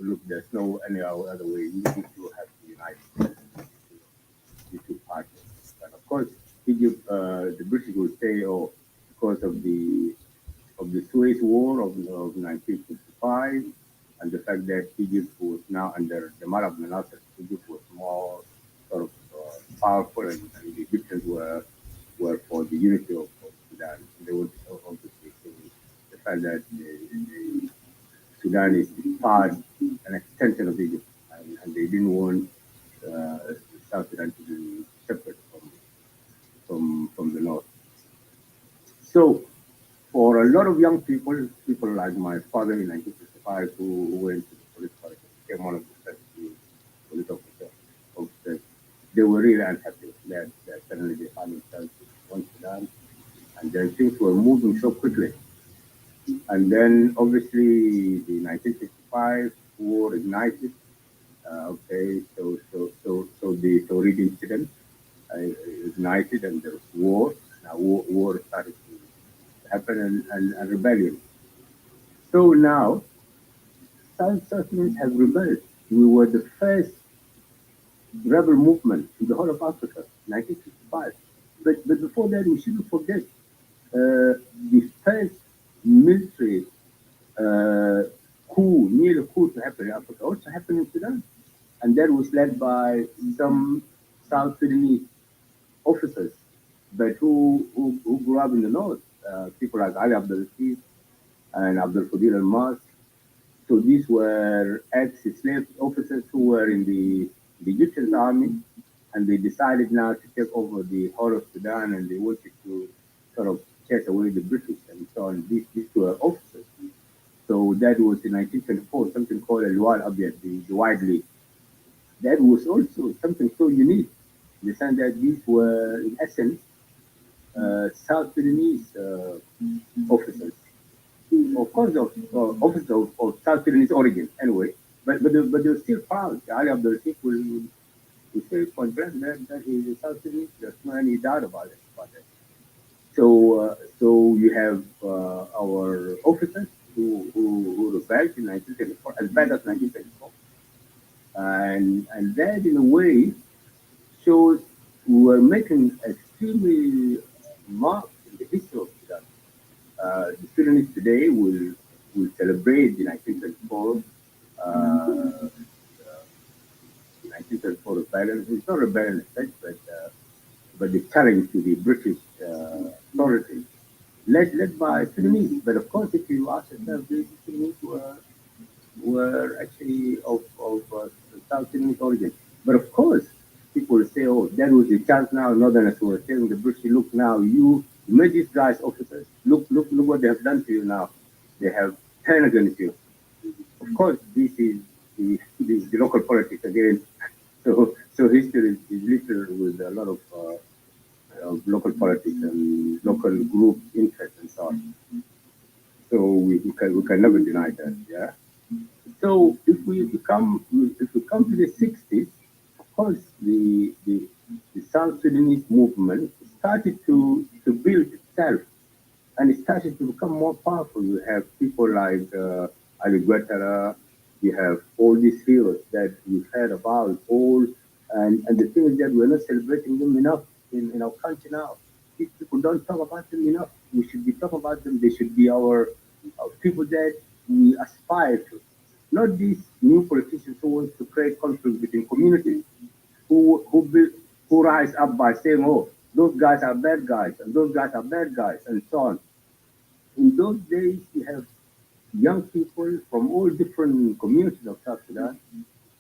look, there's no any other way. You need to have to unite the two parties. But of course, Egypt, the British would say, oh, because of the Suez War of 1955, and the fact that Egypt was now under the Jamal Abdel Nasser, Egypt was more sort of powerful, and the Egyptians were for the unity of Sudan. They would obviously say the fact that the Sudan is part, an extension of Egypt, and they didn't want South Sudan to be separate from the north. So, for a lot of young people, people like my father in 1965, who went to the police college, became one of the first police officers, they were really unhappy that suddenly they found themselves in one Sudan, and then things were moving so quickly. And then, obviously, the 1965 war ignited. So the Taurid incident ignited, and there was war. Now war started to happen, and rebellion. So now, South Sudanese have rebelled. We were the first rebel movement in the whole of Africa, 1965. But before that, we shouldn't forget the first military near coup to happen in Africa, also happened in Sudan. And that was led by some South Sudanese officers, but who grew up in the north, people like Ali Abdel Latif and Abdel Qadir Al Mas. So these were ex-slave officers who were in the Egyptian army, and they decided now to take over the whole of Sudan, and they wanted to sort of chase away the British and so on. These were officers. So that was in 1924, something called a Lual Abiyad, the White League. That was also something so unique, in the sense that these were, in essence, South Sudanese officers. Of course, officers of South Sudanese origin, anyway. But they were still proud. Ali Abdul Latif will say point blank that he is a South Sudanese. There's no any doubt about it. So you have our officers who rebelled in 1934, as bad as 1934. And that, in a way, shows we were making extremely mark in the history of Sudan. The Sudanese today will celebrate the 1934 rebellion. It's not rebellion as such, but the challenge to the British authorities, led by Sudanese. But of course, if you ask yourself, the Sudanese were actually of South Sudanese origin. But of course, people say, oh, that was the chance now. Northerners were telling the British, look now, you made these guys officers. Look what they have done to you now. They have turned against you. Of course, this is the local politics again. So history is littered with a lot of local politics and local group interests and so on. So we can never deny that. Yeah. So if we come to the 60s, of course, the South Sudanese movement started to build itself, and it started to become more powerful. You have people like Ali Guattara, you have all these heroes that we've heard about, and the thing is that we're not celebrating them enough in our country now. These people don't talk about them enough. We should be talking about them. They should be our people that we aspire to. Not these new politicians who want to create conflict between communities, who rise up by saying, oh, those guys are bad guys, and those guys are bad guys, and so on. In those days, you have young people from all different communities of South Sudan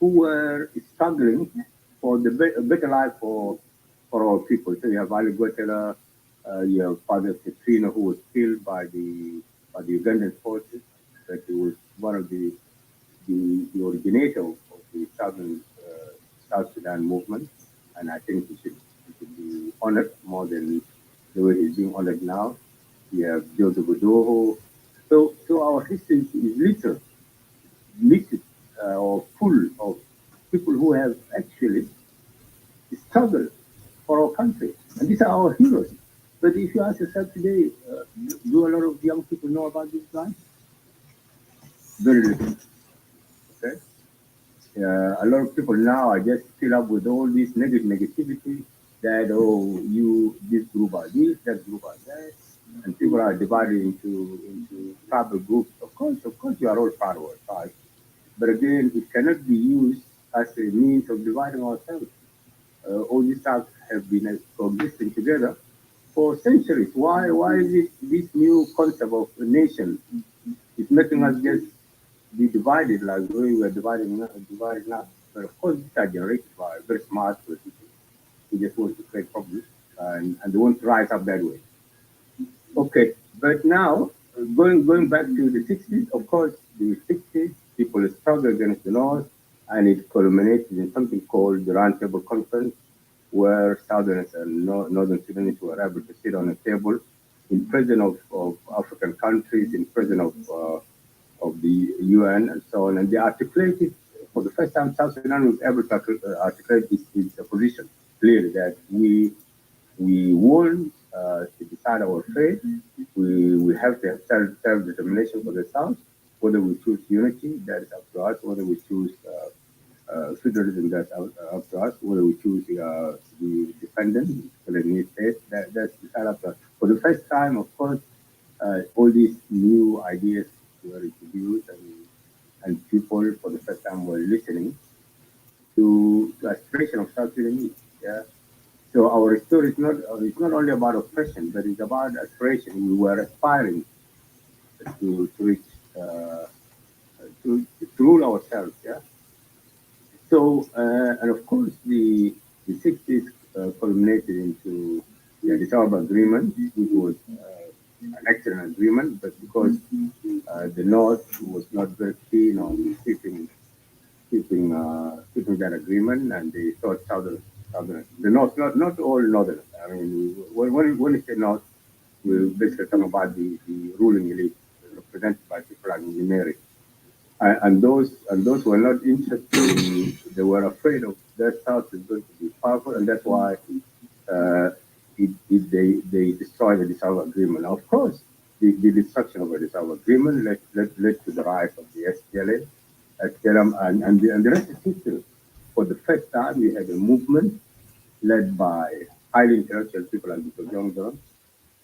who were struggling for the better life for our people. So you have Ali Guattara, you have Father Katrina, who was killed by the Ugandan forces, that he was one of the originator of the South Sudan movement, and I think he should be honored more than the way he's being honored now. We have Joseph Odoho. So our history is littered or full of people who have actually struggled for our country, and these are our heroes. But if you ask yourself today, do a lot of young people know about these guys? Very little. Okay, a lot of people now are just filled up with all this negativity that, oh, you, this group are this, that group are that, and people are divided into tribal groups. Of course, you are all part of our tribe, but again, it cannot be used as a means of dividing ourselves. All these tribes have been coexisting together for centuries. Why is it this new concept of a nation is making us just be divided like the way we are divided now? But of course, these are generated by very smart people who just want to create problems, and they want to rise up that way. Okay, but now going back to the 60s, of course, the 60s people struggled against the North, and it culminated in something called the Roundtable Conference, where Southerners and Northern Sudanese were able to sit on a table in presence of African countries, in presence of the UN and so on, and they articulated for the first time. South Sudan was able to articulate its position clearly that we want to decide our fate. We have to have self-determination for the South. Whether we choose unity, that is up to us. Whether we choose federalism, that's up to us. Whether we choose the dependent, Sudanese state, that's decided up to us. For the first time, of course, all these new ideas were introduced, and people for the first time were listening to the aspiration of South Sudanese. Yeah. So our story is not it's not only about oppression, but it's about aspiration. We were aspiring to reach to rule ourselves. Yeah. So and of course the 60s culminated into the Addis Ababa Agreement, which was an excellent agreement, but because the North was not very keen on keeping that agreement, and they thought Southern, the North, not all Northern. I mean, when we say North, we're basically talking about the ruling elite represented by people like Nimeri. And those were not interested they were afraid of their South is going to be powerful, and that's why they destroyed the Dissolve Agreement. Now, of course, the destruction of the Dissolve Agreement led to the rise of the SPLA, and the rest is history. For the first time, we had a movement led by highly intellectual people like Dr. John Durham,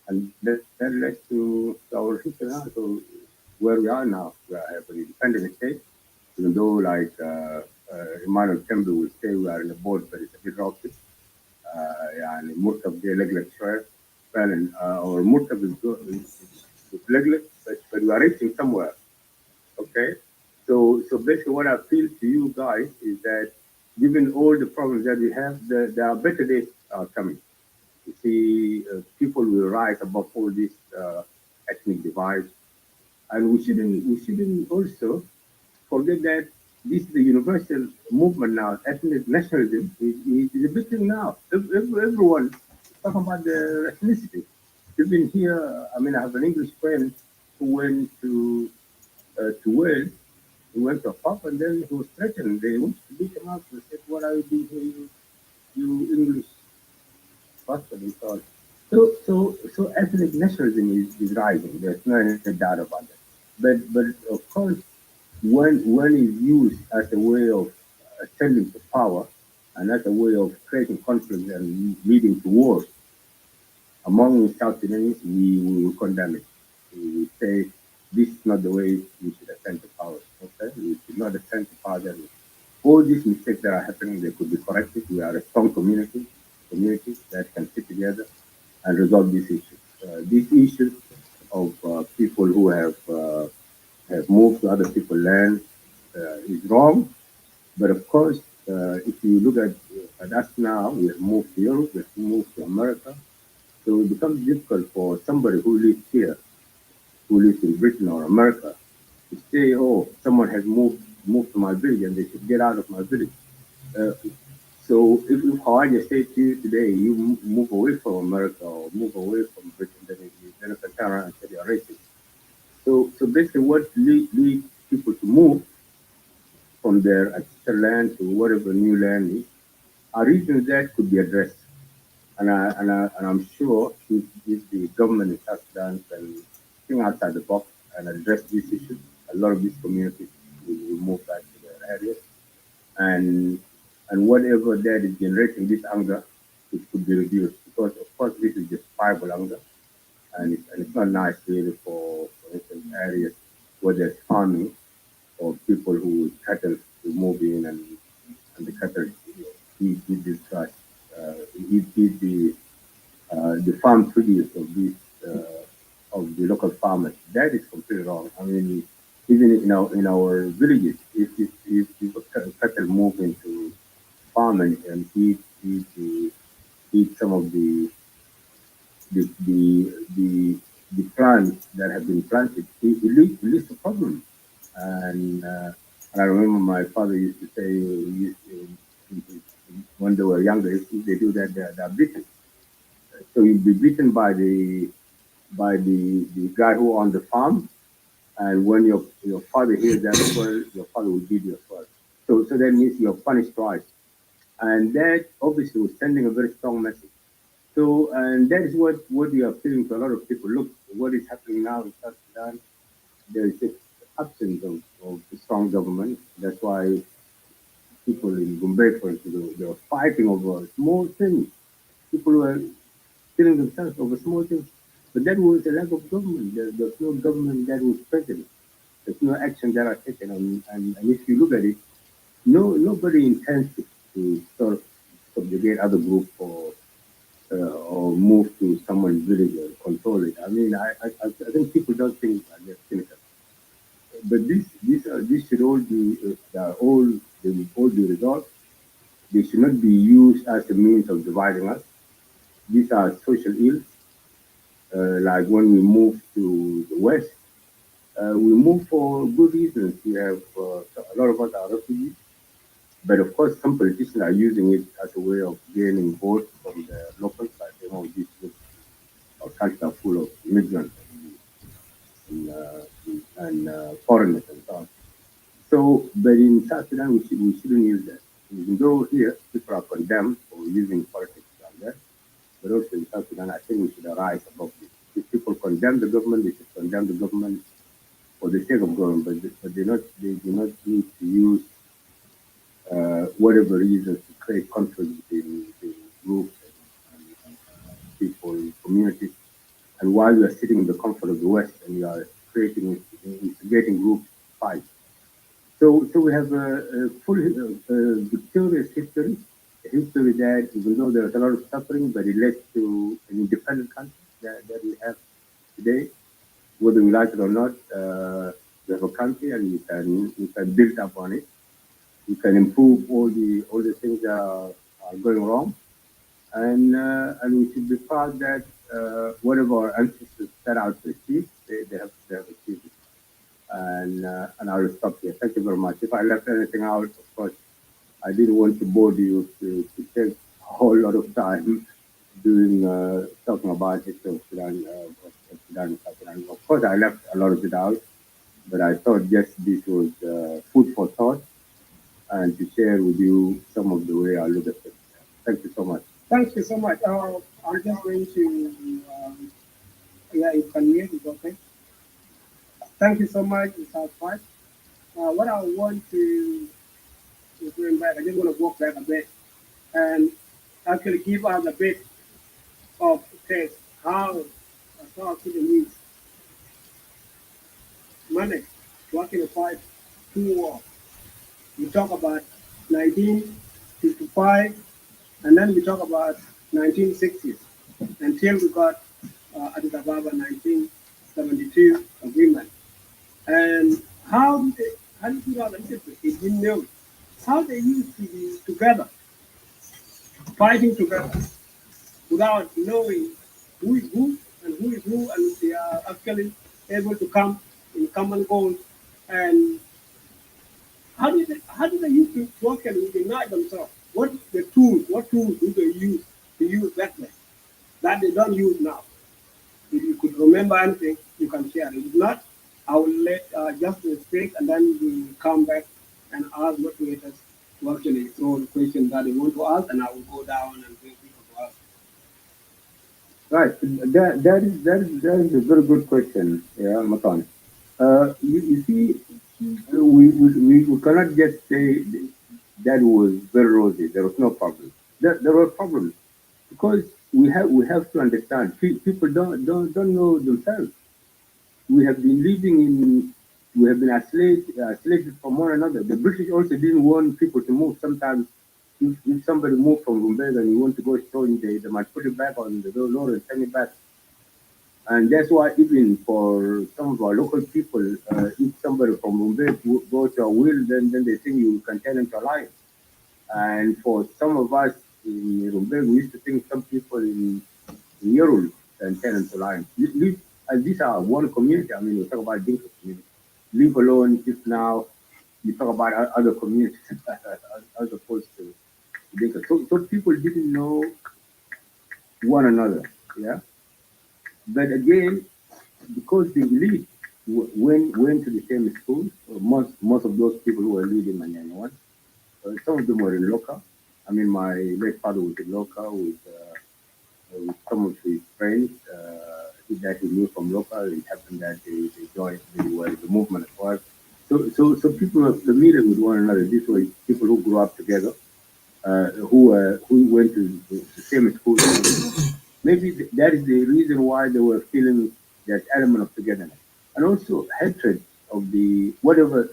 and that led to our history now. So where we are now, we have an independent state, even though like Emmanuel Tembe will say we are in a board, but it's a bit rocky. يعني مركب ده لجلج شوية فعلا our مركب is لجلج, but we are reaching somewhere. Okay, so basically what I feel to you guys is that given all the problems that we have, there are better days coming. You see, people will rise above all this ethnic divide, and we shouldn't also forget that this is a universal movement now. Ethnic nationalism is a big thing now. Everyone is talking about the ethnicity. Even here, I mean, I have an English friend who went to Wales. He went to a pub, and then he was threatened. They wanted to beat him up. They said, "What are you doing here, you English bastard?" And so on. So ethnic nationalism is rising. There's no doubt about that. But of course, when it's used as a way of ascending to power and as a way of creating conflict and leading to wars among South Sudanese, we will condemn it. We will say this is not the way we should ascend to power. Okay, we should not ascend to power. That way. All these mistakes that are happening, they could be corrected. We are a strong community that can sit together and resolve these issues. These issues of people who have moved to other people's land is wrong. But of course, if you look at us now, we have moved to Europe, we have moved to America. So it becomes difficult for somebody who lives here, who lives in Britain or America, to say, "Oh, someone has moved to my village and they should get out of my village." Uh, so if Hawaii say to you today, you move away from America or move away from Britain, then you can turn around and say you're racist. So basically, what leads people to move from their ancestral land to whatever new land is are reasons that could be addressed. And I'm sure if the government in South Sudan can think outside the box and address these issues, a lot of these communities will move back to and whatever that is generating this anger, it could be reduced, because of course this is just tribal anger, and it's not nice really for instance areas where there's farming or people who cattle to move in, and the cattle he destroys he the farm produce of these of the local farmers. That is completely wrong. I mean, even in our villages, if cattle move into farm and eat some of the the the, the plants that have been planted, it leads to problems. And and I remember my father used to say, when they were younger, if they do that, they're beaten. So you'll be beaten by the guy who owned the farm, and when your father hears that as well, your father will beat you as well. So that means you're punished twice, and that obviously was sending a very strong message. So, and that is what we are feeling to a lot of people. Look, what is happening now in South Sudan, there is just absence of the strong government. That's why people in Gumbe, for instance, they were fighting over small things. People were killing themselves over small things. But that was a lack of government. There's no government that was present. There's no action that are taken. And if you look at it, nobody intends to sort of subjugate other group or move to someone's village or control it. I mean, I think people don't think that they're cynical. But this should all be resolved. They should not be used as a means of dividing us. These are social ills. Like when we move to the West, we move for good reasons. We have a lot of us are refugees, but of course, some politicians are using it as a way of gaining votes from the locals. Like, our country are full of immigrants and foreigners and so on. So, but in South Sudan, we shouldn't use that. Even though here people are condemned for using politics down there, but also in South Sudan, I think we should arise above this. If people condemn the government, they should condemn the government for the sake of government, but they do not need to use whatever reasons to create conflict between groups and people, communities. And while you are sitting in the comfort of the West and you are instigating groups to fight. So we have a full victorious history, a history that even though there was a lot of suffering, but it led to an independent country that we have today. Whether we like it or not, we have a country and you can build up on it. You can improve all the things that are going wrong, and we should be proud that whatever our ancestors set out to achieve, they have achieved it. And I will stop here. Thank you very much. If I left anything out, of course, I didn't want to bore you to take a whole lot of time doing talking about history of Sudan, of South Sudan. Of course, I left a lot of it out, but I thought just this was food for thought and to share with you some of the way I look at it. Thank you so much. Thank you so much. I'm just going to, yeah, you can hear it, okay? Thank you so much, Mr. Five. What I want to bring back, I just want to walk back a bit and actually give us a bit of taste how South Sudanese managed to actually fight two wars. We talk about 1955, and then we talk about 1960s until we got Addis Ababa 1972 agreement. And how did people they didn't know how they used to be together, fighting together without knowing who is who and who is who, and they are actually able to come in common goals. And how do they use to actually unite themselves? What tools do they use that way that they don't use now? If you could remember anything, you can share it. If not, I will let Justin speak, and then we will come back and ask moderators to actually throw the question that they want to ask, and I will go down and bring people to ask. Right. That is a very good question, yeah, Matan. You see, we cannot just say that was very rosy. There was no problem. There were problems because we have to understand people don't know themselves. We have been living in we have been isolated from one another. The British also didn't want people to move. Sometimes if somebody moved from Rumbega and you want to go stone, they might put it back on the road and send it back. And that's why even for some of our local people, if somebody from Rumbega goes to a will, then they think you can tell them to lie. And for some of us in Rumbega, we used to think some people in Yerul and tenants alliance. And these are one community. I mean, we talk about Dinka community. Leave alone if now you talk about other communities as opposed to Dinka. So people didn't know one another. Yeah. But again, because the elite went to the same school, most of those people who were leading Manyanwan, some of them were in local. I mean, my late father was in local with some of his friends that he knew from local. It happened that they joined, they were the movement as well. So people are familiar with one another. These were people who grew up together, who went to the same school. Maybe that is the reason why they were feeling that element of togetherness, and also hatred of the whatever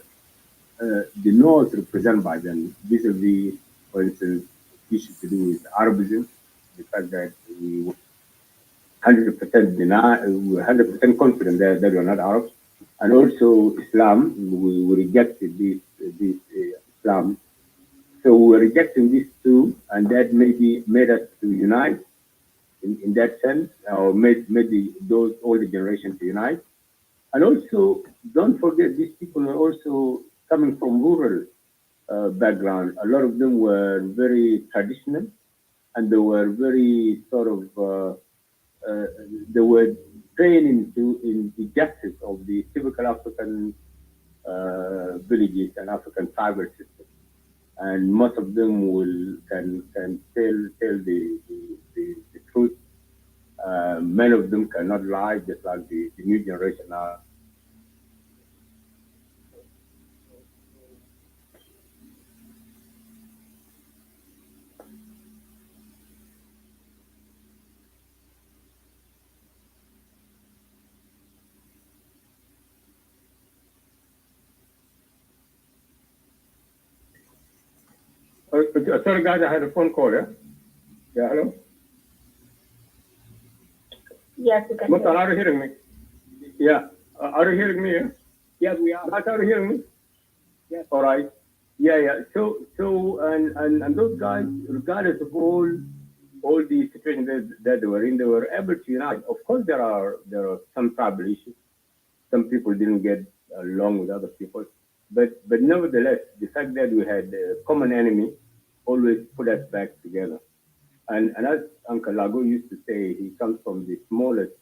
the North represented by them vis-a-vis, for instance, issues to do with Arabism, the fact that we 100% deny, we're 100% confident that we're not Arabs, and also Islam. We rejected this Islam, so we're rejecting these two, and that maybe made us to unite in that sense, or made those older generations to unite. And also, don't forget, these people are also coming from rural background. A lot of them were very traditional, and they were very sort of they were trained in the justice of the typical African villages and African tribal system. And most of them can tell the truth. Many of them cannot lie, just like the new generation now. Sorry, guys, I had a phone call. Yeah, hello. Yes, you can. But are you hearing me? Yeah. Are you hearing me? Yes, we are. Guys, are you hearing me? Yes. All right. Yeah. So and those guys, regardless of all the situations that they were in, they were able to unite. Of course, there are some tribal issues. Some people didn't get along with other people, but nevertheless, the fact that we had a common enemy always put us back together. And as Uncle Lago used to say, he comes from the smallest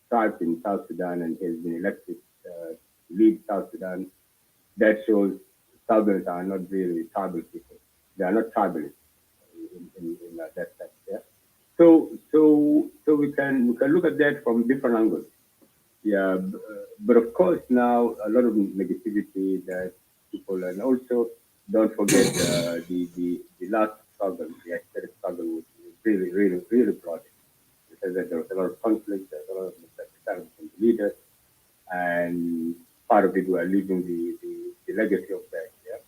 tribe in South Sudan and has been elected to lead South Sudan. That shows Southerners are not really tribal people. They are not tribalists in that sense. Yeah. So we can look at that from different angles. Yeah, but of course now a lot of negativity that people, and also don't forget the last struggle, the aesthetic struggle was really broad. Because there was a lot of conflict, there was a lot of misunderstanding from the leaders, and part of it we are losing the legacy of that. Yeah.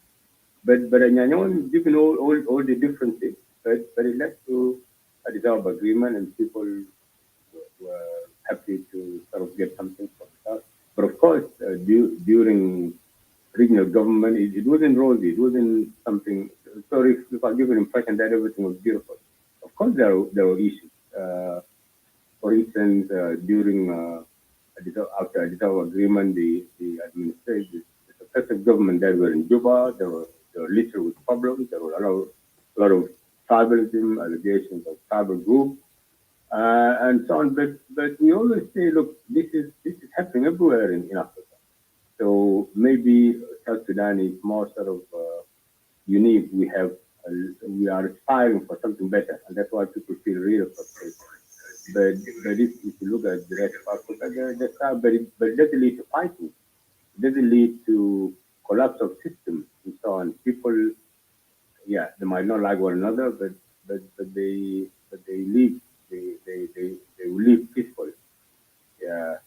But Nyanyon, given all the differences, but it led to a dissolve agreement, and people were happy to sort of get something from that. But of course, during regional government, it wasn't rosy. It wasn't something. Sorry if I give an impression that everything was beautiful. Of course, there were issues. For instance, during after a dissolve agreement, the administration, the successive government that were in Juba, there were littered with problems. There were a lot of tribalism, allegations of tribal groups and so on. But we always say, look, this is happening everywhere in Africa. So maybe South Sudan is more sort of unique. We are aspiring for something better, and that's why people feel really frustrated. But if you look at the rest of Africa, but it doesn't lead to fighting. It doesn't lead to collapse of systems and so on. People yeah, they might not like one another, but they live they will live peacefully. Yeah.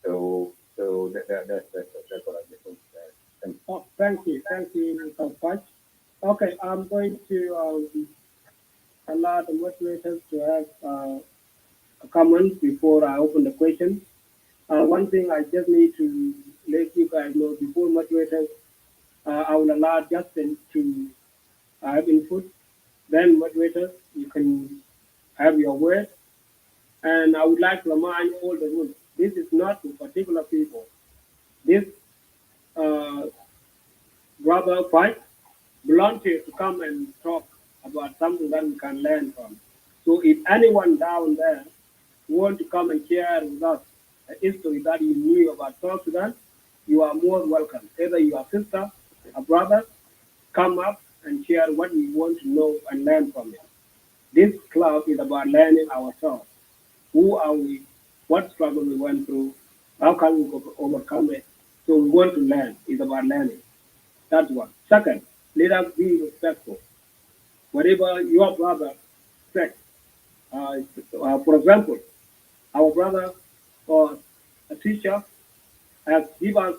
So that's what I just want to say. Thank you. Oh, thank you so much. Okay, I'm going to allow the moderators to have a comment before I open the question. One thing I just need to let you guys know before moderators, I will allow Justin to have input. Then moderators, you can have your word. And I would like to remind all the rules. This is not to particular people. This uh, brother fight volunteer to come and talk about something that we can learn from. So if anyone down there want to come and share with us a history that you knew about South Sudan, you are more welcome. Either you are a sister, a brother, come up and share what we want to know and learn from it. This club is about learning ourselves. Who are we? What struggle we went through? How can we overcome it? So we want to learn. It's about learning. That's one. Second, let us be respectful. Whatever your brother said, for example, our brother or a teacher has given us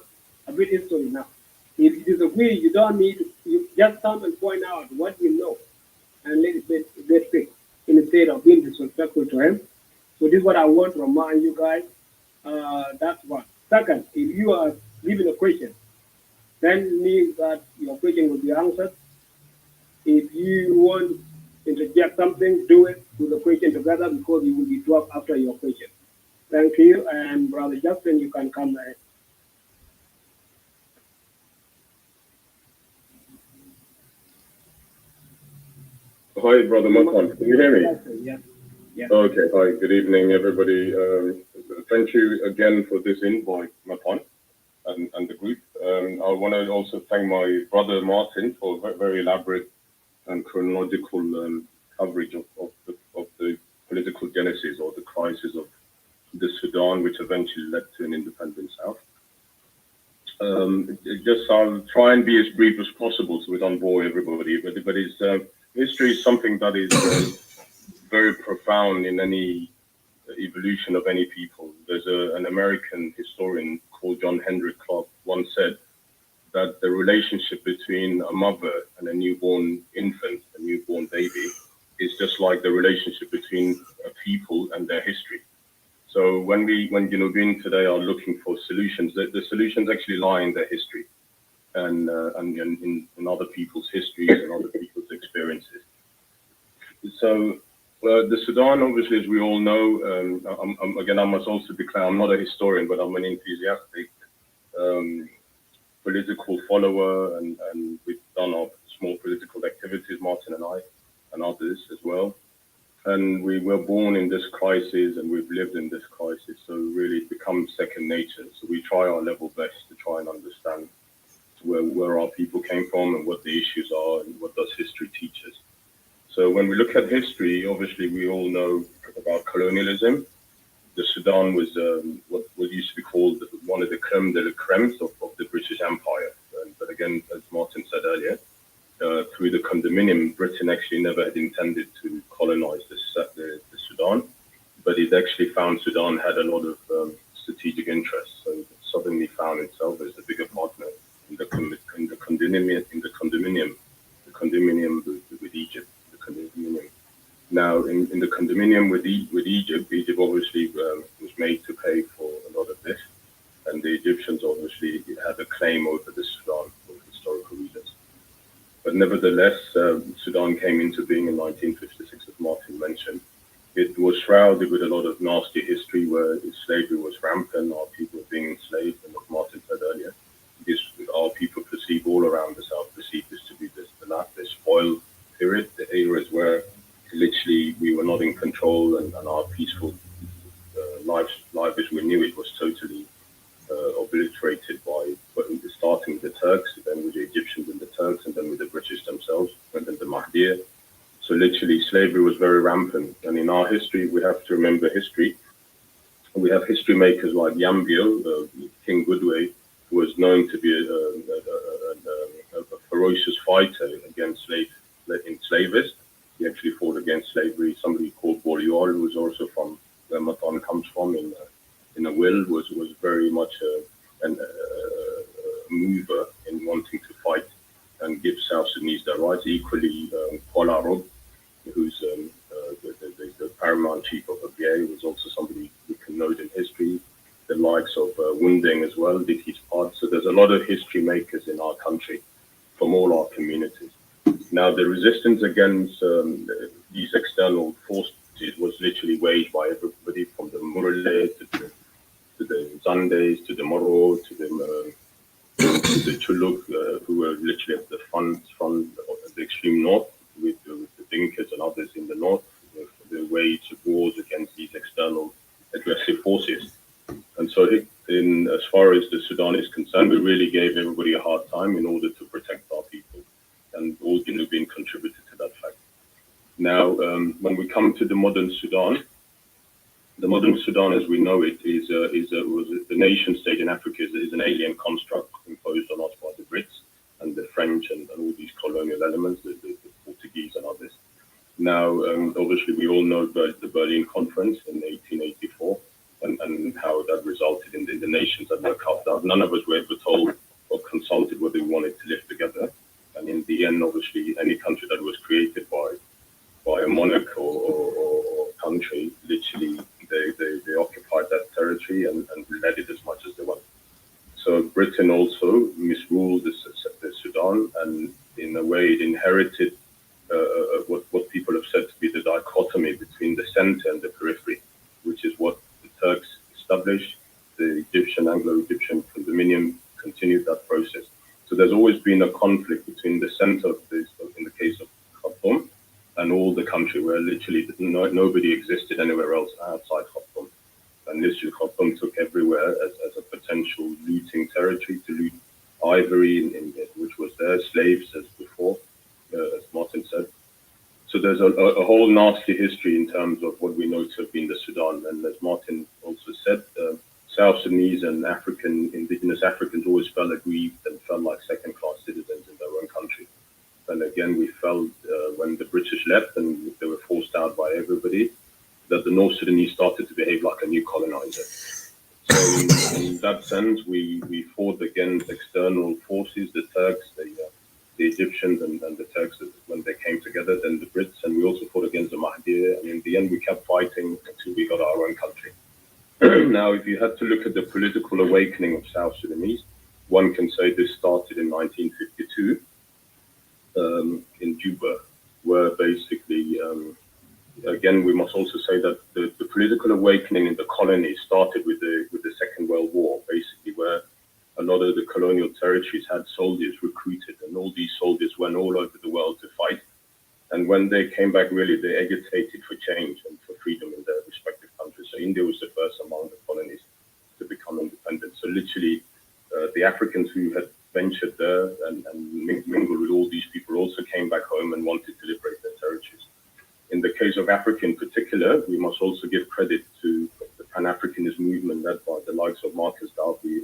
a bit history now. If you disagree, you don't need to, you just come and point out what you know and let it get fixed instead of being disrespectful to him. So this is what I want to remind you guys. That's one. Second, if you are given a question, then means that your question will be answered. If you want to interject something, do it with the question together because you will be dropped after your question. Thank you, and Brother Justin, you can come ahead. Hi, Brother Matan. Can you hear me? Yes. Yes. Okay. Hi. Good evening, everybody. Thank you again for this invite, Matan, and the group. I want to also thank my brother Martin for very elaborate and chronological coverage of the political genesis or the crisis of the Sudan, which eventually led to an independent South. I'll try and be as brief as possible so we don't bore everybody. But history is something that is very profound in any evolution of any people. There's an American historian called John Henry Clark once said that the relationship between a mother and a newborn infant, a newborn baby, is just like the relationship between a people and their history. So when Genovine today are looking for solutions, the solutions actually lie in their history and in other people's histories and other people's experiences. So the Sudan, obviously, as we all know, I must also declare I'm not a historian, but I'm an enthusiastic political follower, and we've done our small political activities, Martin and I, and others as well. And we were born in this crisis and we've lived in this crisis, so really it becomes second nature. So we try our level best to try and understand where our people came from and what the issues are and what does history teach us. So when we look at history, obviously we all know about colonialism. The Sudan was what used to be called one of the creme de la creme of the British Empire. But again, as Martin said earlier, through the condominium, Britain actually never had intended to colonize the Sudan, but it actually found Sudan had a lot of strategic interests, and suddenly found itself as a bigger partner in the condominium with Egypt. The condominium. Now, in the condominium with Egypt, Egypt obviously was made to pay for a lot of this, and the Egyptians obviously had a claim over the Sudan for historical reasons. But nevertheless, Sudan came into being in 1956, as Martin mentioned. It was shrouded with a lot of nasty history where slavery was rampant, our people being enslaved, and as Martin said earlier, our people perceive all around the South, perceive this to be this spoiled period, the eras where literally we were not in control and our peaceful life as we knew it was totally obliterated by starting with the Turks, then with the Egyptians and the Turks, and then with the British themselves, and then the Mahdir. So literally slavery was very rampant. And in our history, we have to remember history. We have history makers like Yambio, King Goodway, who was known to be a ferocious fighter against enslavers. He actually fought against slavery. Somebody called Boliol, who was also from where Matan comes from, in a will, was very much a mover in wanting to fight and give South Sudanese their rights. Equally, Paula Rob, who's the paramount chief of ABA, was also somebody we can note in history. The likes of Wunding as well did his part. So there's a lot of history makers in our country from all our communities. Now, the resistance against these external forces was literally waged by everybody from the Murle to the Zandes, to the Moro, to the Chuluk, who were literally at the front of the extreme north, with the Dinkas and others in the north. They waged wars against these external aggressive forces. And so, as far as the Sudan is concerned, we really gave everybody a hard time in order to protect our people, and all being contributed to that fact. Now, when we come to the modern Sudan, as we know it, the nation state in Africa is an alien construct imposed on us by the Brits and the French and all these colonial elements, the Portuguese and others. Now, obviously, we all know the Berlin Conference in 1884 and how that resulted in the nations that were carved out. None of us were ever told or consulted whether we wanted to live together. And in the end, obviously, any country that was created by a monarch or country, literally, they occupied that territory and led it as much as they wanted. So Britain also misruled the Sudan, and in a way, it inherited what people have said to be the dichotomy between the center and the periphery, which is what the Turks established. The Anglo-Egyptian condominium continued that process. So there's always been a conflict between the center of this, in the case of Khartoum, and all the country, where literally nobody existed anywhere else outside Khartoum. And literally Khartoum took everywhere as a potential looting territory to loot ivory, which was there, slaves as before, as Martin said. So there's a whole nasty history in terms of what we know to have been the Sudan. And as Martin also said, South Sudanese and indigenous Africans always felt aggrieved and felt like second-class citizens in their own country. And again, we felt when the British left and they were forced out by everybody, that the North Sudanese started to behave like a new colonizer. So in that sense, we fought against external forces, the Turks, the Egyptians and the Turks when they came together, then the Brits, and we also fought against the Mahdi. And in the end, we kept fighting until we got our own country. Now, if you had to look at the political awakening of South Sudanese, one can say this started in 1952 in Juba, where basically, again, we must also say that the political awakening in the colonies started with the Second World War, basically, where a lot of the colonial territories had soldiers recruited, and all these soldiers went all over the world to fight. And when they came back, really, they agitated for change and for freedom in their respective countries. So India was the first among the colonies to become independent. So literally, the Africans who had ventured there and mingled with all these people also came back home and wanted to liberate their territories. In the case of Africa in particular, we must also give credit to the Pan-Africanist movement led by the likes of Marcus Garvey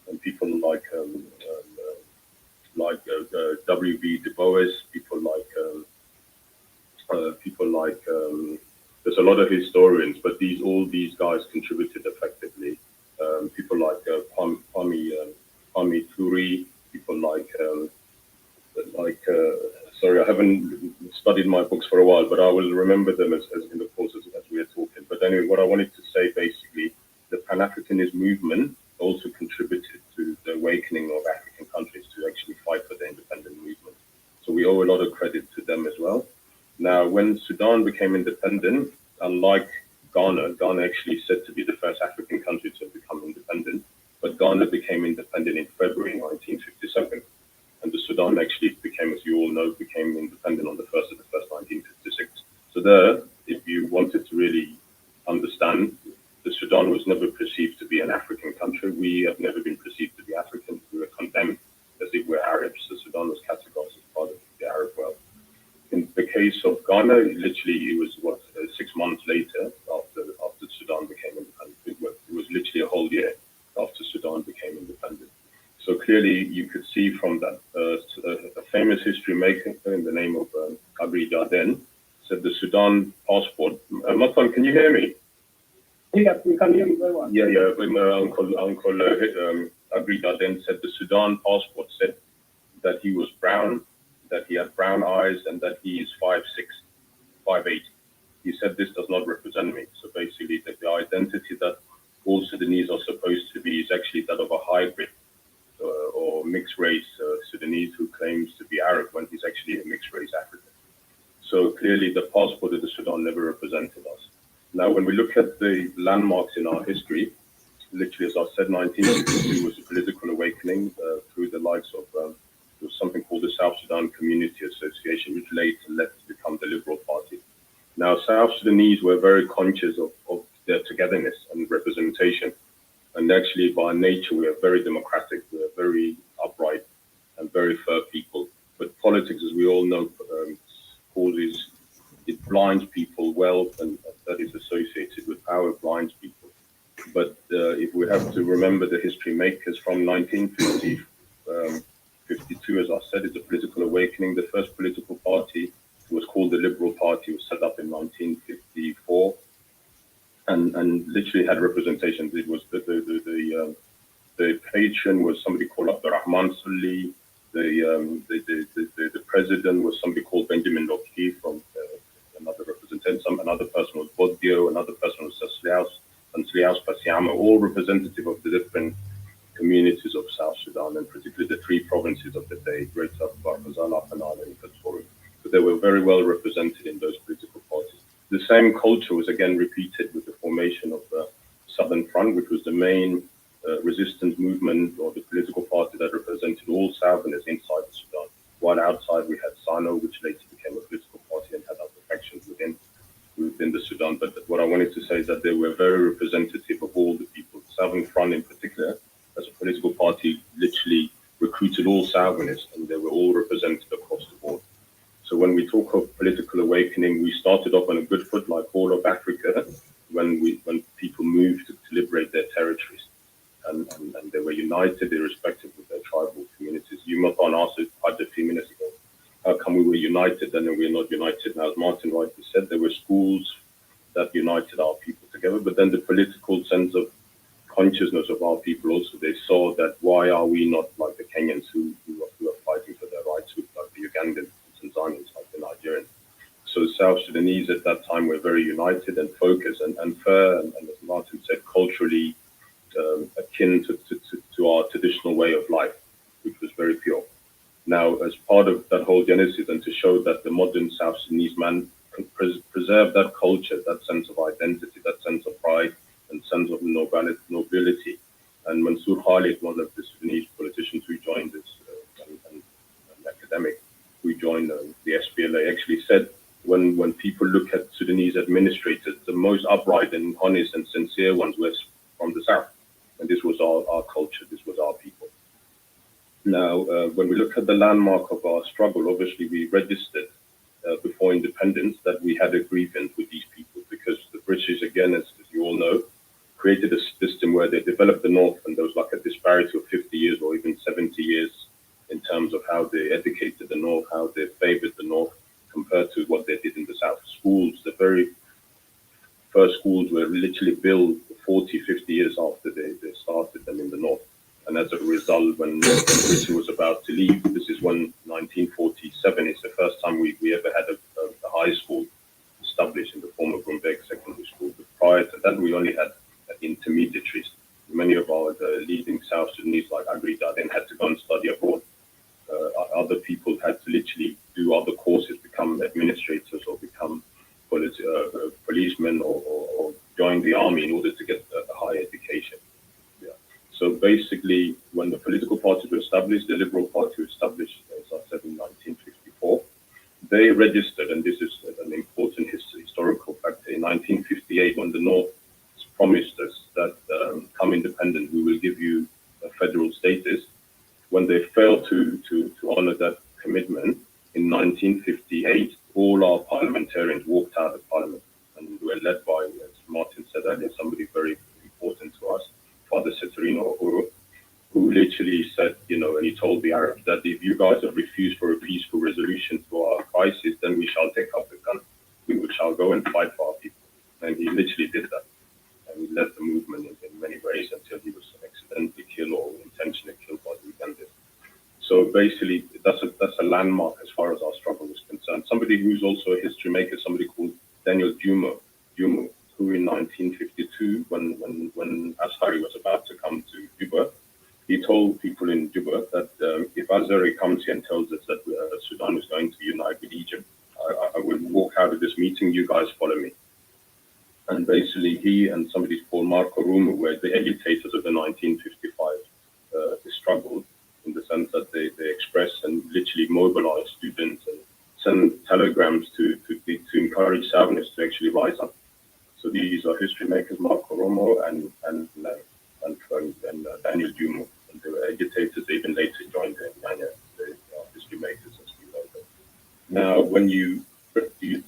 and people like W.B. Du Bois, people like there's a lot of historians, but all these guys contributed effectively. People like Kwame Turi, people sorry, I haven't studied my books for a while, but I will remember them as in the course as we are talking. But anyway, what I wanted to say basically, the Pan-Africanist movement also contributed to the awakening of African countries to actually fight for the independent movement. So we owe a lot of credit to them as well. Now, when Sudan became independent, unlike Ghana actually said to be the first African country to become independent, but Ghana became independent in February 1957. And the Sudan actually became, as you all know, became independent on the 1st of the 1st, 1956. So there, if you wanted to really understand, the Sudan was never perceived to be an African country. We have never been perceived to be African. We were condemned as if we're Arabs. So Sudan was categorized as part of the Arab world. In the case of Ghana, literally it was 6 months later after Sudan became independent. It was literally a whole year after Sudan became independent. So clearly, you could see from that famous history maker in the name of Agri Darden said the Sudan passport. Matan, can you hear me? Yeah, we can hear you very well. Yeah. But my uncle Agri Darden said the Sudan passport said that he was brown, that he had brown eyes, and that he is 5'6", 5'8". He said this does not represent me. So basically, the identity that all Sudanese are supposed to be is actually that of a hybrid or mixed race Sudanese who claims to be Arab when he's actually a mixed race African. So clearly, the passport of the Sudan never represented us. Now, when we look at the landmarks in our history, literally, as I said, 1962 was a political awakening through the likes of there was something called the South Sudan Community Association, which later led to become the Liberal Party. Now, South Sudanese were very conscious of their togetherness and representation. And actually, by nature, we are very democratic, we are very upright and very fair people. But politics, as we all know, causes, it blinds people. Wealth and that is associated with power blinds people. But if we have to remember the history makers from 1950, 52, as I said, it's a political awakening. The first political party was called the Liberal Party, was set up in 1954, and literally had representation. It was the patron was somebody called Abdurrahman Sulli. The president was somebody called Benjamin Loki from another representative. Another person was Bodio. Another person was Sliaus and Sliaus Pasiama, all representative of the different communities of South Sudan, and particularly the three provinces of the day, Greater Barkazal, Apanal, and Equatorial. So they were very well represented in those political parties. The same culture was again repeated with the formation of the Southern Front, which was the main resistance movement or the political party that represented all Southerners inside the Sudan, while outside we had Sano, which later became a political party and had other factions within the Sudan. But what I wanted to say is that they were very representative of all the people. The Southern Front in particular, as a political party, literally recruited all Southerners, and they were all represented across the board. So when we talk of political awakening, we started off on a good foot, like all of Africa, when people moved to liberate their territories, and they were united irrespective of their tribal communities. You might asked quite a few minutes ago, how come we were united then and we're not united now? As Martin rightly said, there were schools that united our people together, but then the political sense of consciousness of our people also, they saw that why are we not like the Kenyans who are fighting for their rights, like the Ugandans, Tanzanians, like the Nigerians. So South Sudanese at that time were very united and focused and fair, and as Martin said, culturally akin to our traditional way of life, which was very pure. Now, as part of that whole genesis, and to show that the modern South Sudanese man can preserve that culture, that sense of identity, that sense of pride, and sense of nobility. And Mansour Khalid, one of the Sudanese politicians who joined this, an academic who joined the SPLA, actually said, when people look at Sudanese administrators, the most upright and honest and sincere ones were from the South. And this was our culture, this was our people. Now, when we look at the landmark of our struggle, obviously we registered before independence that we had a grievance with these people, because the British, again, as you all know, created a system where they developed the North, and there was like a disparity of 50 years or even 70 years in terms of how they educated the North, how they favored the North compared to what they did in the South. Schools, the very first schools were literally built 40, 50 years after they started them in the North. And as a result, when Britain was about to leave, this is when 1947 is the first time we ever had a high school established in the form of Rumbek Secondary School. But prior to that, we only had intermediaries. Many of our leading South Sudanese, like Agri Darden, had to go and study abroad. Other people had to literally do other courses, become administrators or become policemen or join the army in order to get a higher education. Yeah. So basically, when the political parties were established, the Liberal Party was established, as I said, in 1954. They registered, and this is an important historical factor, in 1958, when the North promised us that come independent, we will give you a federal status. When they failed to honor that commitment, in 1958, all our parliamentarians walked out of parliament, and were led by, as Martin said earlier, somebody very important to us, Father Seterino Uhuru, who literally said, and he told told the Arabs that if you guys have refused for a peaceful resolution to our crisis, then we shall take up the gun. We shall go and fight for our people. And he literally did that. And he led the movement in many ways until he was accidentally killed or intentionally killed by the Ugandans. So basically, that's a landmark as far as our struggle is concerned. Somebody who's also a history maker, somebody called Daniel Jumo, who in 1952, when Ashari was about to come to Juba, he told people in Juba that if Azari comes here and tells us that Sudan is going to unite with Egypt, I will walk out of this meeting, you guys follow me. And basically he and somebody called Marco Rumo were the agitators of the 1955 struggle, in the sense that they expressed and literally mobilized students and sent telegrams to encourage Salvinists to actually rise up. So these are history makers, Marco Romo and Daniel Jumo. And they were agitators. They even later joined the history makers, as we know them. Now, when you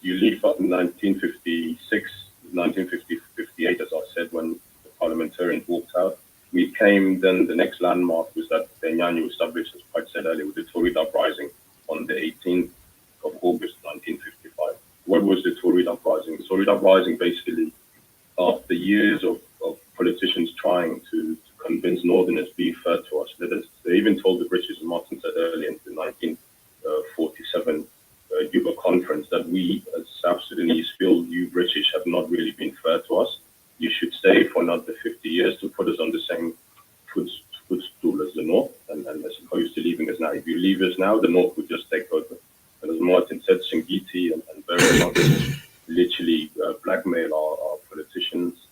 leave up in 1956, 1958, as I said, when the parliamentarians walked out, we came, then the next landmark was that the Nyanya was established, as I said earlier, with the Tuareg uprising on the 18th of August, 1955. What was the Tuareg uprising? The Tuareg uprising basically, after years of politicians trying to convince Northerners be fair to us, they even told the British, as Martin said earlier, in the 1947 Juba conference, that we as South Sudanese feel you British have not really been fair to us. You should stay for another 50 years to put us on the same footstool as the North, and as opposed to leaving us now. If you leave us now, the North would just take over. And as Martin said, Shingiti and various others literally blackmail our politicians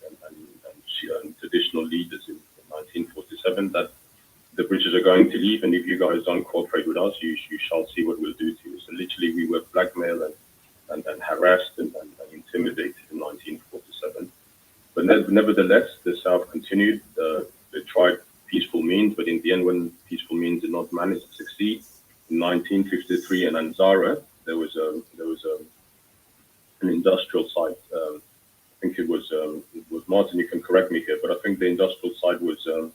and traditional leaders in 1947 that the British are going to leave, and if you guys don't cooperate with us, you shall see what we'll do to you. So literally we were blackmailed and harassed and intimidated in 1947. But nevertheless, the South continued. They tried peaceful means, but in the end, when peaceful means did not manage to succeed, in 1953 in Anzara, there was an industrial site. I think it was Martin. You can correct me here, but I think the industrial site was there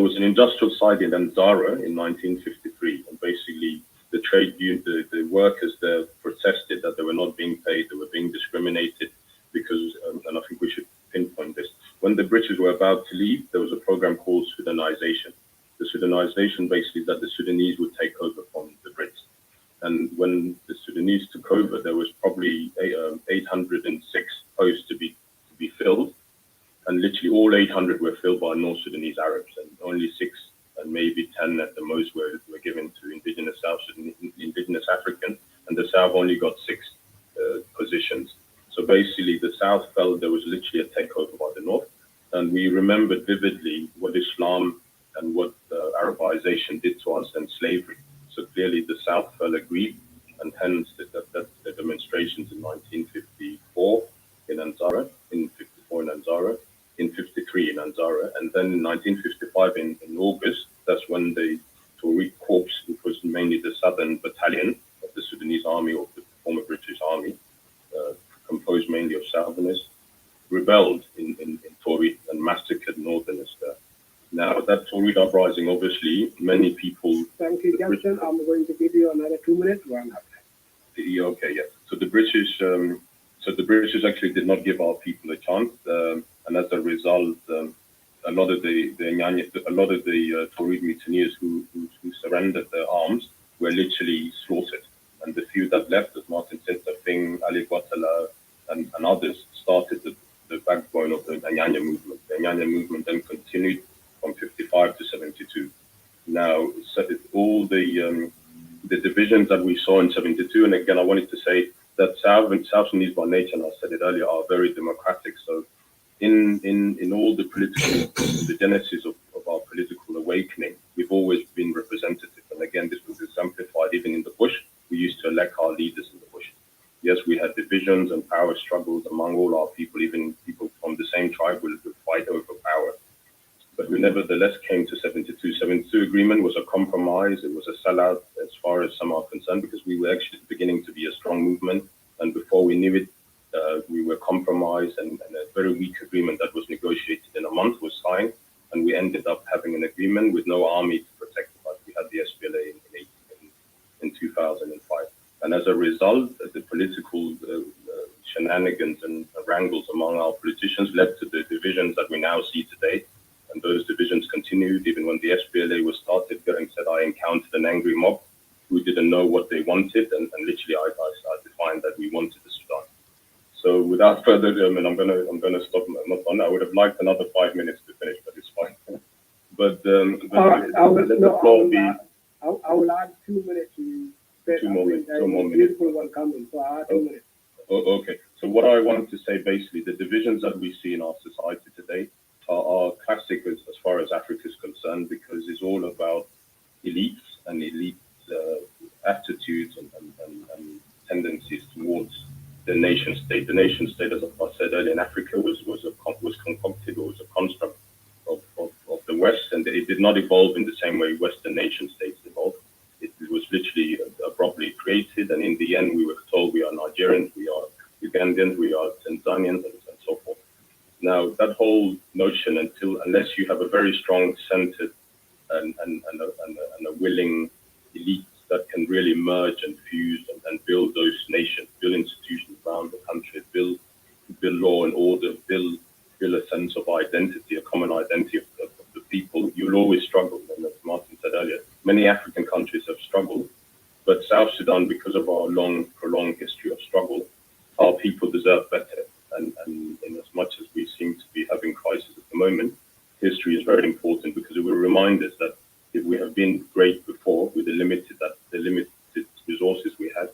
was an industrial site in Anzara in 1953, and basically the trade union, the workers there protested that they were not being paid, they were being discriminated because, and I think we should pinpoint this. When the British were about to leave, there was a program called Sudanization. The Sudanization basically is that the Sudanese would take over from the Brits. And when the Sudanese took over, there was probably 806 posts to be filled, and literally all 800 were filled by North Sudanese Arabs, and only 6 and maybe 10 at the most were given to indigenous indigenous Africans, and the South only got 6 positions. So basically, the South felt there was literally a takeover by the North, and we remembered vividly what Islam and what Arabization did to us and slavery. So clearly, the South felt aggrieved, and hence the demonstrations in 1954 in Anzara, in 54 in Anzara, in 53 in Anzara, and then in 1955 in August, that's when the Tuareg Corps, which was mainly the Southern Battalion of the Sudanese Army or the former British Army, composed mainly of Southerners, rebelled in Tuareg and massacred Northerners there. Now, that Tuareg uprising, obviously, many people... Thank you, Justin. I'm going to give you another 2 minutes. One up. Okay, yeah. So the British actually did not give our people a chance, and as a result, a lot of the Tuareg mutineers who surrendered their arms were literally slaughtered, and the few that left, as Martin said, Safing, Ali Guatala, and others, started the backbone of the Nyanya movement. The Nyanya movement then continued from 55 to 72. Now, all the divisions that we saw in 72, and again, I wanted to say that South Sudanese by nature, and I said it earlier, are very democratic. So in all the genesis of our political awakening, we've always been representative. And again, this was exemplified even in the bush. We used to elect our leaders in the bush. Yes, we had divisions and power struggles among all our people, even people from the same tribe would fight over power. But we nevertheless came to 72. 72 agreement was a compromise. It was a sellout as far as some are concerned, because we were actually beginning to be a strong movement. And before we knew it, We were compromised, and a very weak agreement that was negotiated in a month was signed, and we ended up having an agreement with no army to protect us. We had the SPLA in 2005. And as a result, the political shenanigans and wrangles among our politicians led to the divisions that we now see today. And those divisions continued even when the SPLA was started. Goering said, I encountered an angry mob who didn't know what they wanted, and literally I defined that we wanted the Sudan. So without further ado, I'm gonna stop. I'm not done. I would have liked another 5 minutes to finish, but it's fine. But I will add 2 minutes to two more minutes. Beautiful one coming. So I add 2 minutes. Oh, okay. So what I wanted to say, basically, the divisions that we see in our society today are classic as far as Africa is concerned, because it's all about elites and elite attitudes and tendencies towards the nation state. The nation state, as I said earlier, in Africa was concocted, or was a construct of the West, and it did not evolve in the same way Western nation states evolved. It was literally abruptly created, and in the end, we were told we are Nigerians, we are Ugandans, we are Tanzanians, and so forth. Now, that whole notion, unless you have a very strong centered and a willing elite that can really merge and fuse and build those nations, build institutions around the country, build law and order, build a sense of identity, a common identity of the people, you'll always struggle. And as Martin said earlier, many African countries have struggled, but South Sudan, because of our long, prolonged history of struggle, our people deserve better. And in as much as we seem to be having crisis at the moment, history is very important, because it will remind us that if we have been great before with the limited resources we had,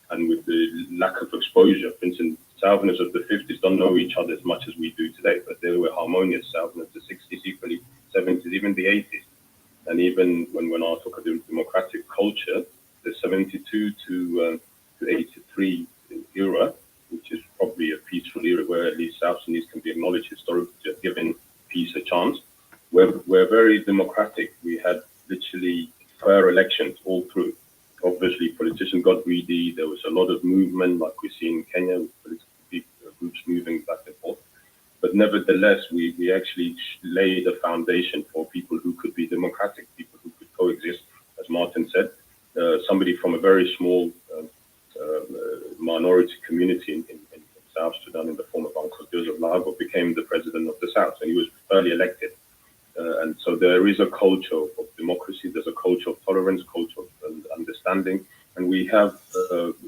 and with the lack of exposure. For instance, Southerners of the 50s don't know each other as much as we do today, but they were harmonious. Southerners of the 60s, equally 70s, even the 80s. And even when I talk about democratic culture, the 72 to 83 era, which is probably a peaceful era where at least South Sudanese can be acknowledged historically, just giving peace a chance. We're very democratic. We had literally fair elections all through. Obviously, politicians got greedy. There was a lot of movement, like we see in Kenya, with political groups moving back and forth. But nevertheless, we actually laid a foundation for people who could be democratic, people who could coexist. As Martin said, somebody from a very small minority community in South Sudan, in the form of Uncle Joseph Lago, became the president of the South, and he was fairly elected. And so there is a culture of democracy, there's a culture of tolerance, culture of understanding, and we have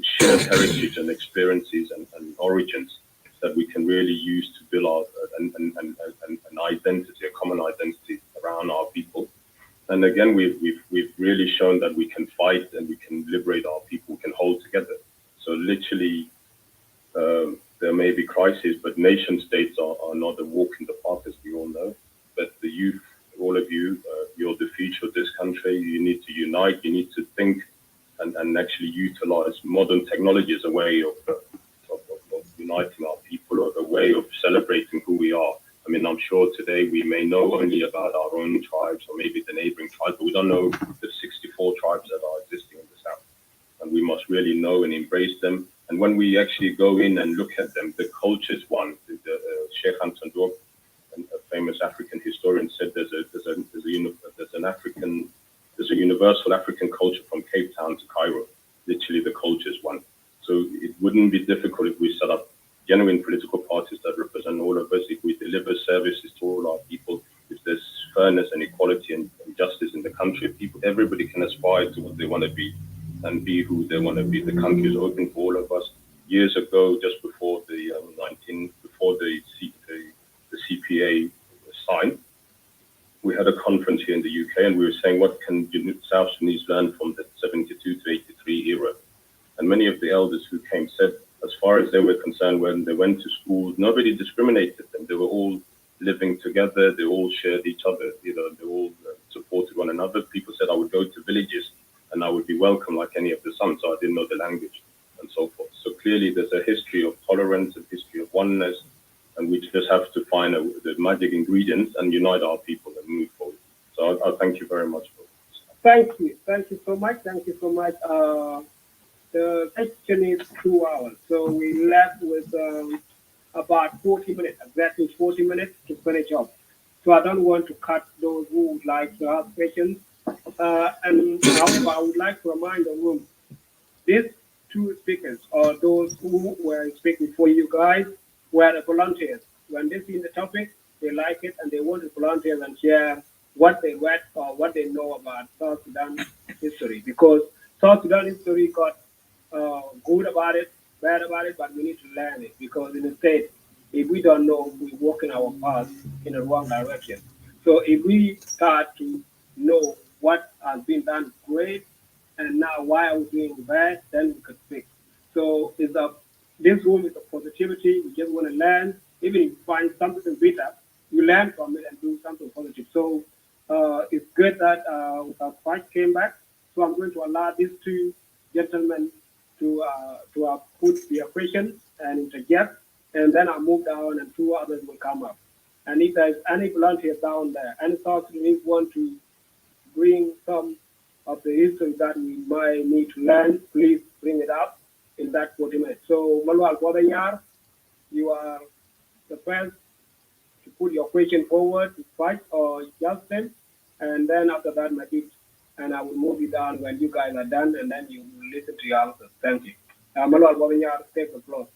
shared heritage and experiences and origins that we can really use to build an identity, a common identity around our people. And again, we've really shown that we can fight and we can liberate our people, we can hold together. So literally, there may be crises, but nation states are not a walk in the park, as we all know. But the youth, all of you, you're the future of this country. You need to unite. You need to think and actually utilize modern technology as a way of uniting our people, or a way of celebrating who we are. I mean, I'm sure today we may know only about our own tribes or maybe the neighboring tribes, but we don't know the 64 tribes that are existing in the South. And we must really know and embrace them. And when we actually go in and look at them, the culture is one. Sheikh Hamdan Dog, a famous African historian, said there's a universal African culture from Cape Town to Cairo. Literally, the culture is one. So it wouldn't be difficult if we set up genuine political parties that represent all of us, if we deliver services to all our people, if there's fairness and equality and justice in the country, everybody can aspire to what they want to be and be who they want to be. The country is open for all of us. Years ago, just before the CPA was signed, we had a conference here in the UK, and we were saying, what can South Sudanese learn from the 72 to 83 era? And many of the elders who came said, as far as they were concerned, when they went to school, nobody discriminated them. They were all living together. They all shared each other. They all supported one another. People said, I would go to villages and I would be welcome like any of the sons, so I didn't know the language and so forth. So clearly there's a history of tolerance, a history of oneness, and we just have to find the magic ingredients and unite our people and move forward. So I thank you very much for this. Thank you so much. the session is 2 hours, so we left with about 40 minutes, exactly 40 minutes to finish up. So I don't want to cut those who would like to ask questions. And however, I would like to remind the room, these two speakers, or those who were speaking for you guys, were the volunteers. When they see the topic, they like it and they want to volunteer and share what they read or what they know about South Sudan history. Because South Sudan history got good about it, bad about it, but we need to learn it. Because in the state, if we don't know, we walk in our path in the wrong direction. So if we start to know what has been done great and now why are we doing bad, then we could fix. So it's a this room is a positivity. We just want to learn. Even if you find something bitter, you learn from it and do something positive. So it's good that our fight came back. So I'm going to allow these two gentlemen to put their questions and interject, and then I'll move down and two others will come up. And if there's any volunteer down there, any South Sudanese want to bring some of the history that we might need to learn, please bring it up in that 40 minutes. So, Malwal Bodanyar, you are the first to put your question forward to fight or Justin, and then after that, Majid, and I will move you down when you guys are done, and then you will listen to your answers. Thank you. Malwal Bodanyar, take the floor.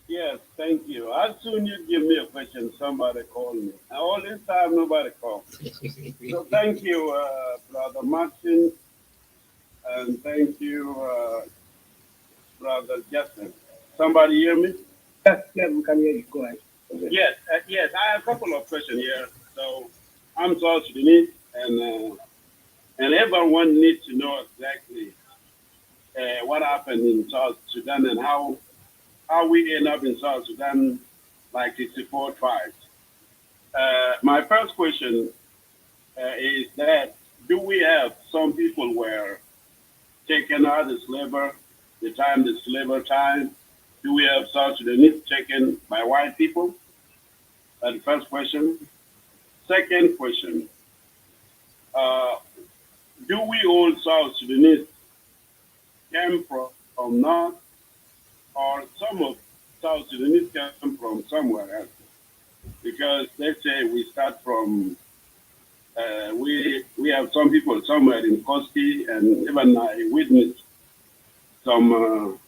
Yes, thank you. As soon you give me a question, somebody call me. All this time, nobody called. So thank you, Brother Martin, and thank you, Brother Justin. Somebody hear me? Yes, yes, we can hear you. Go ahead. Yes. I have a couple of questions here. So I'm South Sudanese, and everyone needs to know exactly what happened in South Sudan and how we end up in South Sudan like 64 tribes. My first question is that do we have some people were taken out of slavery, the slavery time? Do we have South Sudanese taken by white people? That's the first question. Second question, do we all South Sudanese came from North, or some of South Sudanese come from somewhere else? Because let's say we start from we have some people somewhere in Kosti, and even I witnessed some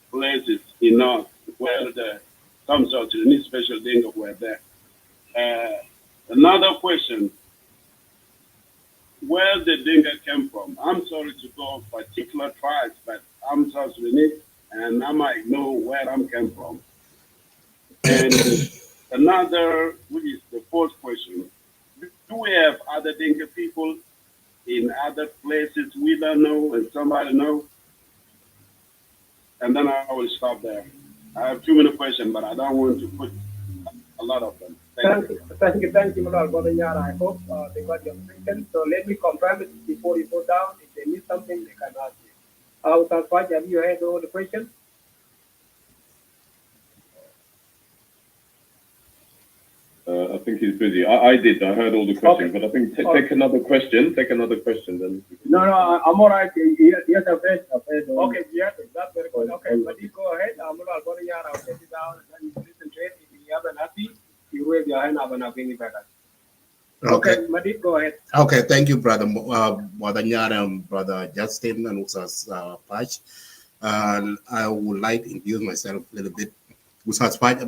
places in North where some South Sudanese special Dingo were there. Another question, where the Dingo came from? I'm sorry to go particular tribes, but I'm South Sudanese, and I might know where I'm came from. And another, which is the fourth question, do we have other Dinka people in other places we don't know and somebody know? And then I will stop there. I have too many questions, but I don't want to put a lot of them. Thank you. Thank you, Malwal Bodanyar. I hope they got your question. So let me confirm it before you go down. If they miss something, they can ask you. Without Faj, have you heard all the questions? I think he's busy. I did. I heard all the questions, okay. But I think take another question. Take another question, then. No, I'm all right. Yes, I've heard. Okay, yes, that's very good. Okay, but you go ahead. I'll take it down and then you listen to it. If you have an happy, you raise your hand up and I'll bring it back. Okay, Madid, go ahead. Okay, thank you, Brother Modanyar and Brother Justin and also Patch. I would like to introduce myself a little bit.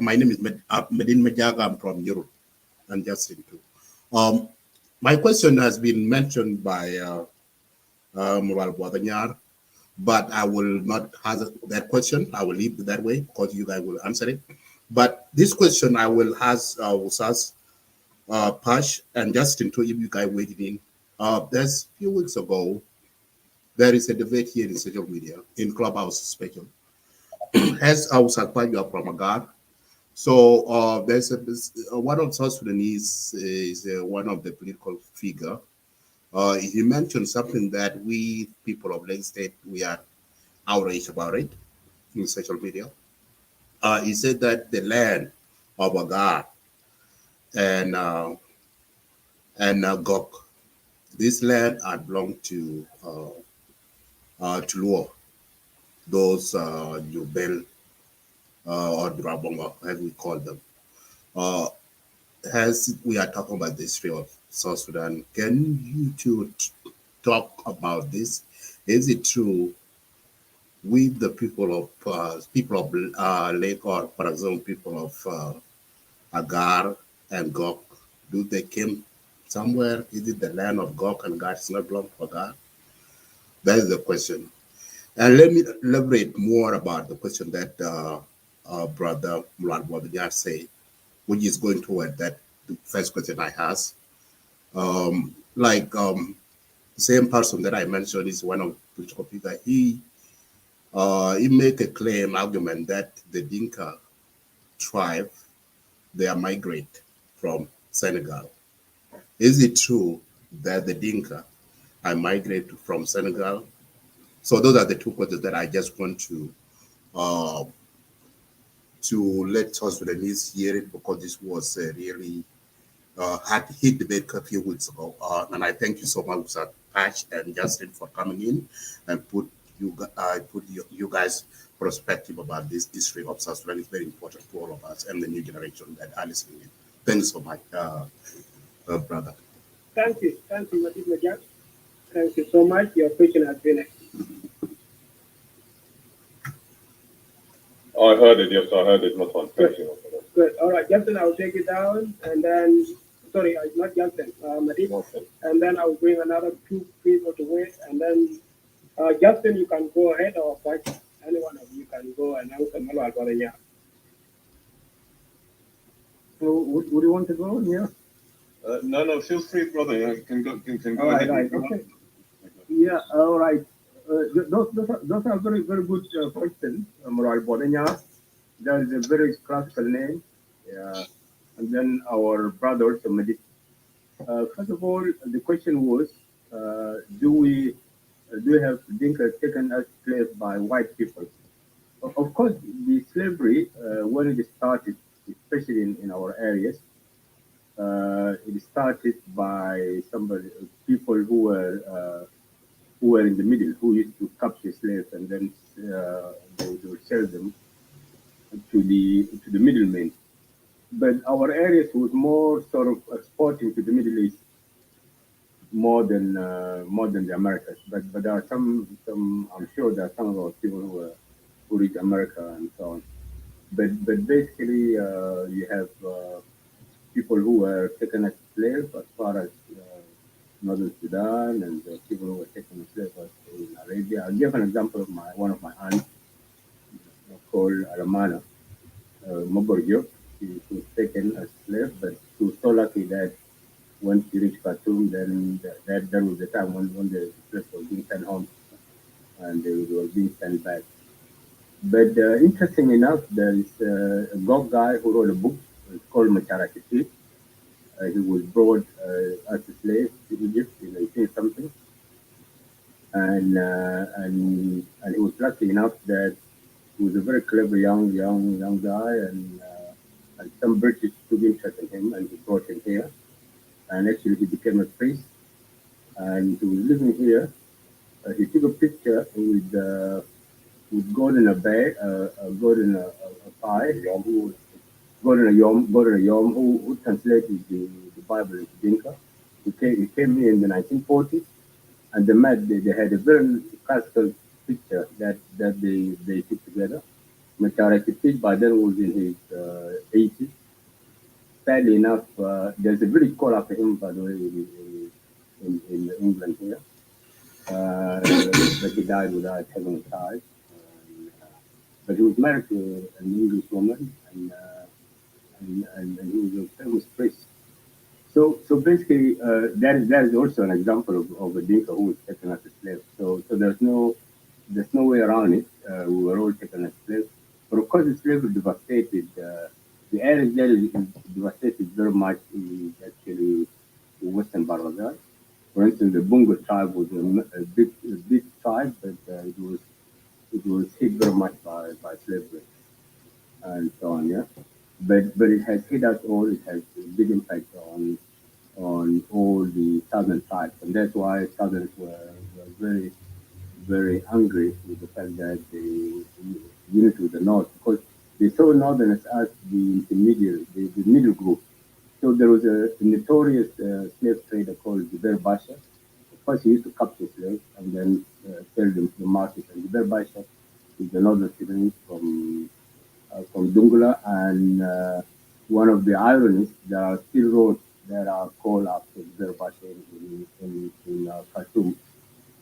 My name is Medin Majaga. I'm from Europe, and Justin too. My question has been mentioned by Mural Bodanyar, but I will not ask that question. I will leave it that way because you guys will answer it. But this question I will ask Usas, Pash, and Justin too, if you guys waited in. There's a few weeks ago, there is a debate here in social media, in Clubhouse especially. As Usas Pash, you are from Agar. So there's one of South Sudanese is one of the political figure. He mentioned something that we people of Lake State, we are outraged about it in social media. He said that the land of Agar and Gok This land had belonged to Luo, those Jubel or Drabonga, as we call them. As we are talking about the history of South Sudan, can you two talk about this? Is it true with the people of Lake, or for example, people of Agar and Gok? Do they came somewhere? Is it the land of Gok and God is not belong to Agar? That is the question. And let me elaborate more about the question that Brother Mulad Wabidiyar say, which is going toward that the first question I asked. The same person that I mentioned is one of the political figure. He make a claim argument that the Dinka tribe, they are migrate from Senegal. Is it true that the Dinka are migrate from Senegal? So those are the two questions that I just want uh, to let South Sudanese hear it, because this was really had hit debate a few weeks ago. And I thank you so much, Mr. Patch and Justin, for coming in and put you guys' perspective about this history of South Sudan. Is very important to all of us and the new generation that are listening in. Thank you so much, brother. Thank you, Madid Majak. Thank you so much. Your question has been I heard it, yes, I heard it, Matan. Thank you. good. All right, Justin, I'll take it down, and then, sorry, not Justin, Madid, and then I'll bring another two people to wait, and then Justin, you can go ahead, or Patch, any one of you can go and answer Malwal Baranya. So would you want to go? Yeah. No, feel free, brother. You can go. All right, okay. Yeah, all right. Those are very, very good questions, Moral Bodenya. That is a very classical name. Yeah. And then our brother, somebody. First of all, the question was, do we have Dinka taken as slaves by white people? Of course, the slavery, when it started, especially in our areas, it started by people who were in the middle, who used to capture slaves, and then they would sell them to the middlemen. But our areas was more sort of exporting to the Middle East more than the Americas. But there are some I'm sure there are some of our people who reach America and so on. But basically you have people who were taken as slaves as far as Northern Sudan, and people who were taken as slaves in Arabia. I'll give an example of one of my aunts called Alamana Moborjo. She was taken as slave, but she was so lucky that when she reached Khartoum, then that was the time when the slaves were being sent home and they were being sent back. But interesting enough, there is a Gog guy who wrote a book. It's called Macharakiti. He was brought as a slave to Egypt in 18 something, and he was lucky enough that he was a very clever young guy, and some British took interest in him, and he brought him here, and actually he became a priest, and he was living here. He took a picture with God in a bed, God in a pie, God in a Yom, who translated the Bible into Dinka. He came here in the 1940s, and they had a very classical picture that they put together. Macharakiti by then was in his 80s. Sadly enough, there's a village called after him, by the way, in England here. But he died without having a child. But he was married to an English woman, and he was a famous priest. So basically, that is also an example of a Dinka who was taken as a slave. So there's no way around it. We were all taken as slaves. But of course, the slavery devastated. The area that is devastated very much is actually the western Barbaza. For instance, the Bungo tribe was a big tribe, but it was hit very much by slavery and so on. Yeah, but it has hit us all. It has a big impact on all the southern tribes, and that's why southerners were very, very angry with the fact that they unity with the north, because they saw northerners as the intermediary, the middle group. So there was a notorious slave trader called Zubair Basha. First, he used to capture slaves and then sell them to the market. And Zubair Basha is the northern Sudanese from Dungula, and one of the ironies, there are still roads that are called after Zubair Basha in Khartoum.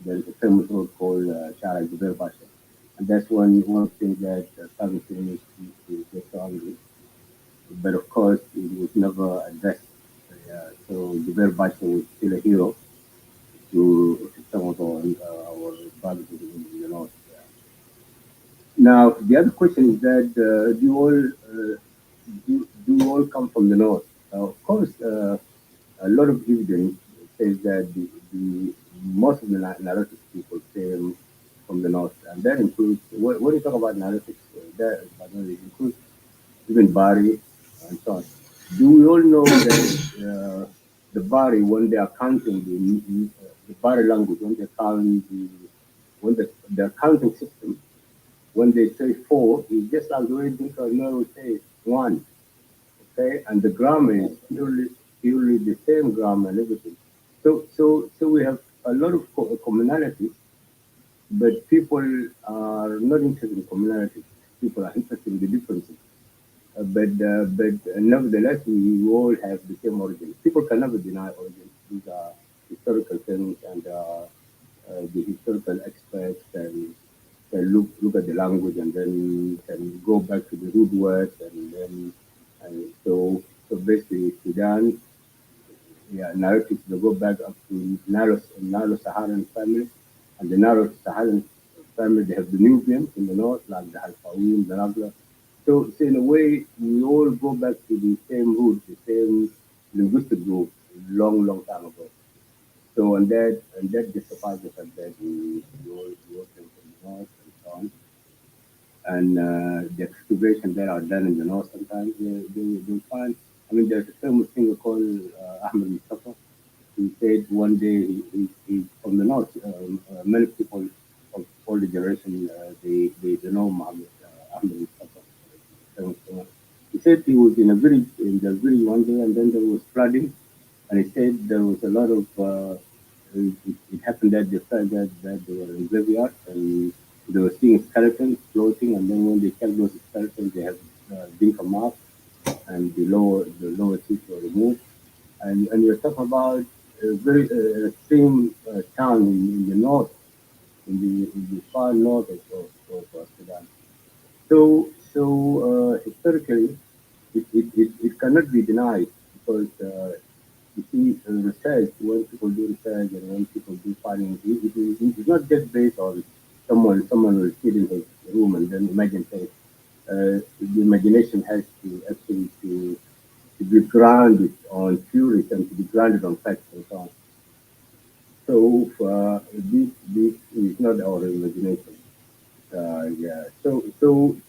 There's a famous road called Shara Zubair Basha. And that's one thing that Southern Sudanese used to get so angry. But of course, it was never addressed. So Zubair Basha was still a hero to some of our brothers in the north. Now, the other question is that do you all come from the north? Of course, a lot of evidence says that the most of the Nilotic people came from the north, and that includes when you talk about Nilotic, that by the way, it includes even Bari and so on. Do we all know that the Bari, when they are counting the Bari language, when they count the counting system, when they say four, it's just like the way Dinka Nuer would say one, okay? And the grammar is purely the same grammar and everything. So we have a lot of commonalities, but people are not interested in commonalities. People are interested in the differences. But nevertheless, we all have the same origin. People can never deny origin. These are historical things, and the historical experts can look at the language and then can go back to the root words, and so basically Sudan, yeah, narratives they go back up to narrow Saharan family, and the narrow Saharan family they have the Nubians in the north, like the Halfawim, the Nagla. So in a way, we all go back to the same root, the same linguistic group, long time ago. So and that justifies the fact that we all came from the north and so on. And the excavation that are done in the north sometimes they find. I mean, there's a famous singer called Ahmed Mustafa. He said one day he's from the north. Many people of all the generation they know Mohammed Ahmed Mustafa. Famous singer. He said he was in the village one day, and then there was flooding, and he said there was a lot of. It happened that they felt that they were in graveyard and they were seeing skeletons floating, and then when they checked those skeletons, they had Dinka marks, and the lower teeth were removed. And you're talking about a very extreme town in the north, in the far north of Sudan. So historically, it cannot be denied because you see research, when people do research and when people do findings, it's not just based on someone will sit in his room and then imagine things. The imagination has to actually to be grounded on theories and to be grounded on facts and so on. So this is not our imagination. Yeah. So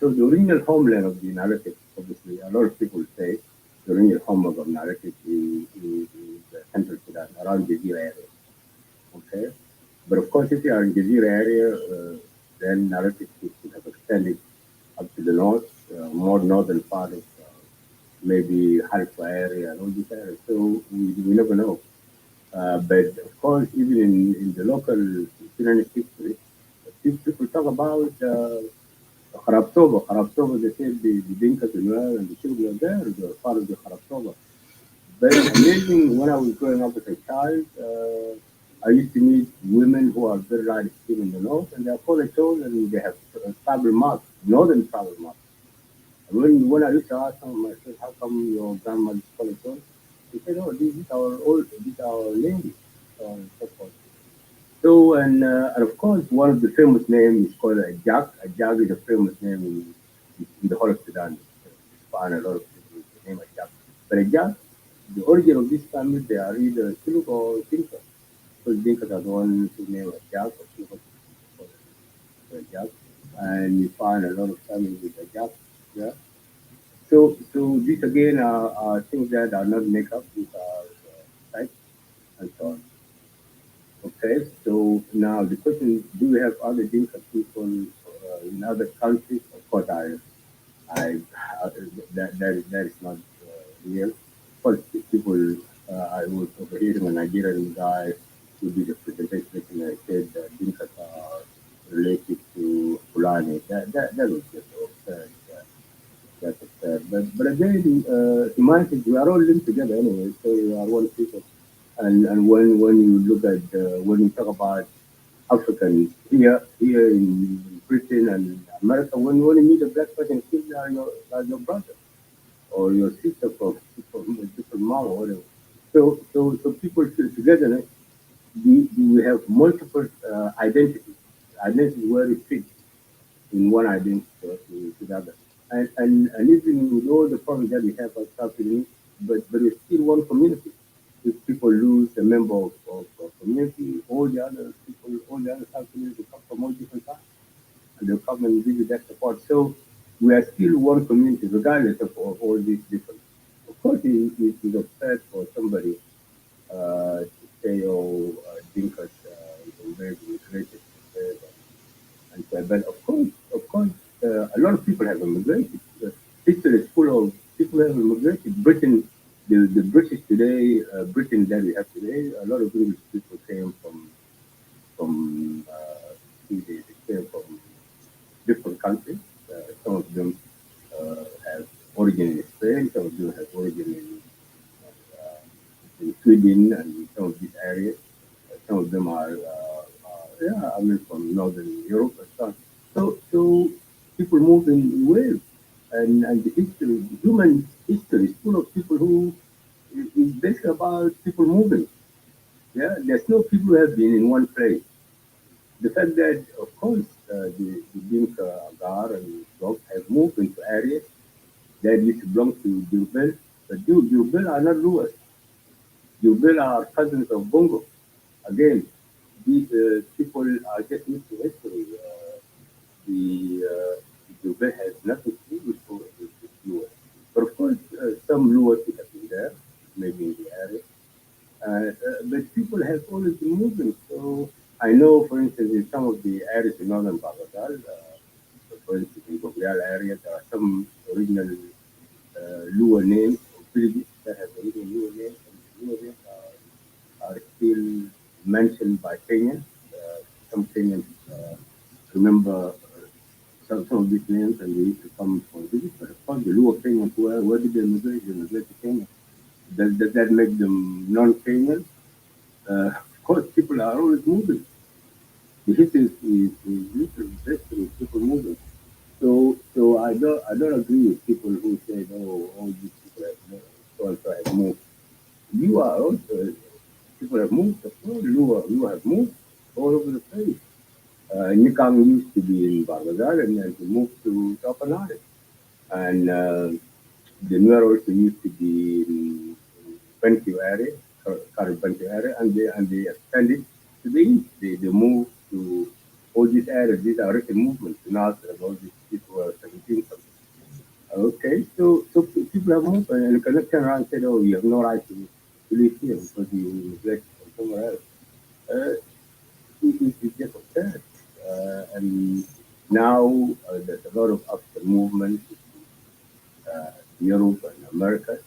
the original homeland of the narrative, obviously, a lot of people say the original homeland of narrative is Central Sudan, around the Jazeera area. Okay. But of course, if you are in the Jazeera area, then narrative could have extended up to the north, more northern part of maybe Haifa area and all these areas. So we never know. But of course, even in the local Sudanese history, people talk about Kharabtoba, they said the Dinkas and Nuer and the children are there, they were part of the Kharabtoba. But amazing, when I was growing up as a child, I used to meet women who are very light skin in the north, and they're Polachos, and they have tribal marks, northern tribal marks. And when I used to ask them, I said, how come your grandmother's Polachos? They said, oh, these are our ladies, and so forth. So, and of course, one of the famous names is called a Jack. A Jack is a famous name in the whole of Sudan. You find a lot of people with the name of Jack. But a Jack, the origin of this family, they are either Chiluk or Dinka. So Dinkas are the ones who name a Jack or Chiluk or Jack. And you find a lot of families with a Jack. Yeah. So these again are things that are not make up. These are facts. and so on. Okay, so now the question is, do we have other Dinka people in other countries? Of course, I that is not real. Of course, people, I was overhearing a Nigerian guy who did a presentation and I said that Dinkas are related to Fulani. That was just absurd. That's absurd. But again, humanity, we are all linked together anyway, so we are one people. And when you look at when you talk about Africans here in Britain and America, when you meet a black person, still are your brother or your sister from a different mom or whatever. So people feel togetherness. We have multiple identities. Identity where it fits in one identity to the other. And even with all the problems that we have as South Sudanese, but it's still one community. If people lose a member of a community, all the other people, all the other South Sudanese will come from all different sides and they'll come and give you that support. So we are still one community, regardless of all these differences. Of course, it is absurd for somebody to say, oh, Dinkas is very integrated. And but of course, a lot of people have immigrated. History is full of people have immigrated. Britain, the British today, Britain that we have today, a lot of English people came from they came from different countries. Some of them have origin in Spain, some of them have origin in Sweden and some of these areas. Some of them are, I mean, from Northern Europe and so on. So people move in waves, and the history, human history is full of people who is basically about people moving. Yeah, there's no people who have been in one place. The fact that, of course, the Dinka, Agar, and Dog have moved into areas that used to belong to Jubil, but Jubil are not Luas. Jubil are cousins of Bongo. Again, these people are just used to history. The Jubil has nothing to do with Luas. But of course, some Luas have been there, maybe in the area. But people have always been moving. So I know, for instance, in some of the areas in northern Bangladesh, for instance, in Gobrial area, there are some original Lua names or villages that have original Lua names, and the Lua names are still mentioned by Kenyans. Some Kenyans remember some of these names and they used to come for visit. But of course, the Lua Kenyans, where did they migrate? They migrate to Kenya. Does that make them non-Kenyan? Of course, people are always moving. The history is basically people moving. So I don't agree with people who say, no, all these people have moved. You are also people have moved. Of course, you have moved all over the place. Nikang used to be in Bangladesh and then he moved to Tapanari. And the Nuer also used to be in Bentiu area, current Bentiu area, and they expanded to the east. They moved to all these areas. These are written movements. Now all these people were 17 something. Okay, so people have moved and you cannot turn around and say, oh, you have no right to live here because you immigrated from somewhere else. It's just absurd. And now there's a lot of African movement, Europe and America.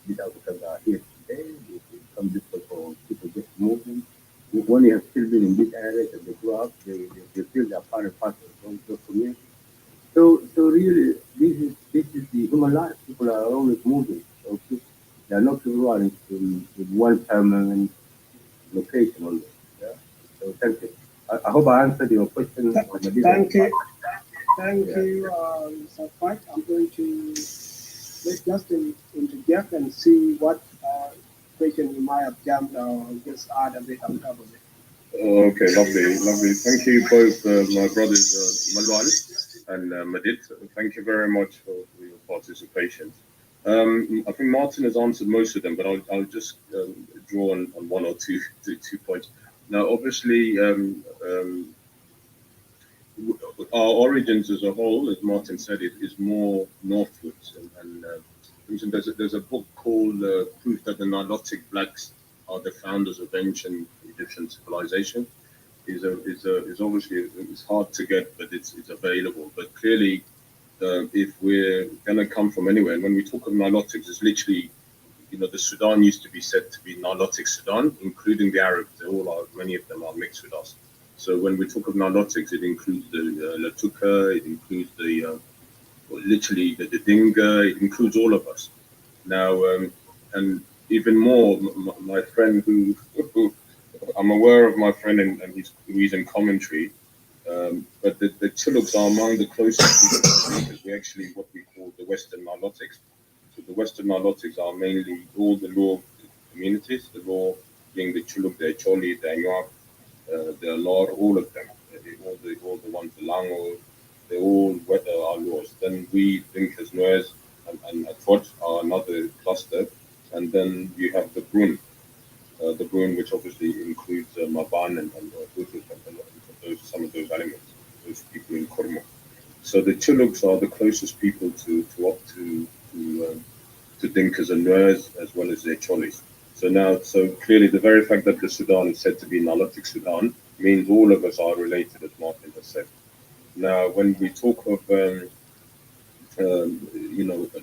These Africans are here today. It's become difficult for people just moving. When you have children in these areas and they grow up, they feel they're part of the community. So really, this is the human life. People are always moving. So there are no people who are in one permanent location only. Yeah? So thank you. I hope I answered your question. Thank you. Thank you, Mr. Park. I'm going to let Justin interject and see what question you might have jumped or just add a bit on top of it. Okay, lovely. Thank you both, my brothers Malwal and Madid. Thank you very much for your participation. I think Martin has answered most of them, but I'll just draw on one or two points. Now, obviously, our origins as a whole, as Martin said, it is more northwards. And there's a book called Proof That the Nilotic Blacks are the founders of ancient Egyptian civilization is obviously it's hard to get, but it's available. But clearly, if we're gonna come from anywhere, and when we talk of Nilotics, it's literally, the Sudan used to be said to be Nilotic Sudan, including the Arabs. They all are, many of them are mixed with us. So when we talk of Nilotics, it includes the Latuka, it includes literally the Dinga, it includes all of us. Now, and even more, my friend who I'm aware of my friend and he's in commentary, but the Chiluks are among the closest people because we actually what we call the Western Nilotics. So the Western Nilotics are mainly all the Law communities, the Law being the Chiluk, the Choli, the Anuak, the Lor, all of them, all the ones, the Lango, they all weather our laws. Then we think as Nuez and Atfot are another cluster, and then you have the Brun, which obviously includes Maban and Hutus and some of those elements, those people in Kormo. So the Chiluks are the closest people to Dinkas and Nuers as well as their Cholis. So clearly the very fact that the Sudan is said to be Nilotic Sudan means all of us are related, as Martin has said. Now, when we talk of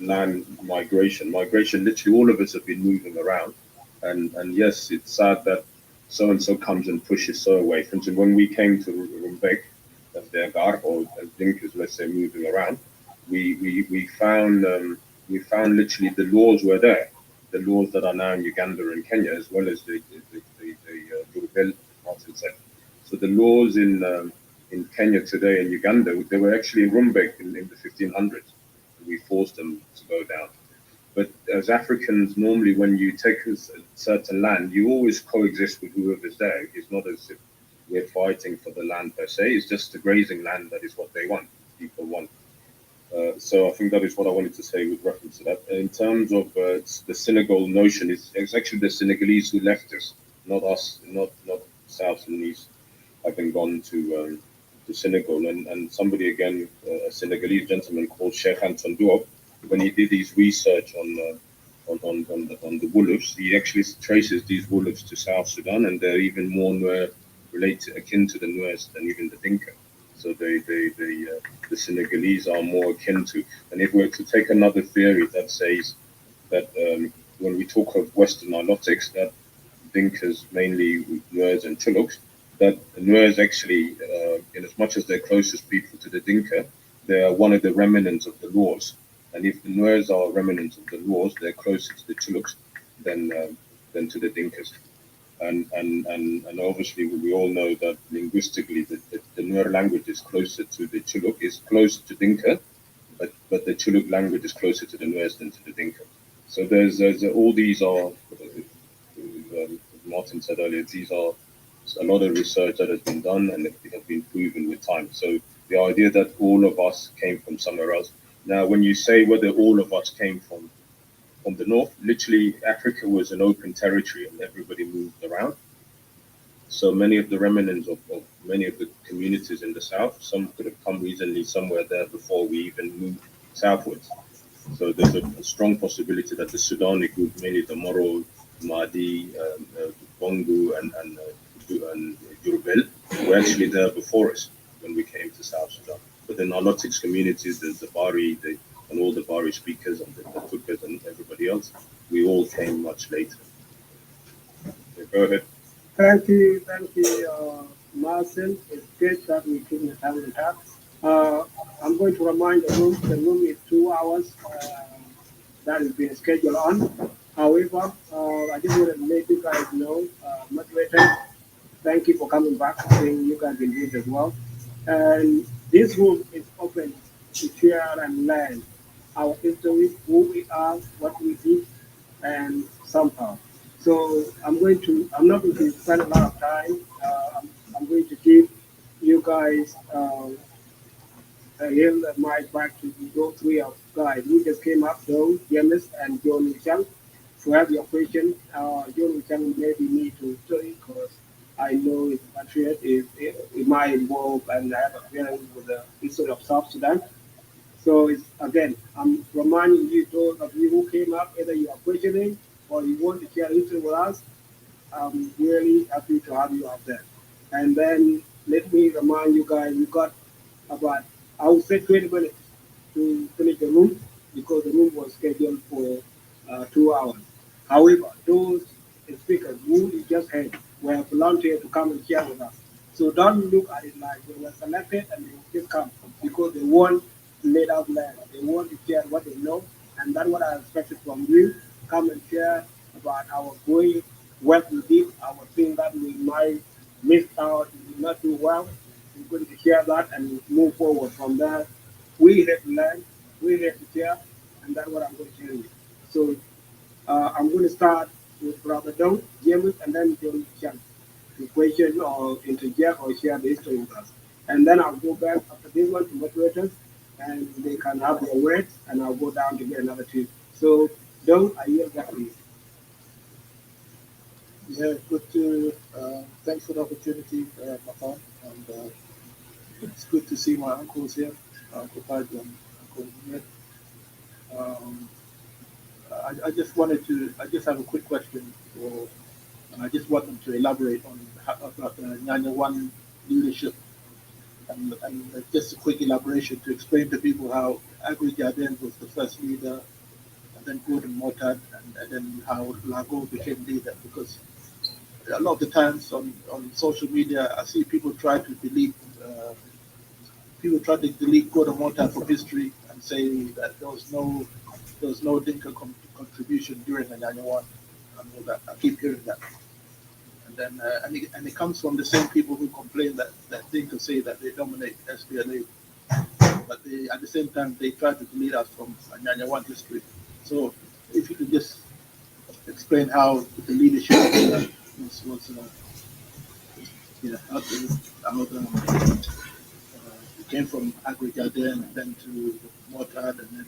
land migration, literally all of us have been moving around, and yes, it's sad that so and so comes and pushes so away. For instance, when we came to Rumbek, as their Gar or as Dinkas, let's say, moving around, we found literally the laws were there, the laws that are now in Uganda and Kenya, as well as the Durubel, Martin said. So the laws in Kenya today and Uganda, they were actually in Rumbek in the 1500s. We forced them to go down. But as Africans, normally when you take a certain land, you always coexist with whoever's there. It's not as if we're fighting for the land per se. It's just the grazing land that is what they want, people want. So I think that is what I wanted to say with reference to that. In terms of the Senegal notion, it's actually the Senegalese who left us, not us, not South Sudanese, having gone to Senegal. And somebody again, a Senegalese gentleman called Sheikh Anton Diop, when he did his research on the wolves, he actually traces these wolves to South Sudan, and they're even more related, akin to the Nuers than even the Dinka. So the Senegalese are more akin to. And if we're to take another theory that says that when we talk of Western Nilotics, that Dinkas, mainly Nuers and Chiluks, that the Nuers actually, in as much as they're closest people to the Dinka, they are one of the remnants of the laws. And if the Nuers are remnants of the laws, they're closer to the Chiluks than to the Dinkas. And obviously we all know that linguistically the Nuer language is closer to the Chiluk, is closer to Dinka, but the Chiluk language is closer to the Nuers than to the Dinka. So there's all these are, Martin said earlier, these are a lot of research that has been done and it has been proven with time. So the idea that all of us came from somewhere else. Now, when you say whether all of us came from the north, literally Africa was an open territory and everybody moved around. So many of the remnants of many of the communities in the south, some could have come recently somewhere there before we even moved southwards. So there's a strong possibility that the Sudani group, mainly the Moro, Mahdi, Bongo, and Yoruba, were actually there before us when we came to South Sudan. But the Nilotics communities, the Bari, and all the Bari speakers and the Tukas and everybody else, we all came much later. Okay, go ahead. Thank you, Marcel. It's great that we took the time to talk. I'm going to remind the room is 2 hours that is being scheduled on. However, I just want to let you guys know, moderator, thank you for coming back. I think you guys can do it as well. And this room is open to share and learn our history, who we are, what we did, and somehow. So I'm not going to spend a lot of time. I'm going to give you guys yield the mic back to those three of guys who just came up, though, James and John Michel. To have your question, John Michel maybe need to study because I know his patriot it might involve and have a feeling with the history of South Sudan. So it's, again, I'm reminding you, those of you who came up, either you are questioning or you want to share history with us, I'm really happy to have you out there. And then let me remind you guys, we got about, I would say 20 minutes to finish the room because the room was scheduled for 2 hours. However, those speakers who you just heard were volunteered to come and share with us. So don't look at it like they were selected and they just come because they want to lay out land. They want to share what they know, and that's what I expected from you. Come and share about our going, what we did, our thing that we might miss out, we did not do well. We're going to share that and move forward from there. We have to learn, we have to share, and that's what I'm going to tell you. So I'm going to start with Brother Dong, James, and then John Chan to question or interject or share the history with us. And then I'll go back after this one to moderators, and they can have their words, and I'll go down to get another two. So, Dong, I yield back to you. Yeah, good to, thanks for the opportunity, Matan. And it's good to see my uncles here, Uncle Taj and Uncle Ned. Um, I just wanted to, I just have a quick question for, and I just want them to elaborate on about the Nyanya One leadership and just a quick elaboration to explain to people how Agri Jaden was the first leader, and then Gordon Motard, and then how Lago became leader. Because a lot of the times on social media, I see people try to delete Gordon Motard from history and say that there was no Dinka contribution during the Nyanya One and all that. I keep hearing that. And then and it comes from the same people who complain that Dinka say that they dominate SPLA, but they at the same time they try to delete us from Nyanya One history. So if you could just explain how the leadership was it came from Agri Jardin and then to Mortad and then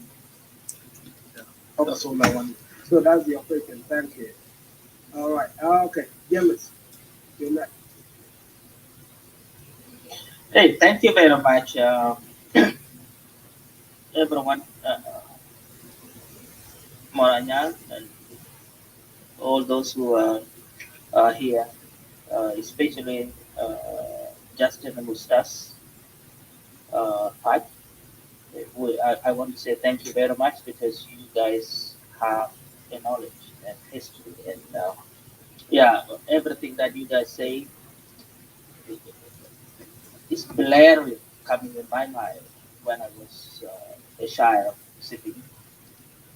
that's all I wanted. So that's your question. Thank you. All right. Okay. James, you're next. Hey, thank you very much, everyone, Moranya, and all those who are here, especially Justin and USTAZ. Pat, I want to say thank you very much because you guys have a knowledge and history, and yeah, everything that you guys say is blaring coming in my mind when I was a child sitting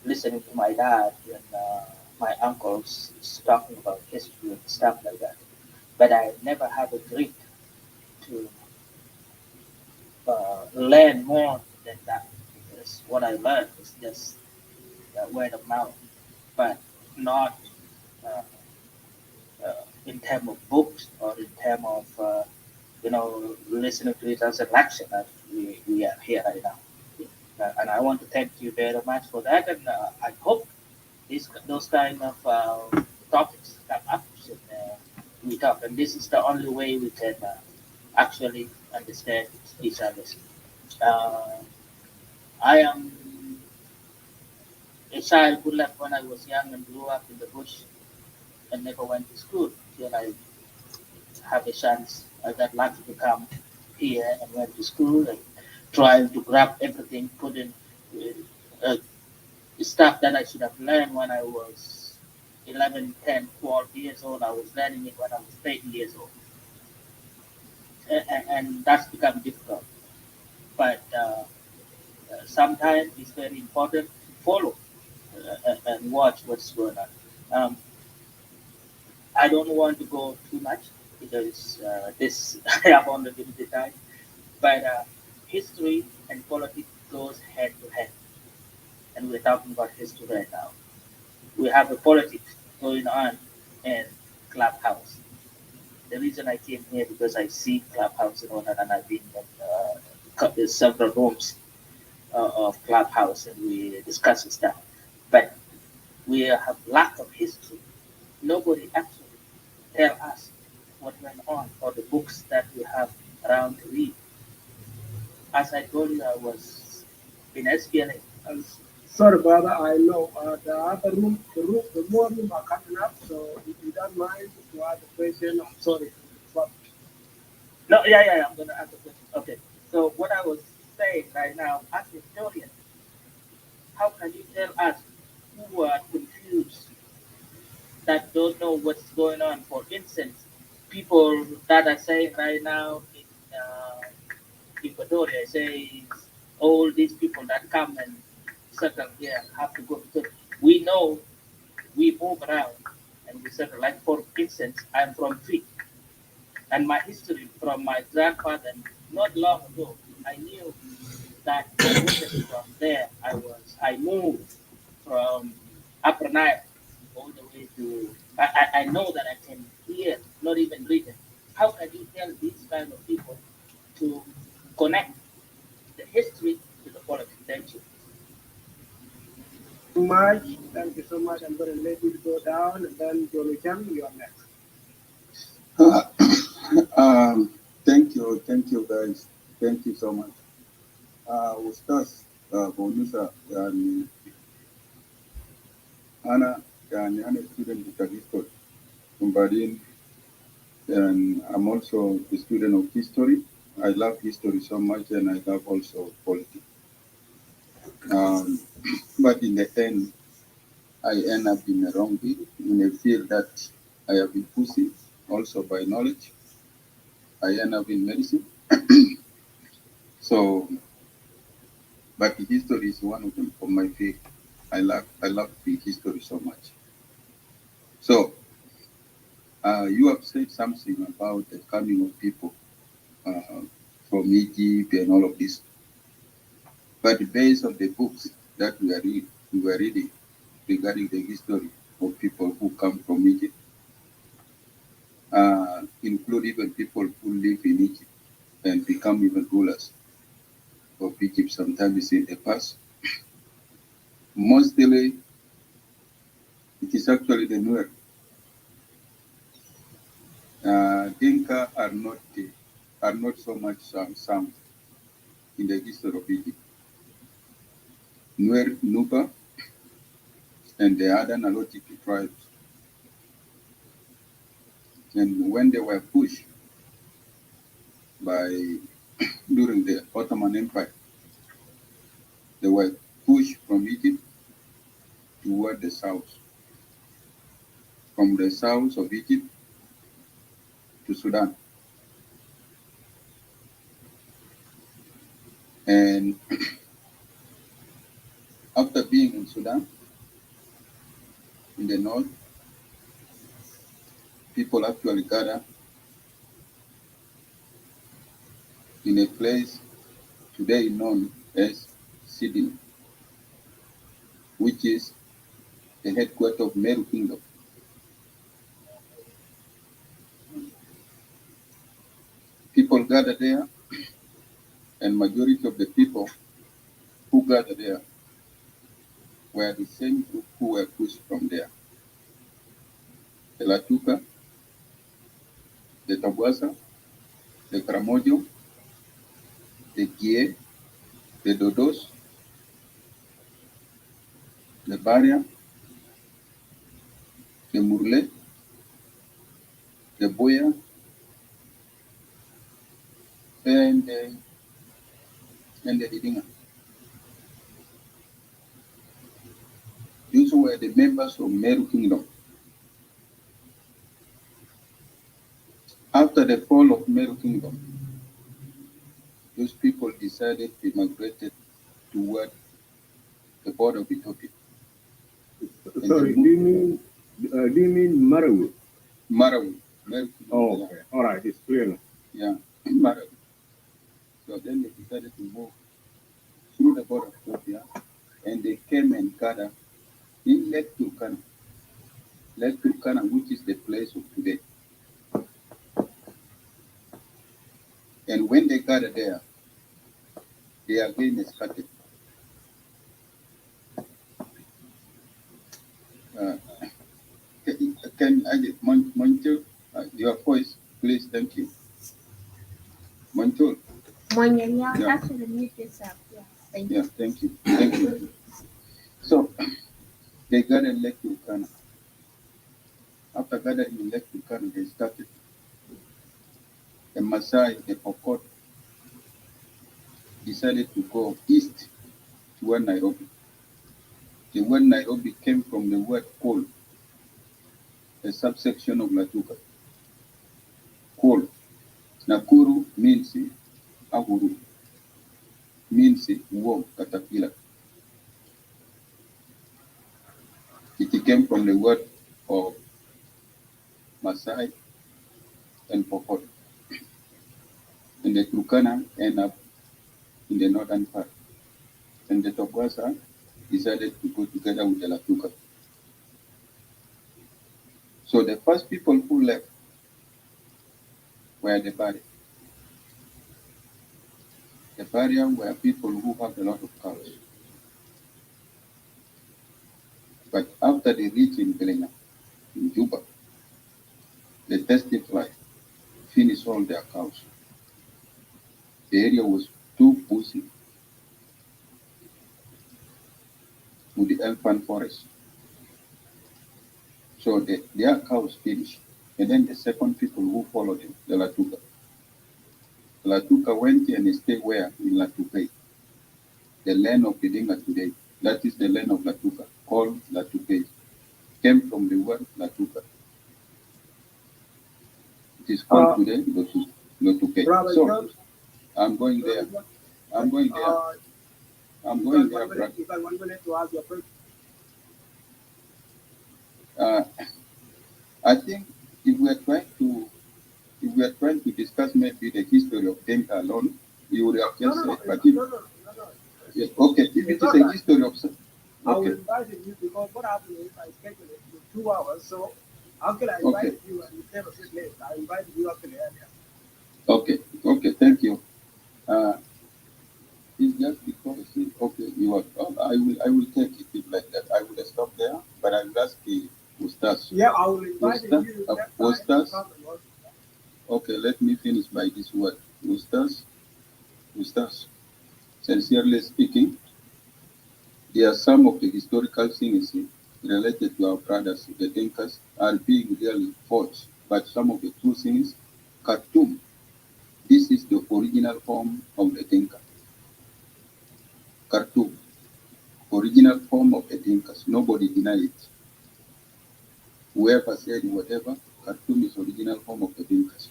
listening to my dad and my uncles talking about history and stuff like that. But I never had a grit to learn more than that because what I learned is just word of mouth, but not uh, in terms of books or in terms of listening to it as a lecture that we are here right now. And I want to thank you very much for that, and I hope those kind of topics come up and we talk. And this is the only way we can actually understand each other. Uh, I am a child who left when I was young and grew up in the bush and never went to school till I have a chance. I got lucky to come here and went to school and trying to grab everything, put in uh, stuff that I should have learned when I was 11, 10, 12 years old. I was learning it when I was 13 years old. And that's become difficult. But sometimes it's very important to follow and watch what's going on. Um, I don't want to go too much because this I have only limited time. But history and politics goes hand to hand, and we're talking about history right now. We have a politics going on in Clubhouse. The reason I came here because I see Clubhouse and all that, and I've been in several rooms of Clubhouse, and we discuss stuff. But we have lack of history. Nobody actually tell us what went on or the books that we have around to read. As I told you, I was in SPLA. I was Sorry, brother. I know the other room, the more room are coming up. So if you don't mind to ask a question, I'm sorry. But No, yeah. I'm gonna ask a question. Okay. So what I was saying right now, as historians, how can you tell us who are confused that don't know what's going on? For instance, people that are saying right now in Equatoria say all these people that come and settle here have to go because we know we move around and we settle. Like for instance, I'm from Tweet, and my history from my grandfather not long ago, I knew that I wasn't from there. I moved from Upper Nile all the way to. I know that I can hear, not even read it. How can you tell these kind of people to connect the history to the politics? Thank you. much. Thank you so much. I'm going to let you go down, and then Johnny Chan, you are next. Thank you guys. Thank you so much. USTAZ Bonusa yani ana student of history. Umbadin, and I'm also a student of history. I love history so much, and I love also politics. Um, but in the end, I end up in the wrong field, in a field that I have been pushing also by knowledge. I end up in medicine. So, but history is one of them of my field. I love the history so much. So, you have said something about the coming of people uh, from Egypt and all of this. But based on the books that we were reading regarding the history of people who come from Egypt, include even people who live in Egypt and become even rulers of Egypt sometimes in the past. Mostly, it is actually the Nuer. Dinka are not so much sound in the history of Egypt. Nuer, Nuba, and the other Nilotic tribes. And when they were pushed by during the Ottoman Empire, they were pushed from Egypt toward the south, from the south of Egypt to Sudan. And after being in Sudan, in the north, people actually gather in a place today known as Sydney, which is the headquarters of Meru Kingdom. People gather there, and majority of the people who gather there were the same group who were pushed from there. The Latuka, the Tabwasa, the Karamojo, the Gie, the Dodos, the Baria, the Murle, the Boya, and the Didinga. These were the members of Meru Kingdom. After the fall of Meru Kingdom, those people decided to migrate toward the border of Ethiopia. Sorry, do you mean Marawi? Marawi. Meru Kingdom. Oh, okay. All right, it's clear. Yeah, Marawi. So then they decided to move through the border of Ethiopia, and they came and gathered in Lake Turkana. Lake Turkana, which is the place of today. And when they gathered there, they again started. Can I get Montul? Your voice, please. Thank you. Montul. When you're young, actually mute yourself. Yeah. Thank you. Yeah, thank you. Thank you. They gathered Lake Turkana. After gathering in Lake Turkana, they started. The Maasai, the Pokot, decided to go east toward Nairobi. The word Nairobi came from the word Kol, a subsection of Latuka. Kol. Nakuru means Ahuru, means worm, caterpillar. It came from the word of Maasai and Pokot. And the Turkana end up in the northern part. And the Togwasa decided to go together with the Latuka. So the first people who left were the Bari. The Bari were people who have a lot of cows. But after they reached in Belena, in Juba, the thirsty fly finished all their cows. The area was too busy with the elephant forest. So their cows finished. And then the second people who followed them, the Latuka. The Latuka went and stayed where? In Latuke, the land of the Dinga today. That is the land of Latuka, called Latuke. Came from the word Latuka. It is called today Latuke. So I'm going there. I'm going there. I'm going there, brother. You got 1 minute to ask your question. I think if we are trying to discuss maybe the history of Denka alone, we would have just said, but if, yes, okay, if it is a history of, I will okay, invite you because what happened is I scheduled it for 2 hours, so uncle, I invited you and you came a bit late. I invited you actually earlier. okay, thank you. It's just because, okay, you are, I will take it like that. I will stop there, but I will ask the USTAZ. Yeah, I will invite you. USTAZ. Okay, let me finish by this word. USTAZ, sincerely speaking, there are some of the historical things related to our brothers, the Dinkas, are being really forged. But some of the true things, Khartoum, this is the original form of the Dinka. Khartoum, original form of the Dinkas. Nobody denied it. Whoever said whatever, Khartoum is original form of the Dinkas.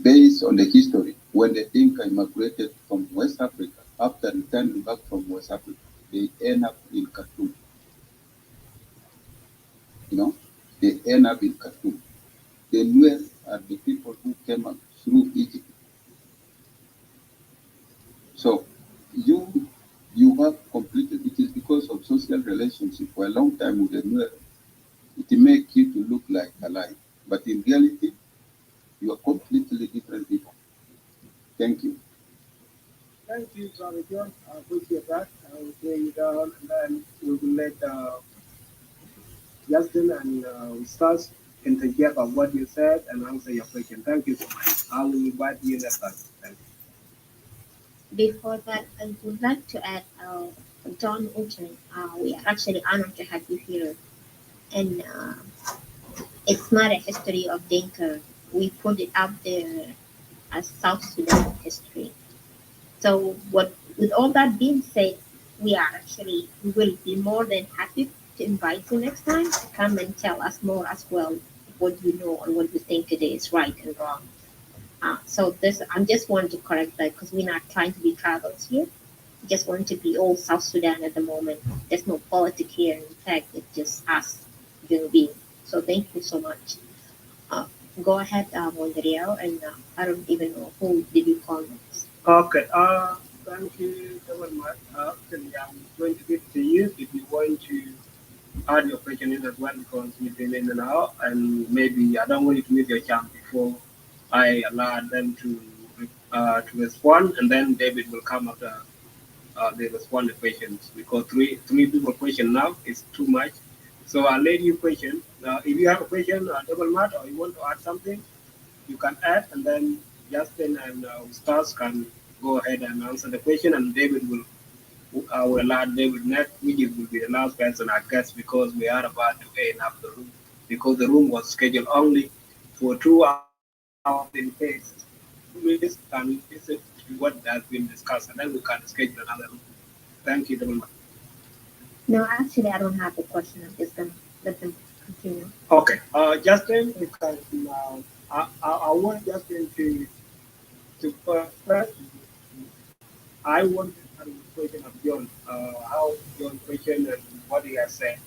Based on the history, when the Dinka immigrated from West Africa, after returning back from West Africa, they end up in Khartoum. You know, they end up in Khartoum. The Nuer are the people who came up through Egypt. So you have completed, it is because of social relationship for a long time with the Nuer. It makes you to look like alike. But in reality, you are completely different people. Thank you. Thank you, Brother John. I appreciate that. I will bring you down and then we will let Justin and USTAZ interject on what you said and answer your question. Thank you so much. I will invite you next time. Thank you. Before that, I would like to add, John Uchen, we are actually honored to have you here. And it's not a history of Dinka. We put it out there as South Sudan history. So, with all that being said, we will be more than happy to invite you next time to come and tell us more as well what you know and what you think today is right and wrong. So I just want to correct that because we're not trying to be tribals here. We just want to be all South Sudan at the moment. There's no politics here. In fact, it's just us human beings. So thank you so much. Go ahead, Mondriel, and I don't even know who did you call next. Okay. Thank you so much. Actually, I'm going to give to you if you want to add your question in as well because you've been in and out, and maybe I don't want you to miss your chance before I allow them to respond, and then David will come after they respond to questions because three people question now is too much. So I'll let you question. If you have a question, double mat, or you want to add something, you can add, and then Justin and USTAZ can go ahead and answer the question, and David will our lad David Net, which will be the last person I guess, because we are about to end up the room, because the room was scheduled only for 2 hours in case. Please can we visit what has been discussed, and then we can schedule another room. Thank you very much. No, actually, I don't have a question. I'm just gonna let them continue. Okay, Justin, you can. I want Justin to first. I want to start with the question of John. How John questioned and what he has said,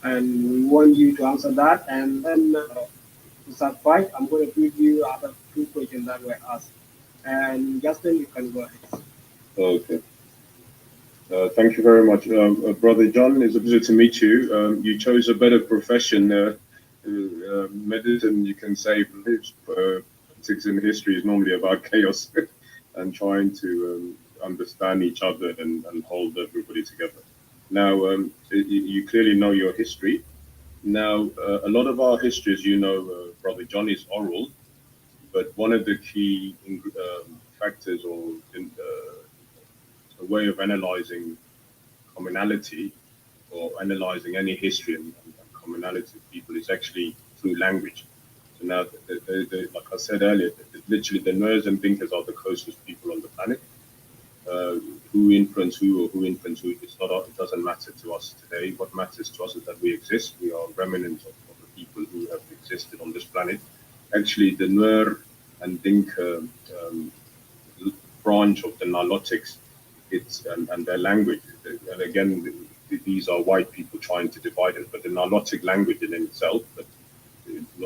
and we want you to answer that. And then to surprise, I'm going to give you other 2 questions that were asked. And Justin, you can go ahead. Okay. Thank you very much. Brother John, it's a pleasure to meet you. You chose a better profession. Medicine, you can say, politics in history is normally about chaos and trying to understand each other and hold everybody together. Now, you clearly know your history. Now, a lot of our history, as you know, Brother John, is oral, but one of the key factors or a way of analyzing commonality or analyzing any history and commonality of people is actually through language. So now, like I said earlier, literally the Nuers and Dinkas are the closest people on the planet. Who influence who or who influence who, it doesn't matter to us today. What matters to us is that we exist. We are remnants of the people who have existed on this planet. Actually, the Nuer and Dinka branch of the Nilotics, and their language, and again, these are white people trying to divide it, but the Nilotic language in itself, but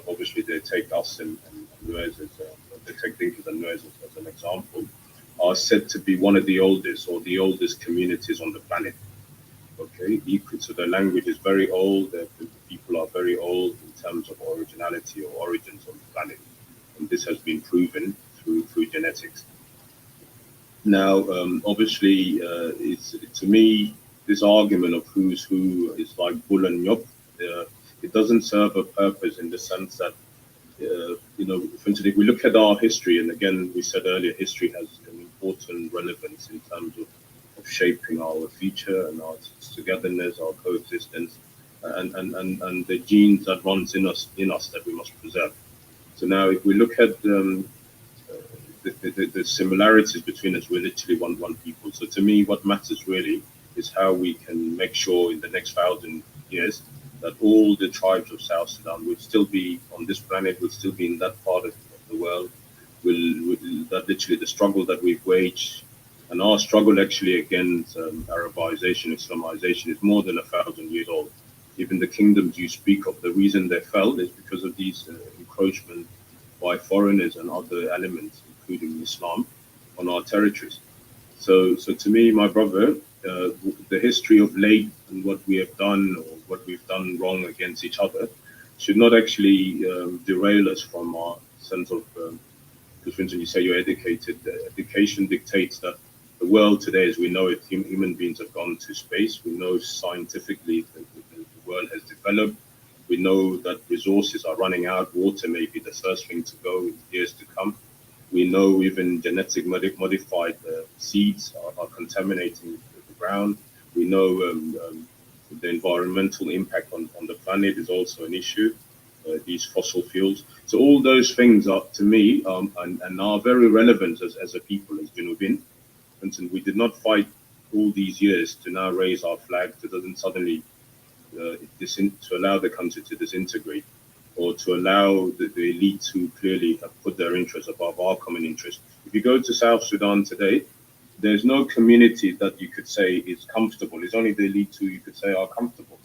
obviously they take us and Nuers as they take Dinkas and Nuers as an example, are said to be one of the oldest or the oldest communities on the planet. Okay, so the language is very old. The people are very old in terms of originality or origins on the planet, and this has been proven through genetics. Now, obviously, it's to me this argument of who's who is like bull and yop. It doesn't serve a purpose in the sense that for instance, if we look at our history, and again we said earlier, history has an important relevance in terms of shaping our future and our togetherness, our coexistence, and the genes that runs in us that we must preserve. So now, if we look at the similarities between us, we're literally one people. So to me, what matters really is how we can make sure in the next 1,000 years that all the tribes of South Sudan will still be on this planet, will still be in that part of the world, that literally the struggle that we've waged, and our struggle actually against Arabization, Islamization is more than 1,000 years old. Even the kingdoms you speak of, the reason they fell is because of these encroachment by foreigners and other elements, including Islam, on our territories. So to me, my brother, the history of late and what we have done or what we've done wrong against each other should not actually derail us from our sense of, because for instance, you say you're educated. Education dictates that the world today, as we know it, human beings have gone to space. We know scientifically that the world has developed. We know that resources are running out. Water may be the first thing to go in years to come. We know even genetic modified seeds are contaminating the ground. We know the environmental impact on the planet is also an issue, these fossil fuels. So all those things are, to me, and are very relevant as a people, as Junubin. For instance, we did not fight all these years to now raise our flag to doesn't suddenly to allow the country to disintegrate, or to allow the elites who clearly have put their interests above our common interest. If you go to South Sudan today, there's no community that you could say is comfortable. It's only the elites who you could say are comfortable.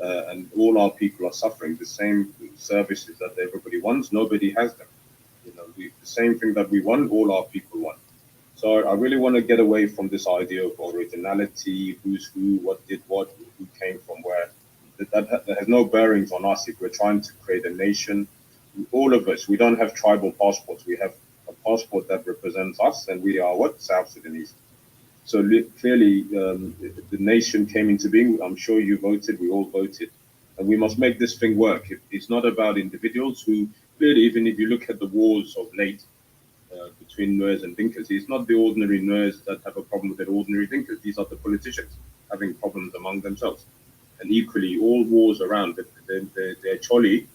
And all our people are suffering. The same services that everybody wants, nobody has them. The same thing that we want, all our people want. So I really want to get away from this idea of originality, who's who, what did what, who came from where. That has no bearings on us if we're trying to create a nation. All of us, we don't have tribal passports. We have a passport that represents us, and we are what? South Sudanese. So clearly, the nation came into being. I'm sure you voted, we all voted. And we must make this thing work. It's not about individuals who, clearly, even if you look at the wars of late, between Nuers and Dinkas. It's not the ordinary Nuers that have a problem with the ordinary Dinkas. These are the politicians having problems among themselves. And equally, all wars around, the Choli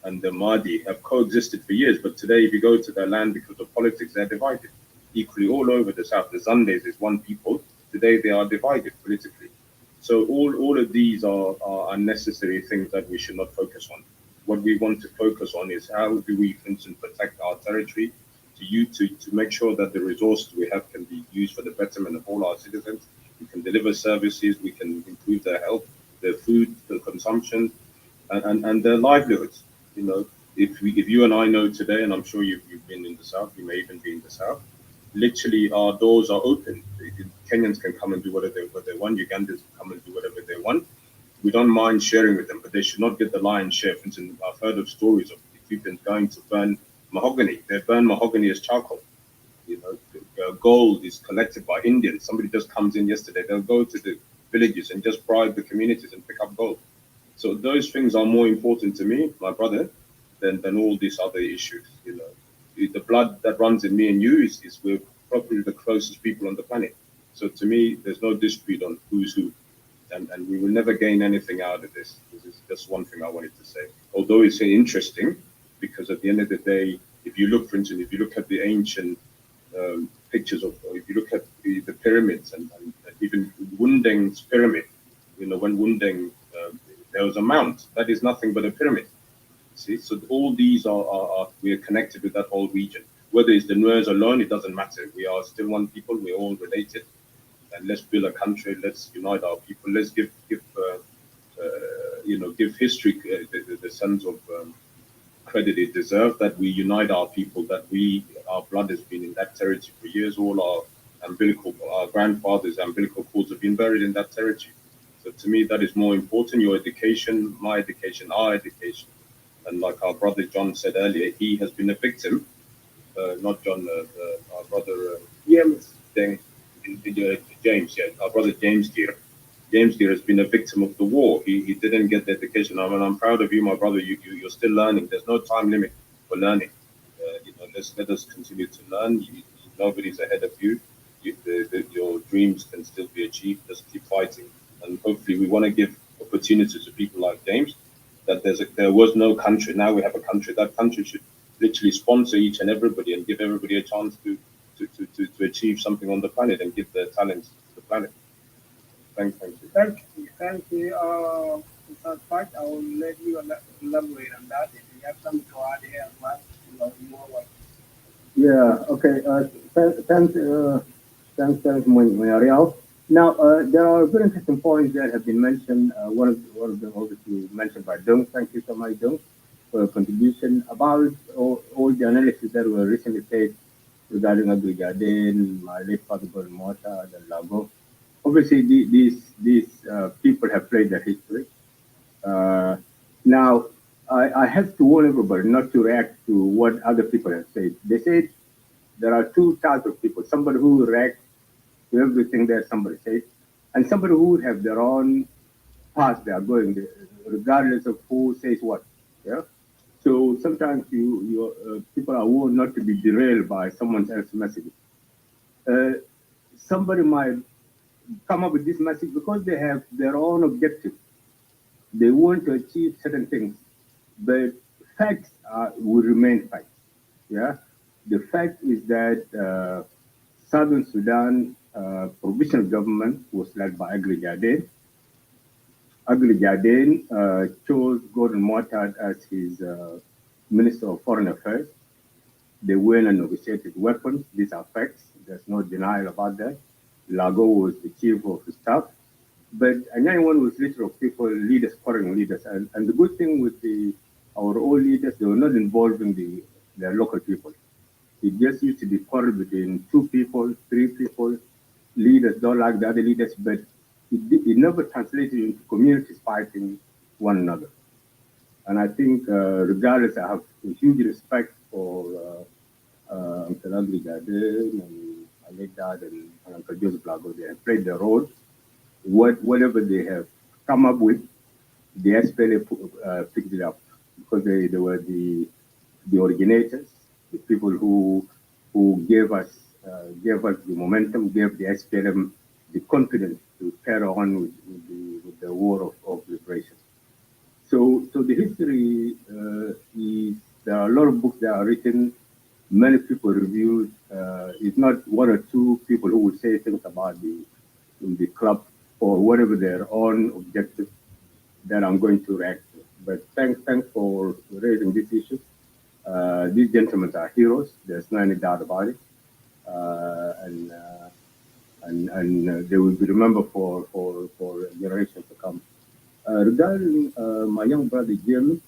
and the Mahdi have coexisted for years. But today, if you go to their land because of politics, they're divided. Equally, all over the south, the Sundays is one people. Today, they are divided politically. So all of these are unnecessary things that we should not focus on. What we want to focus on is how do we, for instance, protect our territory to make sure that the resources we have can be used for the betterment of all our citizens. We can deliver services, we can improve their health, their food, their consumption, and their livelihoods. You know, if you and I know today, and I'm sure you've been in the south, you may even be in the south. Literally, our doors are open. Kenyans can come and do whatever they want. Ugandans can come and do whatever they want. We don't mind sharing with them, but they should not get the lion's share. For instance, I've heard of stories of Ethiopians going to burn mahogany. They burn mahogany as charcoal. You know, gold is collected by Indians. Somebody just comes in yesterday. They'll go to the villages and just bribe the communities and pick up gold. So those things are more important to me, my brother, than all these other issues. You know, the blood that runs in me and you is we're probably the closest people on the planet. So to me, there's no dispute on who's who, and we will never gain anything out of this. This is just one thing I wanted to say. Although it's interesting, because at the end of the day, if you look, for instance, if you look at the ancient pictures of, or if you look at the pyramids and even Wundeng's pyramid, you know, when Wundeng, there was a mount, that is nothing but a pyramid. See, so all these are we are connected with that whole region. Whether it's the Nuers alone, it doesn't matter. We are still one people. We're all related, and let's build a country. Let's unite our people. Let's give you know, give history the sense of credit it deserves, that we unite our people. That our blood has been in that territory for years. All our grandfathers' umbilical cords have been buried in that territory. So to me, that is more important. Your education, my education, our education. And like our brother John said earlier, he has been a victim, not John, our brother James, yeah, our brother James Gear. James Gear has been a victim of the war. He didn't get the education. I mean, I'm proud of you, my brother. You're still learning. There's no time limit for learning. You know, let us continue to learn. Nobody's ahead of you. Your dreams can still be achieved. Just keep fighting. And hopefully, we want to give opportunities to people like James. That there was no country. Now we have a country. That country should literally sponsor each and everybody and give everybody a chance to achieve something on the planet and give their talents to the planet. Thank you. Thank you. Mr. Pat, I will let you elaborate on that. If you have something to add here as well, more welcome. Yeah. Okay. Thanks, Mariel. Now, there are very interesting points that have been mentioned. One of them obviously mentioned by Dung. Thank you so much, Dung, for your contribution about all the analysis that were recently said regarding Agri Jardin, my late father, Gordon Mota, and Lago. Obviously, these people have played their history. Now, I have to warn everybody not to react to what other people have said. They said there are two types of people: somebody who will react to everything that somebody says, and somebody who would have their own path they are going, regardless of who says what. Yeah. So sometimes people are warned not to be derailed by someone else's message. Somebody might come up with this message because they have their own objective. They want to achieve certain things, but facts will remain facts. Yeah. The fact is that Southern Sudan provisional government was led by Agri Jardin. Agri Jardin chose Gordon Motard as his Minister of Foreign Affairs. They went and negotiated weapons. These are facts. There's no denial about that. Lago was the chief of staff. But Anyone was leader of people, leaders, foreign leaders. And the good thing with our old leaders, they were not involving their local people. It just used to be quarrel between two people, three people. Leaders don't like the other leaders, but it never translated into communities fighting one another. And I think, regardless, I have a huge respect for Uncle Agri Jardin and Alec Dad and Uncle Joseph Lago. They have played their role. Whatever they have come up with, the SPLA picked it up because they were the originators, the people who who gave us the momentum, gave the SPLM the confidence to carry on with the war of liberation. So the history is, there are a lot of books that are written, many people reviewed. It's not one or two people who will say things about the club or whatever their own objective that I'm going to react to. But thanks for raising this issue. These gentlemen are heroes. There's no any doubt about it. And they will be remembered for generations to come. Regarding my young brother James,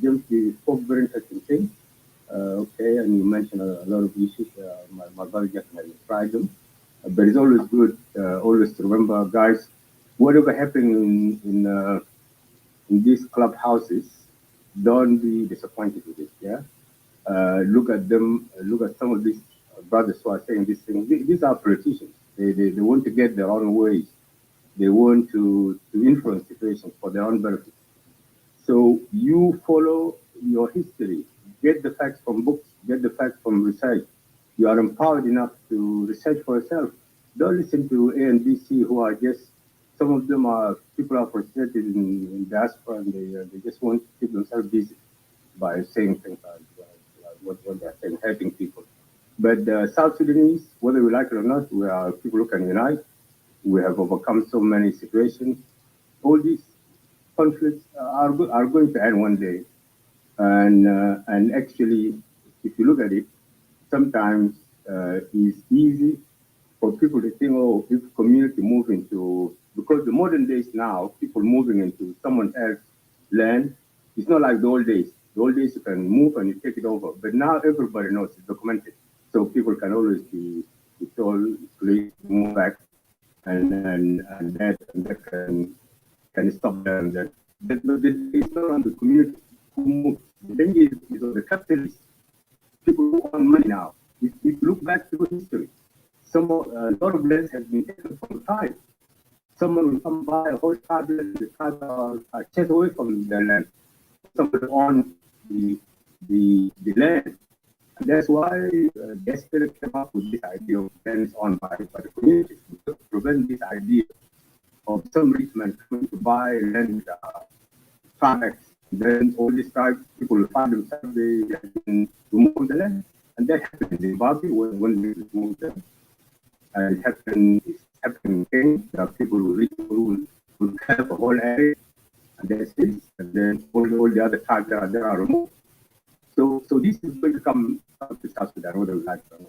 James spoke very interesting things. Okay, and you mentioned a lot of issues. My brother just tried them. But it's always good, always to remember, guys, whatever happened in these clubhouses, don't be disappointed with it. Yeah, look at them. Look at some of these brothers who are saying these things. These are politicians. They want to get their own ways. They want to influence situations for their own benefit. So you follow your history. Get the facts from books. Get the facts from research. You are empowered enough to research for yourself. Don't listen to A and B, C, who are just, some of them are, people are frustrated in diaspora, and they just want to keep themselves busy by saying things like what they're saying, hurting people. But South Sudanese, whether we like it or not, we are people who can unite. We have overcome so many situations. All these conflicts are going to end one day. And actually, if you look at it, sometimes it's easy for people to think, oh, if community move into, because the modern days now, people moving into someone else's land, it's not like the old days. The old days you can move and you take it over. But now everybody knows it's documented. So people can always be told, please move back, and that can stop them. That it's not on the community who moves. The danger is on the capitalists. People who earn money now. If you look back to history, a lot of land has been taken from the tribe. Someone will come buy a whole tribe, the tribe are chased away from their land. Somebody owns the land. And that's why the SPLM came up with this idea of lands owned by the community to prevent this idea of some rich man coming to buy land tribes. Then all these tribes, people will find themselves, they can remove the land. And that happened in Zimbabwe when we removed them. And it's happening in Kenya. There are people who will have a whole area, and that's it. And then all the other tribes that are there are removed. So this is going to come up to South Sudan, whether we like it or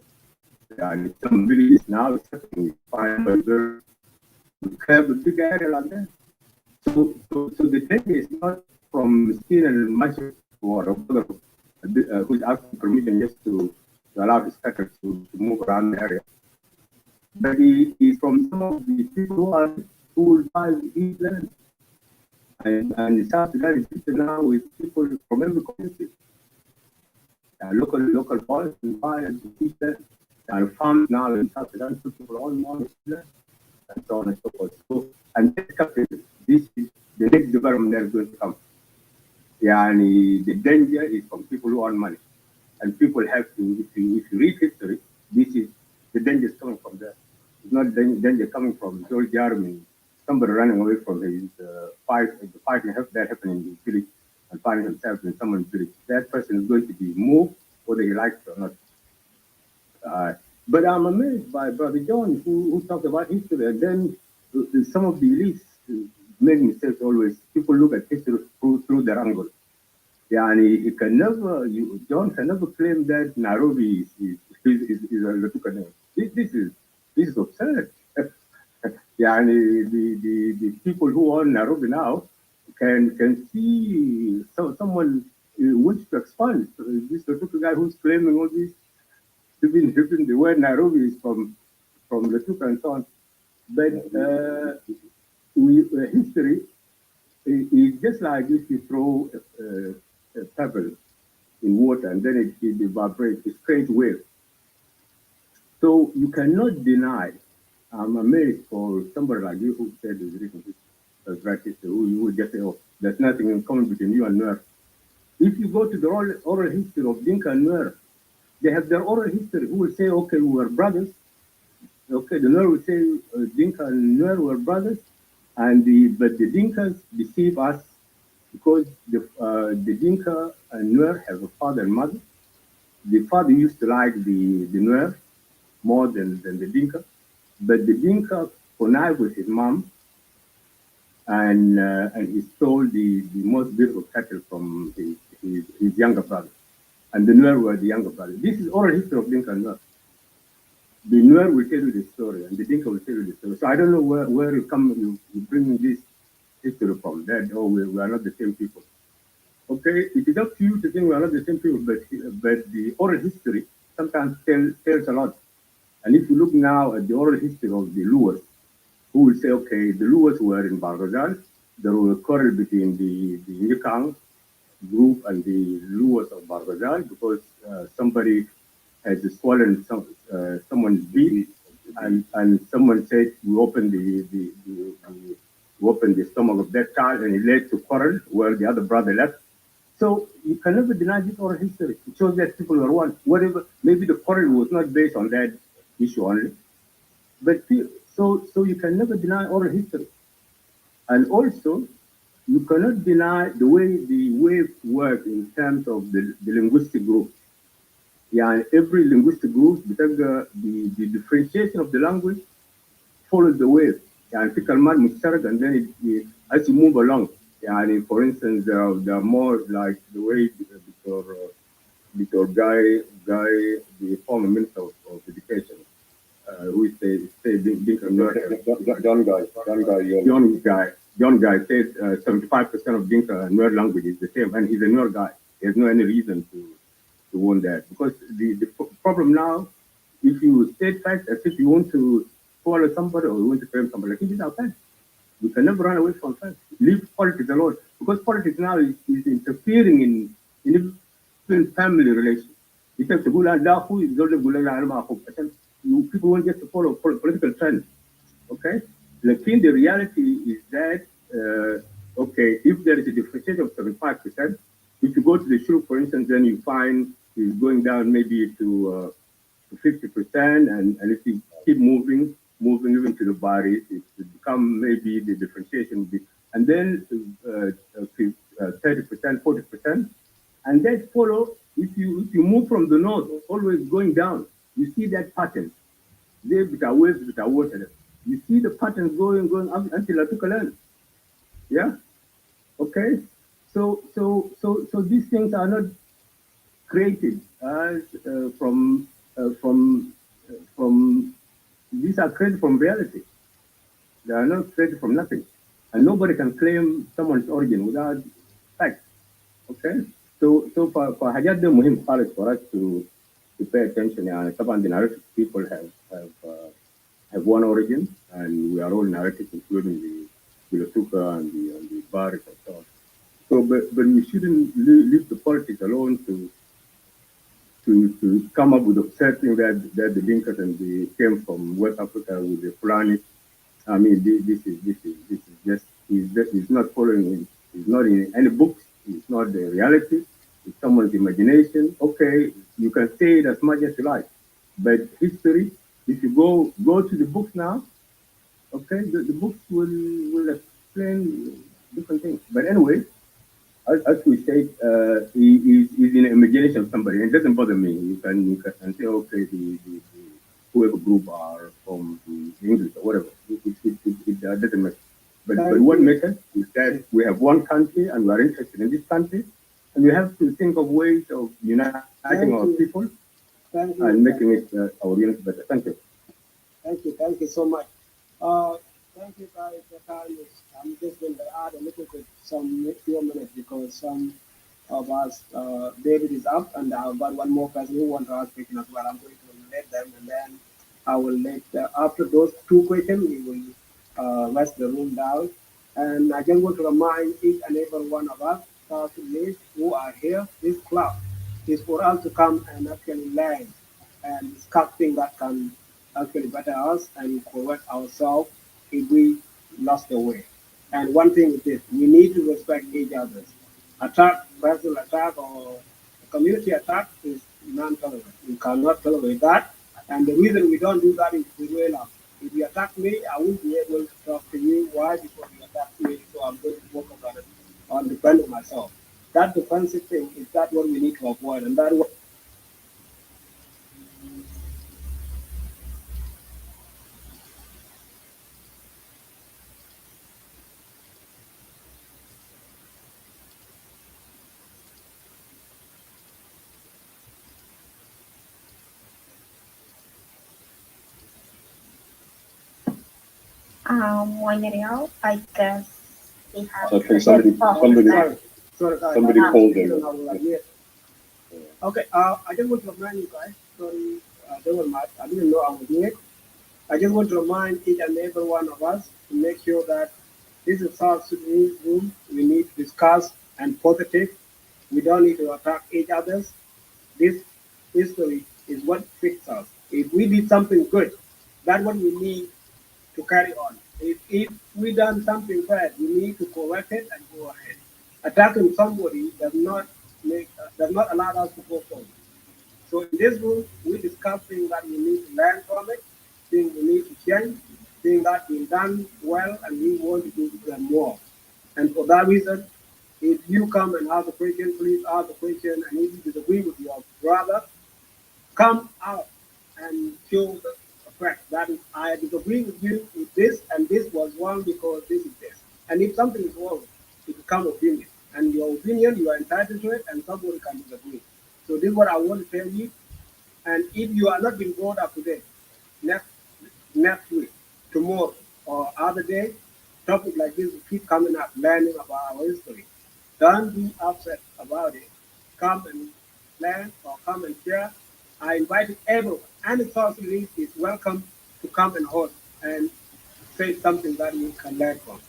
not. And some villages now, it's happening. We have a big area like that. So the danger is not from skin and muscle or who's asking permission just to allow his cattle to move around the area. But he is from some of the people who will buy his land. And South Sudan is now with people from every community. Local boys will buy and eat land. And farms now in South Sudan, people all want land, and so on and so forth. So, and this is the next development that is going to come. Yeah, and the danger is from people who earn money. And people have to, if you read history, this is the danger is coming from there. It's not danger coming from George Jarman, somebody running away from his fight, the fighting that happened in the village and finding himself in someone's village. That person is going to be moved, whether he likes it or not. But I'm amazed by Brother John, who talked about history, and then some of the elites make mistakes always. People look at history through their angle. Yeah, and he can never, John can never claim that Nairobi is a Latuka name. This is absurd. Yeah, and the people who own Nairobi now can see someone wants to expand. This Latuka guy who's claiming all this, even the word Nairobi is from Latuka and so on. But history is just like if you throw a pebble in water and then it evaporates, it creates waves. So you cannot deny. I'm amazed for somebody like you who said is written history, who would just say, oh, there's nothing in common between you and Nuer. If you go to the oral history of Dinka and Nuer, They have their oral history. Who will say, okay, we were brothers. Okay, the Nuer will say Dinka and Nuer were brothers, but the Dinkas deceive us because the Dinka and Nuer have a father and mother. The father used to like the Nuer more than the Dinka, but the Dinka connived with his mom, and he stole the most beautiful cattle from his younger brother, and the Nuer were the younger brother. This is oral history of Dinka and Nuer. The Nuer will tell you the story, and the Dinka will tell you the story. So I don't know where you bring this history from. That we are not the same people. Okay, it is up to you to think we are not the same people, but the oral history sometimes tells a lot. And if you look now at the oral history of the Luas, who will say, okay, the Luas were in Barghazal, there was a quarrel between the Nyikang group and the Luas of Barghazal because somebody has swollen someone's beak, and someone said we opened the stomach of that child, and it led to quarrel where the other brother left. So you can never deny this oral history. It shows that people were one. Whatever, maybe the quarrel was not based on that issue only, but so you can never deny oral history. And also, you cannot deny the way the waves work in terms of the linguistic group. Yeah, every linguistic group, because the differentiation of the language follows the wave. يعني في كلمات مشتركة, and then as you move along. يعني for instance, there are more like the way Dr. Guy, the former minister of education, who is John Guy said 75% of Dinka and Nuer language is the same, and he's a Nuer guy. There's no any reason to want that, because the problem now, if you state facts as if you want to follow somebody or you want to frame somebody, like, it is our facts. We can never run away from facts. Leave politics alone, because politics now is interfering in even family relations. Because people want just to follow political trends. Okay, like the reality is that okay, if there is a differentiation of 75%, if you go to the shul, for instance, then you find it's going down maybe to 50%, and if you keep moving even to the body, it become maybe the differentiation, and then 30%, 40%, and that follow. If you move from the north, always going down, you see that pattern. They waves with our water. You see the patterns going up until I took a land. Yeah. Okay. So these things are not created as from these are created from reality. They are not created from nothing, and nobody can claim someone's origin without facts. Okay. So for حاجات ده مهم خالص for us to pay attention. يعني طبعا the narrative people have one origin, and we are all narratives, including the Latuka and the Barik and so on. So, but we shouldn't leave the politics alone to come up with accepting that the Dinkas and they came from West Africa with the Fulani. I mean, this is just is not following. It's not in any books. It's not the reality. It's someone's imagination. Okay, you can say it as much as you like, but history, if you go to the books now, okay, the books will explain different things. But anyway, as we said, is in the imagination of somebody, and it doesn't bother me. You can say, okay, the whoever group are from the English or whatever. It doesn't matter. But what matters is that we have one country and we are interested in this country, and we have to think of ways of uniting our people and making it our unit better. Thank you. Thank you so much. Thank you guys. The time is, I'm just going to add a little bit, some few minutes, because some of us, David is up, and I've got one more person who wants to ask questions as well. I'm going to let them, and then I will let, after those two questions, we will rest the room down. And I just want to remind each and every one of us, who are here, this club is for us to come and actually learn and discuss things that can actually better us and correct ourselves if we lost the way. And one thing is this, we need to respect each other. Attack, personal attack, or community attack is non-tolerant. We cannot tolerate that. And the reason we don't do that is Venezuela. If you attack me, I won't be able to talk to you. Why? Because you attacked me, so I'm going to work on defending myself. That defensive thing is that what we need to avoid, and that what. Moinerial, I guess we have. So I think somebody called him. Okay, I just want to remind you guys, sorry, they were mad. I didn't know I was doing it. I just want to remind each and every one of us to make sure that this is South Sudanese room. We need to discuss and positive. We don't need to attack each other. This history is what fits us. If we did something good, that's what we need to carry on. If we done something bad, we need to correct it and go ahead. Attacking somebody does not allow us to go forward. So in this room, we discuss things that we need to learn from it, things we need to change, things that we've done well, and we want to do them more. And for that reason, if you come and ask a question, please ask a question, and if you disagree with your brother, come out and show the fact that I disagree with you with this, and this was wrong because this is this. And if something is wrong, it becomes opinion. And your opinion, you are entitled to it, and somebody can disagree. So this is what I want to tell you. And if you are not being brought up today, next week, tomorrow, or other day, topic like this will keep coming up, learning about our history. Don't be upset about it. Come and learn or come and share. I invite everyone. Any South Sudanese is welcome to come and host and say something that we can learn from.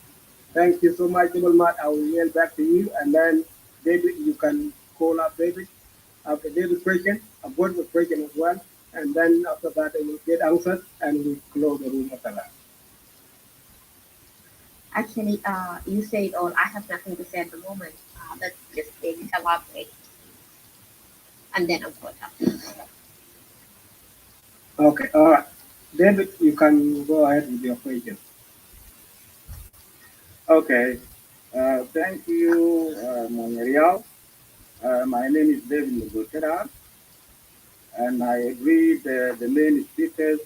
Thank you so much, Double Mat. I will yell back to you, and then David, you can call up David. After David's question, a board with question as well, and then after that, they will get answers, and we close the room after that. Actually, you say it all. I have nothing to say at the moment. Let's just elaborate, and then I'll go up. Okay, all right. David, you can go ahead with your question. Okay. Thank you, Monierial. My name is David Mugotera, and I agree the main speakers,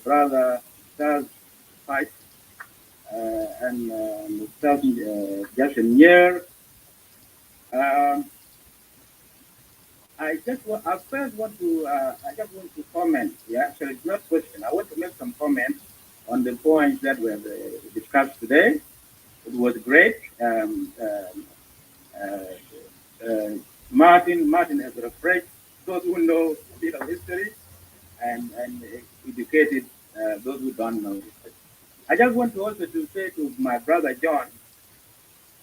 Brother Charles Fight and Mr. Jason Yer. I first want to comment. Yeah, actually, it's not question. I want to make some comments on the points that were discussed today. It was great. Martin has refreshed those who know a bit of history and educated those who don't know history. I just want to also to say to my brother John,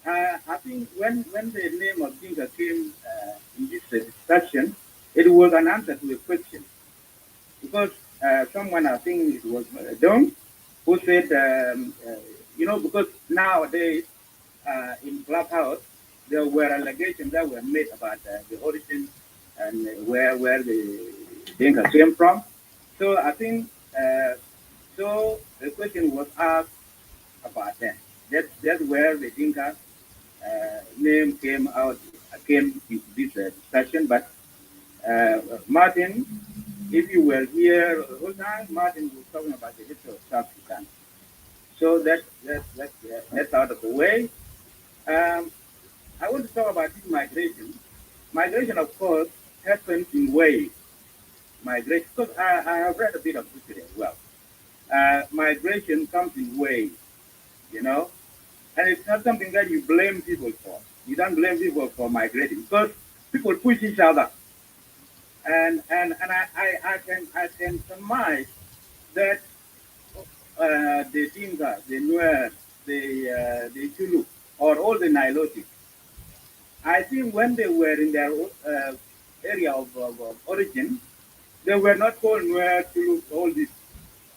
I think when the name of Dinka came in this discussion, it was an answer to a question. Because someone, I think it was Don, who said, because nowadays in Clubhouse, there were allegations that were made about the origin and where the Dinka came from. So I think, so the question was asked about that. That's where the Dinka name came into this discussion. But Martin, if you were here the whole time, Martin was talking about the history of South Sudan. So that's out of the way. I want to talk about this migration. Migration, of course, happens in waves. Migration, because I have read a bit of history as well. Migration comes in waves, and it's not something that you blame people for. You don't blame people for migrating because people push each other, and I can surmise that the Dinka, the Nuer, the Chulu, or all the Nilotic, I think when they were in their area of origin, they were not called Nuer, Chulu, all this.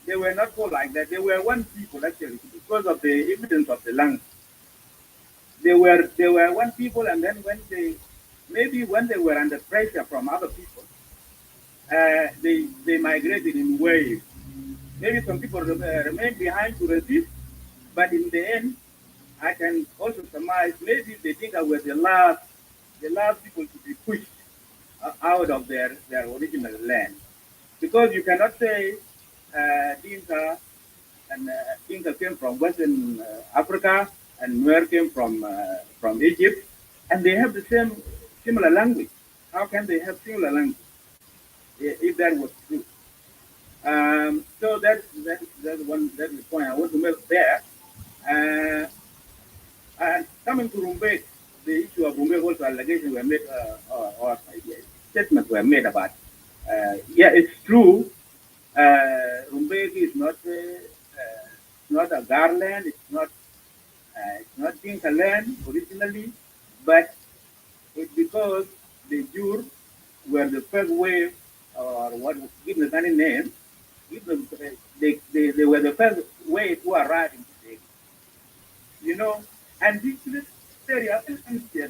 They were not called like that. They were one people actually because of the evidence of the language. They were one people, and then when they were under pressure from other people, they migrated in waves. Maybe some people remain behind to resist, but in the end, I can also surmise maybe they think I was the last people to be pushed out of their original land. Because you cannot say Dinka came from Western Africa and Nuer came from Egypt, and they have the similar language. How can they have similar language if that was true? So that's the point I want to make there. And coming to Rumbek, the issue of Rumbek also allegations were made or statements were made about. Yeah, it's true. Rumbek is not a Garland. It's not Dinka land originally, but it's because the Jur were the first wave, or what give them any name, give them, they were the first wave to arrive in the state. You know, and this area is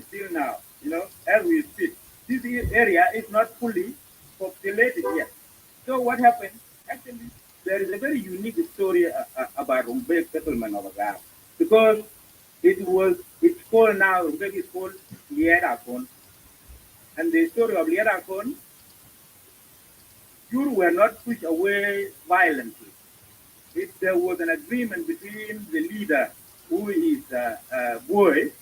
still now, you know, as we speak. This area is not fully populated yet. So what happened? Actually, there is a very unique story about Rumbek settlement of Agar, because it's called now, Rumbek is called Lierakon. And the story of Lierakon, Jur were not pushed away violently. There was an agreement between the leader, who is Boy.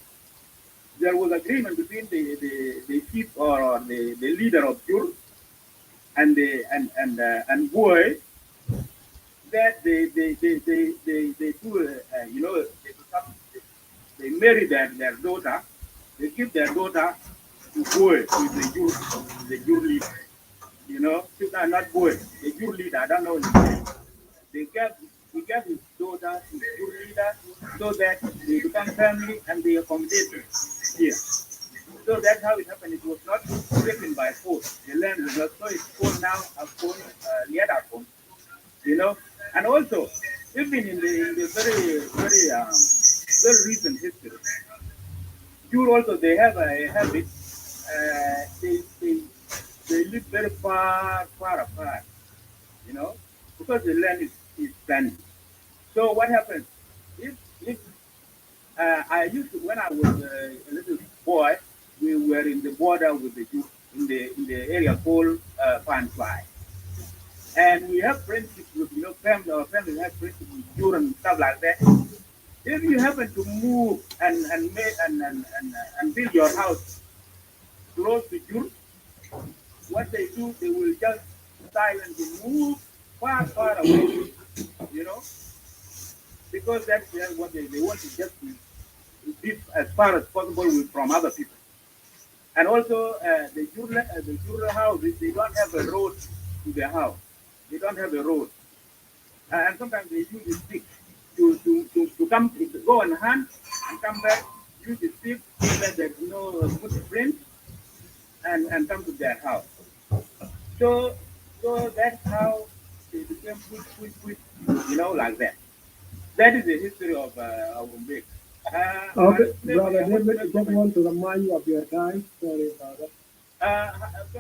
There was agreement between the chief or the leader of Jur and Boy, that they do you know, they marry their daughter. They give their daughter to Boy, who is the Jur leader. You know, not Boy, the Jur leader. I don't know his name. He gave his daughter to the Jur leader so that they become family and they accommodate here. So that's how it happened. It was not taken by force. The land was not, so it's called now Liadakon, you know. And also, even in the very recent history, Jur also, they have a habit. They live very far apart, you know, because the land is sandy. So what happens? If I used to, when I was a little boy, we were in the border with the Jews in the area called Panfly. And we have friendship with, you know, family, our family have friendship with Jews and stuff like that. If you happen to move and build your house close to Jews, what they do, they will just silently move far away, you know, because that's what they want to just live as far as possible from other people. And also, the Jurla houses, they don't have a road to their house. They don't have a road. And sometimes they use the stick to come, to go and hunt and come back, use the stick so that there's no footprint and come to their house. So that's how they became push, you know, like that. That is the history of Umbek. Okay, brother David, I just want to remind you of your time. Sorry about that. So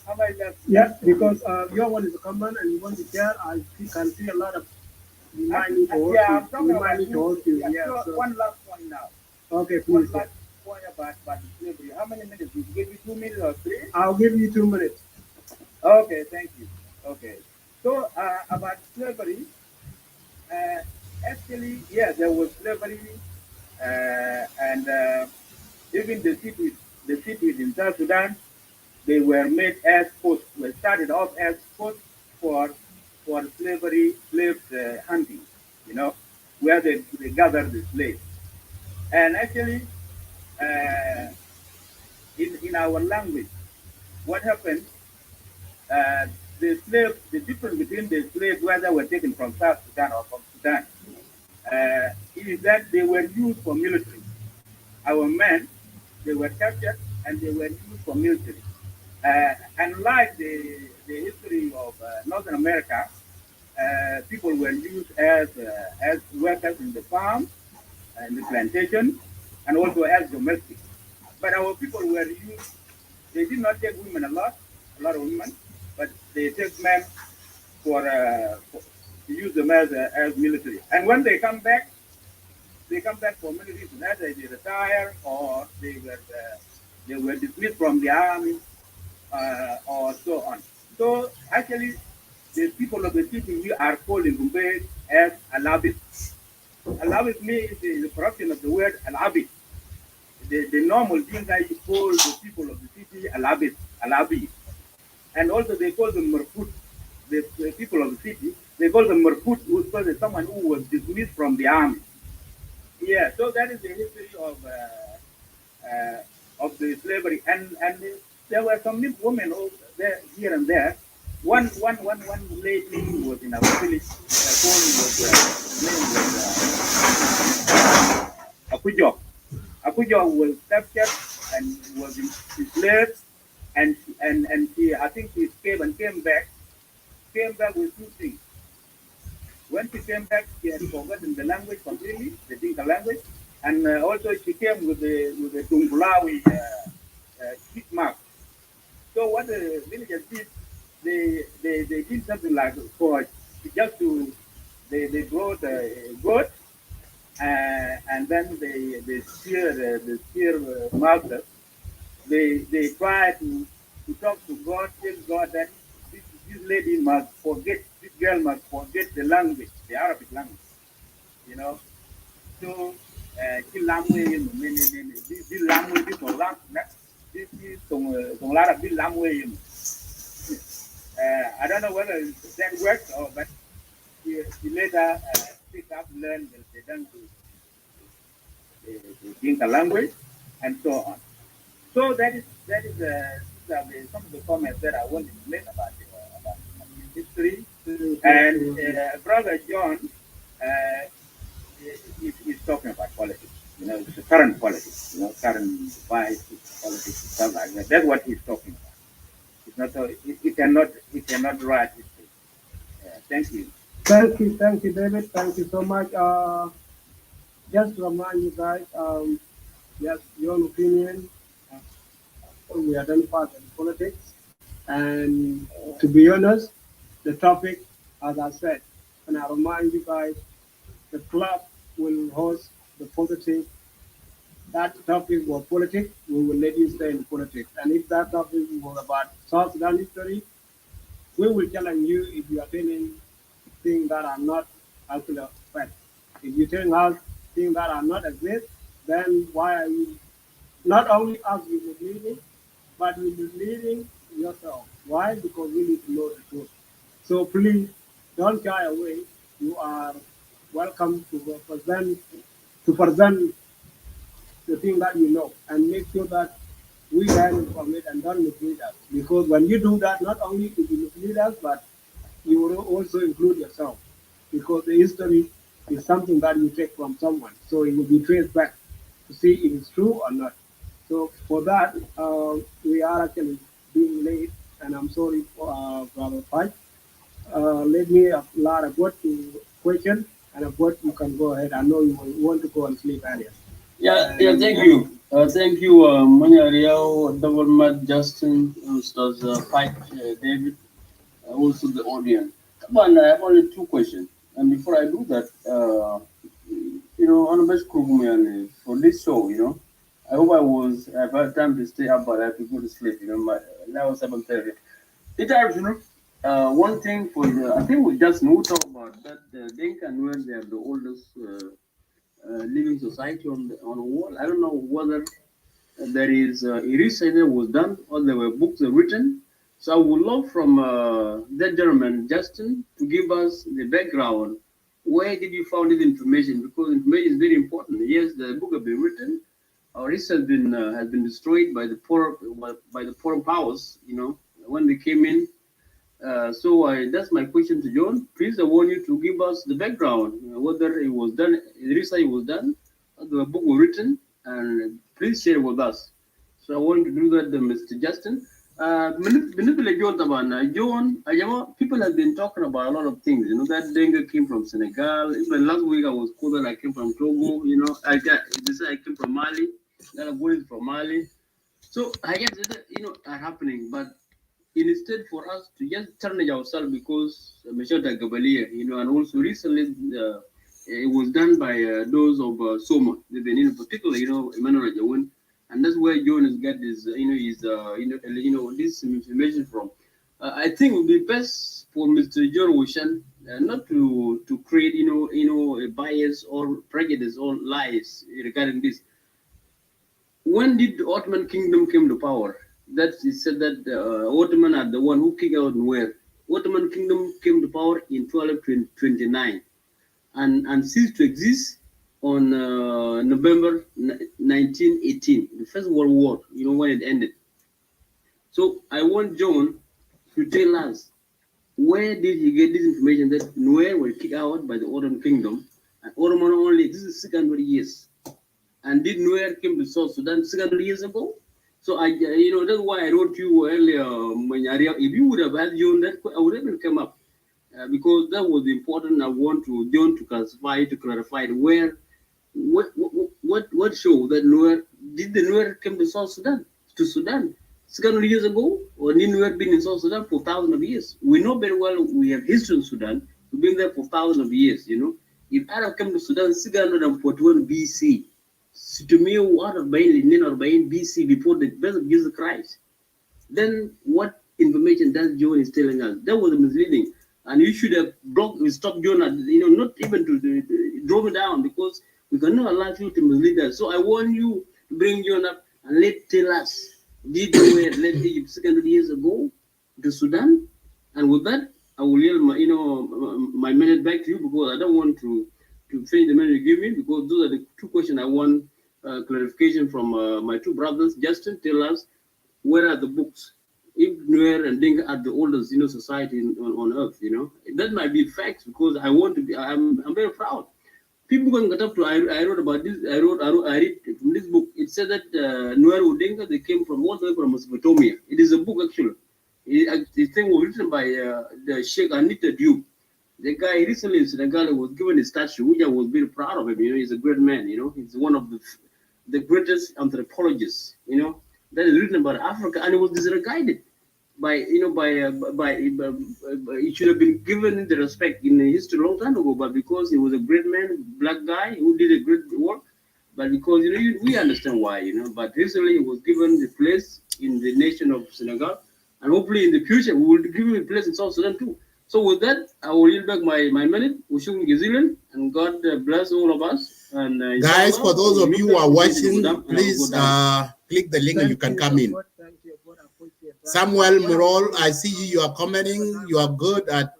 how much left? Yeah, because your one is common and you want to share. I can see a lot of reminding to Yeah, I'm talking about you. Yeah, so one last point now. Okay, One please. last point about slavery. How many minutes? Did you give you 2 minutes or 3? I'll give you 2 minutes. Okay, thank you. Okay. So about slavery, actually, yeah, there was slavery, and even the cities in South Sudan, they were made as posts. Were started off as posts for slave hunting. You know, where they gathered the slaves. And actually, in our language, what happened? The difference between the slaves, whether were taken from South Sudan or from Sudan, is that they were used for military. Our men, they were captured and they were used for military. Unlike the history of Northern America, people were used as workers in the farm and the plantation, and also as domestic. But our people were used. They did not take women a lot, a lot of women, but they take men to use them as military. And when they come back for many reasons. Either they retire or they were dismissed from the army or so on. So actually, the people of the city we are called in Gumbe as Alabit. Alabit means the corruption of the word Alabit. The normal thing that you call the people of the city Alabit, Alabi. And also they call them Merput, the people of the city. They call them Merput, who was someone who was dismissed from the army. Yeah, so that is the history of the slavery, and there were some women over there, here and there. One lady who was in our village. Her name was Akujo. Akujo was captured and was enslaved, and she, I think she escaped and came back with two things. When she came back, she had forgotten the language completely, the Dinka language, and also she came with the Tungulawi check mark. So what the villagers did, they did something like for just to they brought a goat and then they steer master. They try to talk to God, tell God that this lady must forget, this girl must forget the language, the Arabic language, you know. So, this language, this language, this is some lot of this language. I don't know whether that works or, but she later pick up, learn the Dinka language, and so on. So that is some of the comments that I wanted to make about history. And Brother John is talking about politics. You know, it's the current politics. You know, current vice politics, stuff like that. That's what he's talking about. It's not so. He cannot write history. Thank you. Thank you, David. Thank you so much. Just to remind you guys, yes, your opinion, we identify in politics. And to be honest, the topic, as I said, and I remind you guys, the club will host the positive. That topic was politics, we will let you stay in politics. And if that topic was about South Sudan history, we will challenge you if you are telling things that are not actually fact. If you're telling us things that are not exist, then why are you not only us you misleading, but you're misleading yourself. Why? Because we need to know the truth. So please don't shy away. You are welcome to present the thing that you know and make sure that we learn from it and don't mislead us. Because when you do that, not only do you mislead us, but you will also include yourself. Because the history is something that you take from someone. So it will be traced back to see if it's true or not. So for that, we are actually being late, and I'm sorry for Brother Pike. Let me allow a word to question, and a word you can go ahead. I know you will want to go and sleep earlier. Thank you. Thank you, Manya Double Mud, Justin, USTAZ Pike, David, also the audience. Come on, I have only two questions. And before I do that, on the best for this show, I hope I've had time to stay up, but I have to go to sleep, now 7:30. One thing I think we just know talk about that Dinka and where they are the oldest living society on the world. I don't know whether there is a research that was done or there were books written. So I would love from that gentleman, Justin, to give us the background. Where did you find this information? Because information is very important. Yes, the book has been written. Our research has been destroyed by the foreign powers. When they came in. That's my question to John. Please, I want you to give us the background, whether it was done, the research was done, or the book was written, and please share with us. So I want to do that, Mr. Justin. John, people have been talking about a lot of things. That dengue came from Senegal. Even last week I was told that I came from Togo. They say I came from Mali. That I was from Mali. So I guess are happening, but instead for us to just challenge ourselves because Meshota Gabalia, and also recently it was done by those of Soma, the Benin, particularly, Emmanuel Jawin, and that's where John has got this, this information from. I think it would be best for Mr. John Wushan not to create, a bias or prejudice or lies regarding this. When did the Ottoman Kingdom came to power? That is said that Ottoman are the one who kicked out Nuer. Ottoman Kingdom came to power in 1229 and ceased to exist on November 1918, the First World War, when it ended. So I want John to tell us, where did he get this information that Nuer were kicked out by the Ottoman Kingdom and Ottoman only existed 600 years? And did Nuer came to South Sudan 600 years ago? So that's why I wrote you earlier, Manyaria. If you would have had John, that I would have come up because that was important. I want John to clarify where, what show that Nuer did the Nuer came to South Sudan 600 years ago, or did Nuer been in South Sudan for thousands of years? We know very well we have history in Sudan. We've been there for thousands of years. If Arab came to Sudan 641 BC. To me, what of BC before the birth of Jesus Christ, then what information that John is telling us? That was misleading, and you should have stopped John at, not even to draw me down, because we cannot allow you to mislead us. So I want you to bring John up and tell us, did you let Egypt 600 years ago to Sudan? And with that, I will yield my minute back to you, because I don't want to finish the minute you give me, because those are the two questions I want clarification from my two brothers. Justin, tell us, where are the books? If Nuer and Dinka are the oldest, society on earth, that might be facts, because I want to be. I'm very proud. People can get up to. I wrote about this. I read from this book. It said that Nuer or Dinka, they came from all the way from Mesopotamia. It is a book actually. The thing was written by the Sheikh Anita Diop. The guy recently in Senegal was given a statue, which I was very proud of him. He's a great man. He's one of the greatest anthropologists. That is written about Africa, and it was disregarded by it should have been given the respect in history a long time ago. But because he was a great man, black guy who did a great work, but because we understand why. But recently he was given the place in the nation of Senegal, and hopefully in the future we will give him a place in South Sudan too. So with that, I will yield back my minute. Wishing New Zealand, and God bless all of us. And guys, for those of you who are watching, please click the link and you can come in. Samuel Murol, I see you. You are commenting. You are good at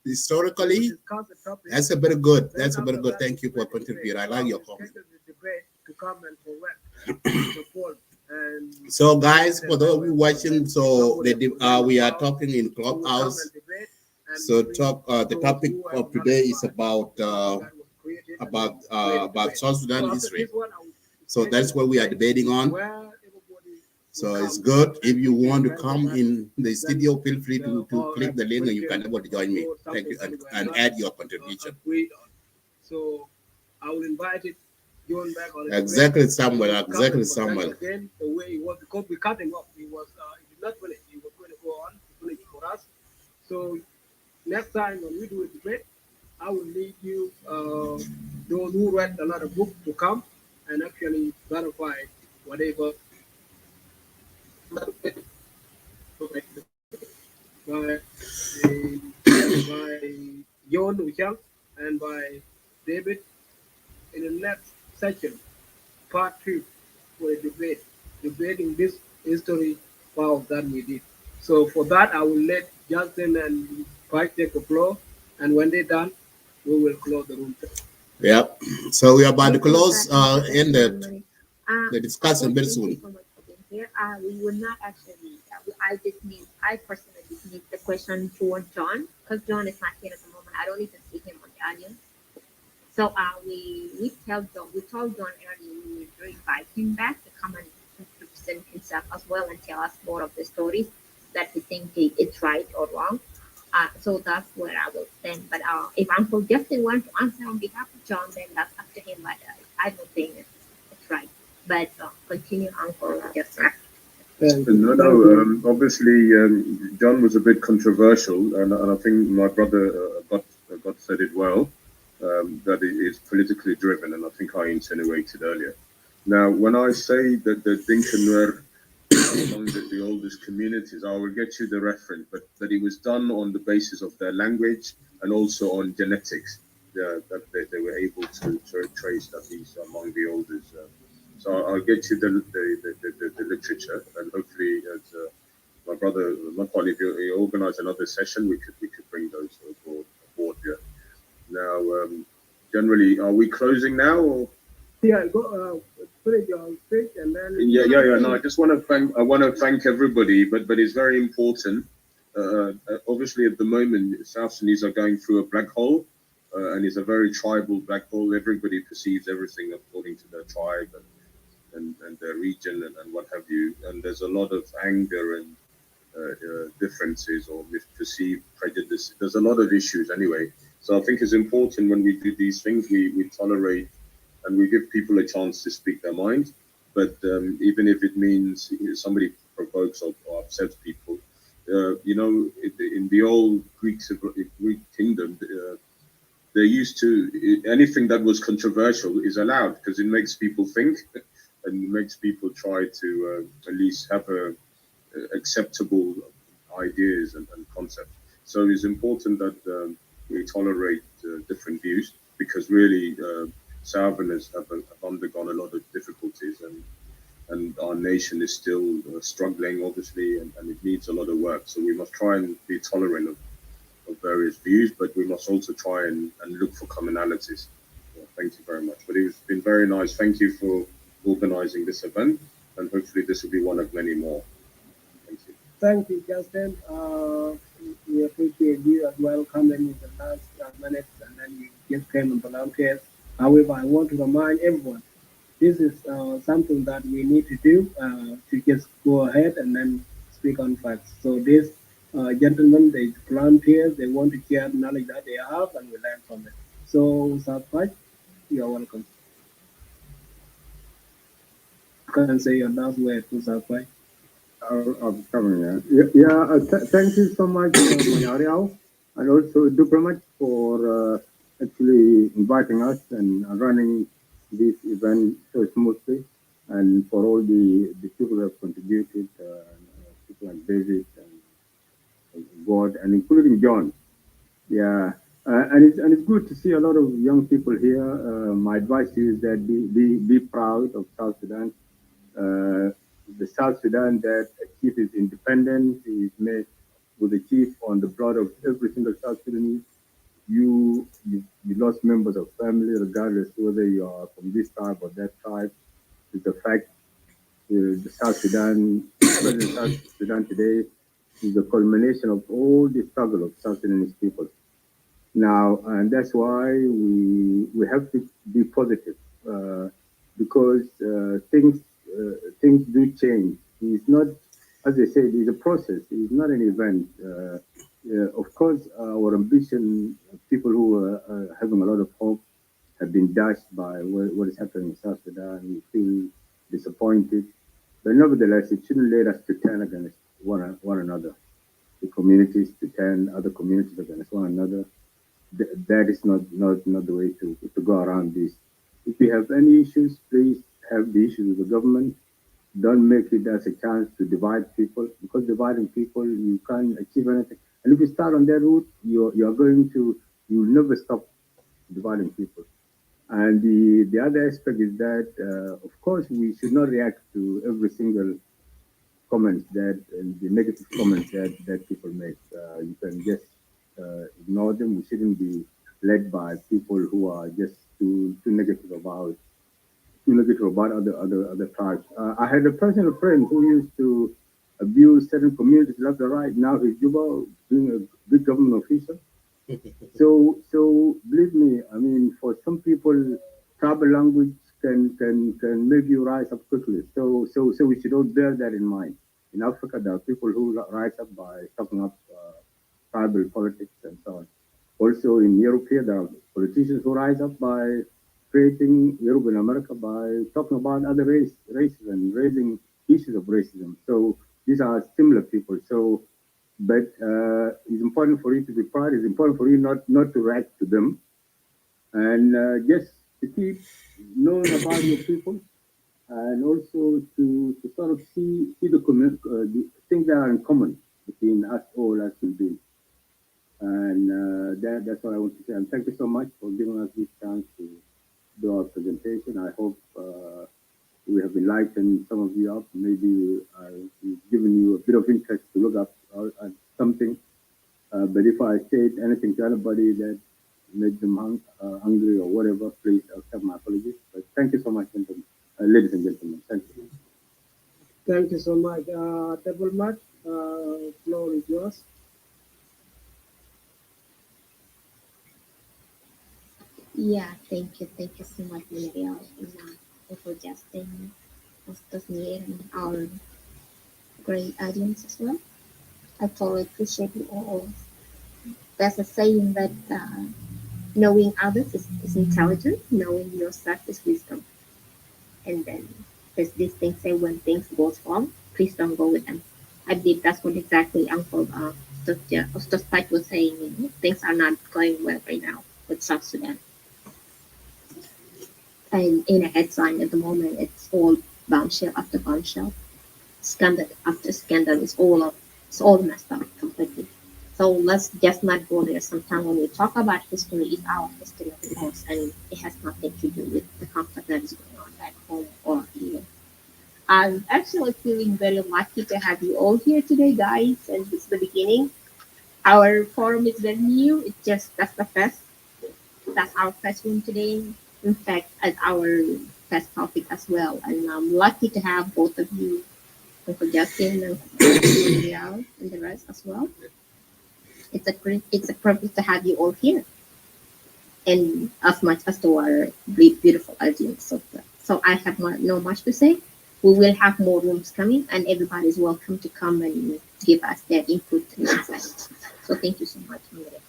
historically. That's a very good. That's a very good. Thank you for contributing. I like your comment. So, guys, for those of you watching, so we are talking in Clubhouse. So the topic of today is about South Sudan history. So that's what we are debating on. So it's good. If you want to come in the studio, feel free to click the link and you can able to join me. Thank you, and add your contribution. So I will invite it. John back on exactly, Samuel. Exactly, Samuel. Again, the way it was, because we cut him off. He was he did not finish. He was going to go on finish for us. So next time when we do a debate, I will need you, those who read a lot of books, to come and actually verify whatever by John Uchang and by David in the next session, part 2, for a debate, debating this history file that we did. So for that, I will let Justin and Pike take the floor, and when they're done, we will close the room. Yeah. So we are about to close in the discussion very soon. Here, we will not actually. I personally just need the question for John, because John is not here at the moment. I don't even see him on the audience. So we told John earlier we will invite him back to come and present himself as well and tell us more of the stories that he thinks it's right or wrong. So that's where I will stand. But if Uncle Justin wants to answer on behalf of John, then that's up to him. But I don't think it's right. But continue, Uncle Justin. No. Obviously, John was a bit controversial, and I think my brother got said it well. That it is politically driven, and I think I insinuated earlier. Now, when I say that the Dinka Nuer are among the oldest communities, I will get you the reference, but it was done on the basis of their language and also on genetics. That they were able to trace that he's among the oldest. So I'll get you the literature, and hopefully, as my brother Macaulay, if you organize another session, we could bring those aboard here. Now, generally, are we closing now? Or? Yeah, go put it on speech and then. Yeah. No, I just want to thank everybody, but it's very important. Obviously, at the moment, South Sudanese are going through a black hole, and it's a very tribal black hole. Everybody perceives everything according to their tribe and their region and what have you. And there's a lot of anger and differences or misperceived prejudice. There's a lot of issues anyway. So I think it's important when we do these things, we tolerate and we give people a chance to speak their mind. But even if it means somebody provokes or upsets people, in the old Greek kingdom, they used to, anything that was controversial is allowed because it makes people think and makes people try to at least have acceptable ideas and concepts. So it's important that we tolerate different views because really Southerners have undergone a lot of difficulties and our nation is still struggling, obviously, and it needs a lot of work. So we must try and be tolerant of various views, but we must also try and look for commonalities. Thank you very much. But it's been very nice. Thank you for organizing this event, and hopefully this will be one of many more. Thank you. Thank you, Justin. We appreciate you as well coming in the last minutes and then you just came and volunteered. However, I want to remind everyone this is something that we need to do to just go ahead and then speak on facts. So these gentlemen, they volunteers, they want to share knowledge that they have and we learn from it. So, Sarfaj, you're welcome. You can say your last word to Sarfaj. I'm coming. Thank you so much, Mayariao, and also Diplomat for actually inviting us and running this event so smoothly, and for all the people who have contributed, people like David and God, and including John. Yeah, and it's good to see a lot of young people here. My advice to you is that be proud of South Sudan. The South Sudan that achieved its independence is made was achieved on the blood of every single South Sudanese. You lost members of family, regardless whether you are from this tribe or that tribe. It's a fact. The South Sudan, present South Sudan today, is the culmination of all the struggle of South Sudanese people. Now, and that's why we have to be positive because things do change. It's not, as I said, it's a process. It's not an event. Of course, our ambition, people who are having a lot of hope, have been dashed by what is happening in South Sudan. We feel disappointed, but nevertheless, it shouldn't lead us to turn against one another. The communities to turn other communities against one another. That is not the way to go around this. If you have any issues, please have the issues with the government. Don't make it as a chance to divide people, because dividing people, you can't achieve anything. And if you start on that route, you'll never stop dividing people. And the other aspect is that, of course, we should not react to every single comments and the negative comments that people make. You can just ignore them. We shouldn't be led by people who are just too negative about other tribes. I had a personal friend who used to abuse certain communities left and right. Now he's Juba, being a good government official. So believe me, I mean, for some people, tribal language can make you rise up quickly. So we should all bear that in mind. In Africa, there are people who rise up by talking up tribal politics and so on. Also in Europe here, there are politicians who rise up by creating Europe and America by talking about other races and raising issues of racism. So these are similar people. So, but it's important for you to be proud. It's important for you not to write to them, and just to keep knowing about your people, and also to sort of see the things that are in common between us all as human beings. And that's what I want to say. And thank you so much for giving us this chance to do our presentation. I hope we have enlightened some of you up. Maybe we've given you a bit of interest to look up at something. But if I said anything to anybody that made them hungry or whatever, please accept my apologies. But thank you so much, gentlemen, ladies and gentlemen. Thank you. Thank you so much. Double much. Floor is yours. Yeah, thank you so much, Muriel, and for Justin, Ostasmir, and our great audience as well. I totally appreciate you all. There's a saying that knowing others is intelligence, knowing yourself is wisdom. And then there's this thing say when things goes wrong, please don't go with them. I believe that's what exactly Uncle Ostas was saying. You know, things are not going well right now with South Sudan. And in a headline at the moment, it's all bombshell after bombshell, scandal after scandal. It's all messed up completely. So let's just not go there. Sometimes when we talk about history, it's our history, of course, and it has nothing to do with the conflict that is going on back home or here. I'm actually feeling very lucky to have you all here today, guys. And it's the beginning. Our forum is very new. That's the first. That's our first room today. In fact, as our first topic as well. And I'm lucky to have both of you, Uncle Justin and Rial, and the rest as well. It's a privilege to have you all here, and as much as to our beautiful audience. So I have no much to say. We will have more rooms coming, and everybody is welcome to come and give us their input and insight. So thank you so much, Maria.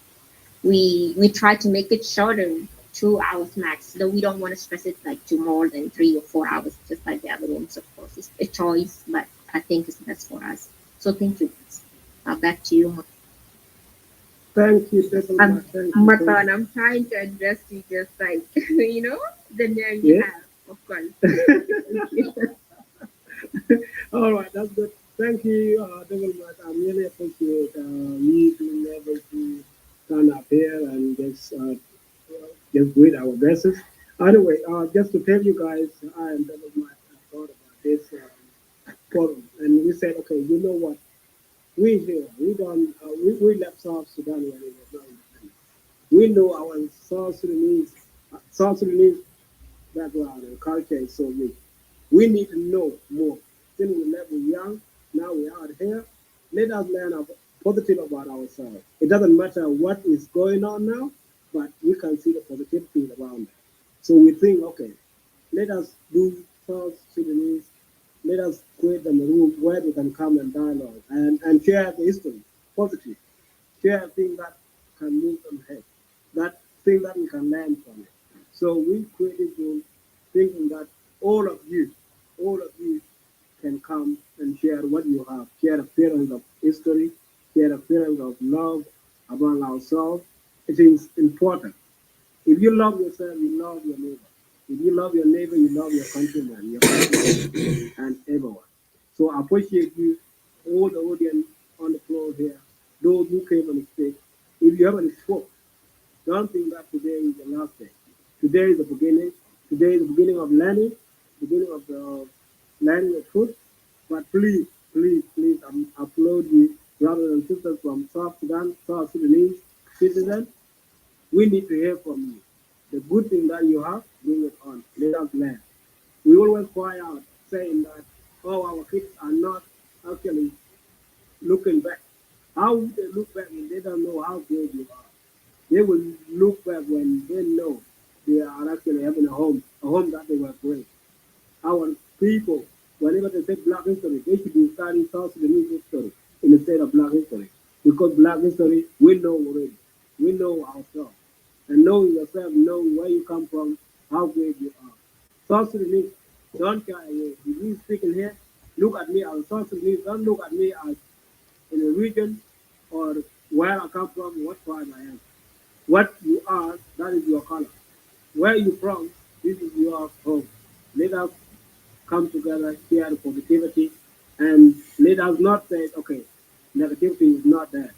We try to make it shorter, 2 hours max, though we don't want to stress it like to more than 3 or 4 hours, just like the other rooms. Of course, it's a choice, but I think it's best for us. So thank you. Back to you. Thank you, Thank Matan, I'm trying to address you just like, the name you have, of course. All right, that's good. Thank you, Double Much. I really appreciate you being able to stand up here and just read our verses. Anyway, just to tell you guys, I and Double Much thought about this forum, and we said, okay, you know what? We here, we don't, we left South Sudan when it was not independent. We know our South Sudanese background and culture is so rich. We need to know more. Since we left young, now we are here. Let us learn positive about ourselves. It doesn't matter what is going on now, but we can see the positivity around it. So we think, okay, let us do South Sudanese. Let us create them a room where we can come and dialogue and share the history, positive. Share things that can move them ahead, that thing that we can learn from it. So we created room thinking that all of you can come and share what you have, share a feeling of history, share a feeling of love among ourselves. It is important. If you love yourself, you love your neighbor. If you love your neighbor, you love your countryman, your countryman, and everyone. So I appreciate you, all the audience on the floor here, those who came and speak. If you haven't spoke, don't think that today is the last day. Today is the beginning. Today is the beginning of learning, beginning of the learning the truth. But please, applaud you, brothers and sisters from South Sudan, South Sudanese citizens. We need to hear from you. The good thing that you have, bring it on. Let us learn. We always cry out saying that, oh, our kids are not actually looking back. How would they look back when they don't know how good you are? They will look back when they know they are actually having a home that they were great. Our people, whenever they say Black history, they should be studying South Sudanese history instead of Black history. Because Black history, we know already. We know ourselves. And knowing yourself, knowing where you come from, how great you are. South Sudanese, don't shy away. If you speaking here, look at me as South Sudanese. Don't look at me as in a region or where I come from, what tribe I am. What you are, that is your color. Where you from, this is your home. Let us come together, share the positivity, and let us not say, okay, negativity is not there.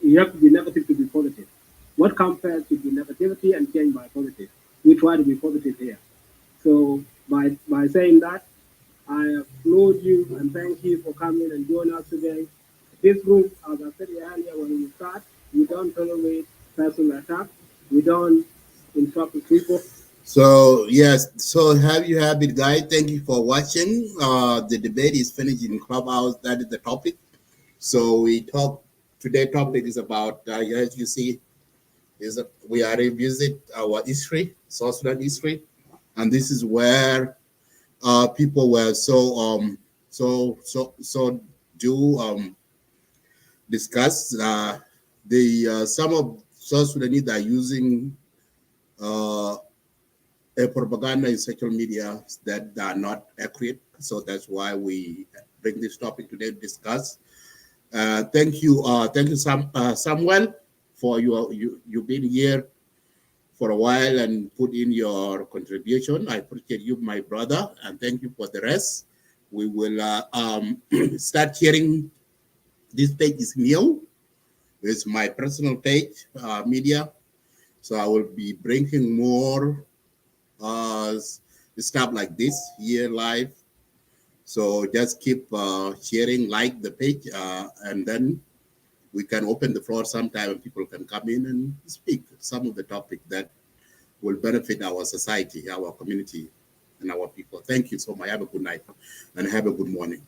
You have to be negative to be positive. What comes first should be negativity and change by positive. We try to be positive here. So by saying that, I applaud you and thank you for coming and joining us today. This room, as I said earlier when we start, we don't tolerate personal attack. We don't insult people. So yes, so have you have it, guys. Thank you for watching. The debate is finished in Clubhouse. That is the topic. So we talk today. Topic is about as you see, we are revisit our history, South Sudan history, and this is where people were so do discuss the some of South Sudanese are using a propaganda in social media that are not accurate. So that's why we bring this topic today to discuss. Thank you, Samuel, for you being here for a while and put in your contribution. I appreciate you, my brother, and thank you for the rest. We will start sharing. This page is new. It's my personal page, media. So I will be bringing more stuff like this here live. So just keep sharing, like the page, and then we can open the floor sometime and people can come in and speak some of the topic that will benefit our society, our community, and our people. Thank you so much. Have a good night and have a good morning.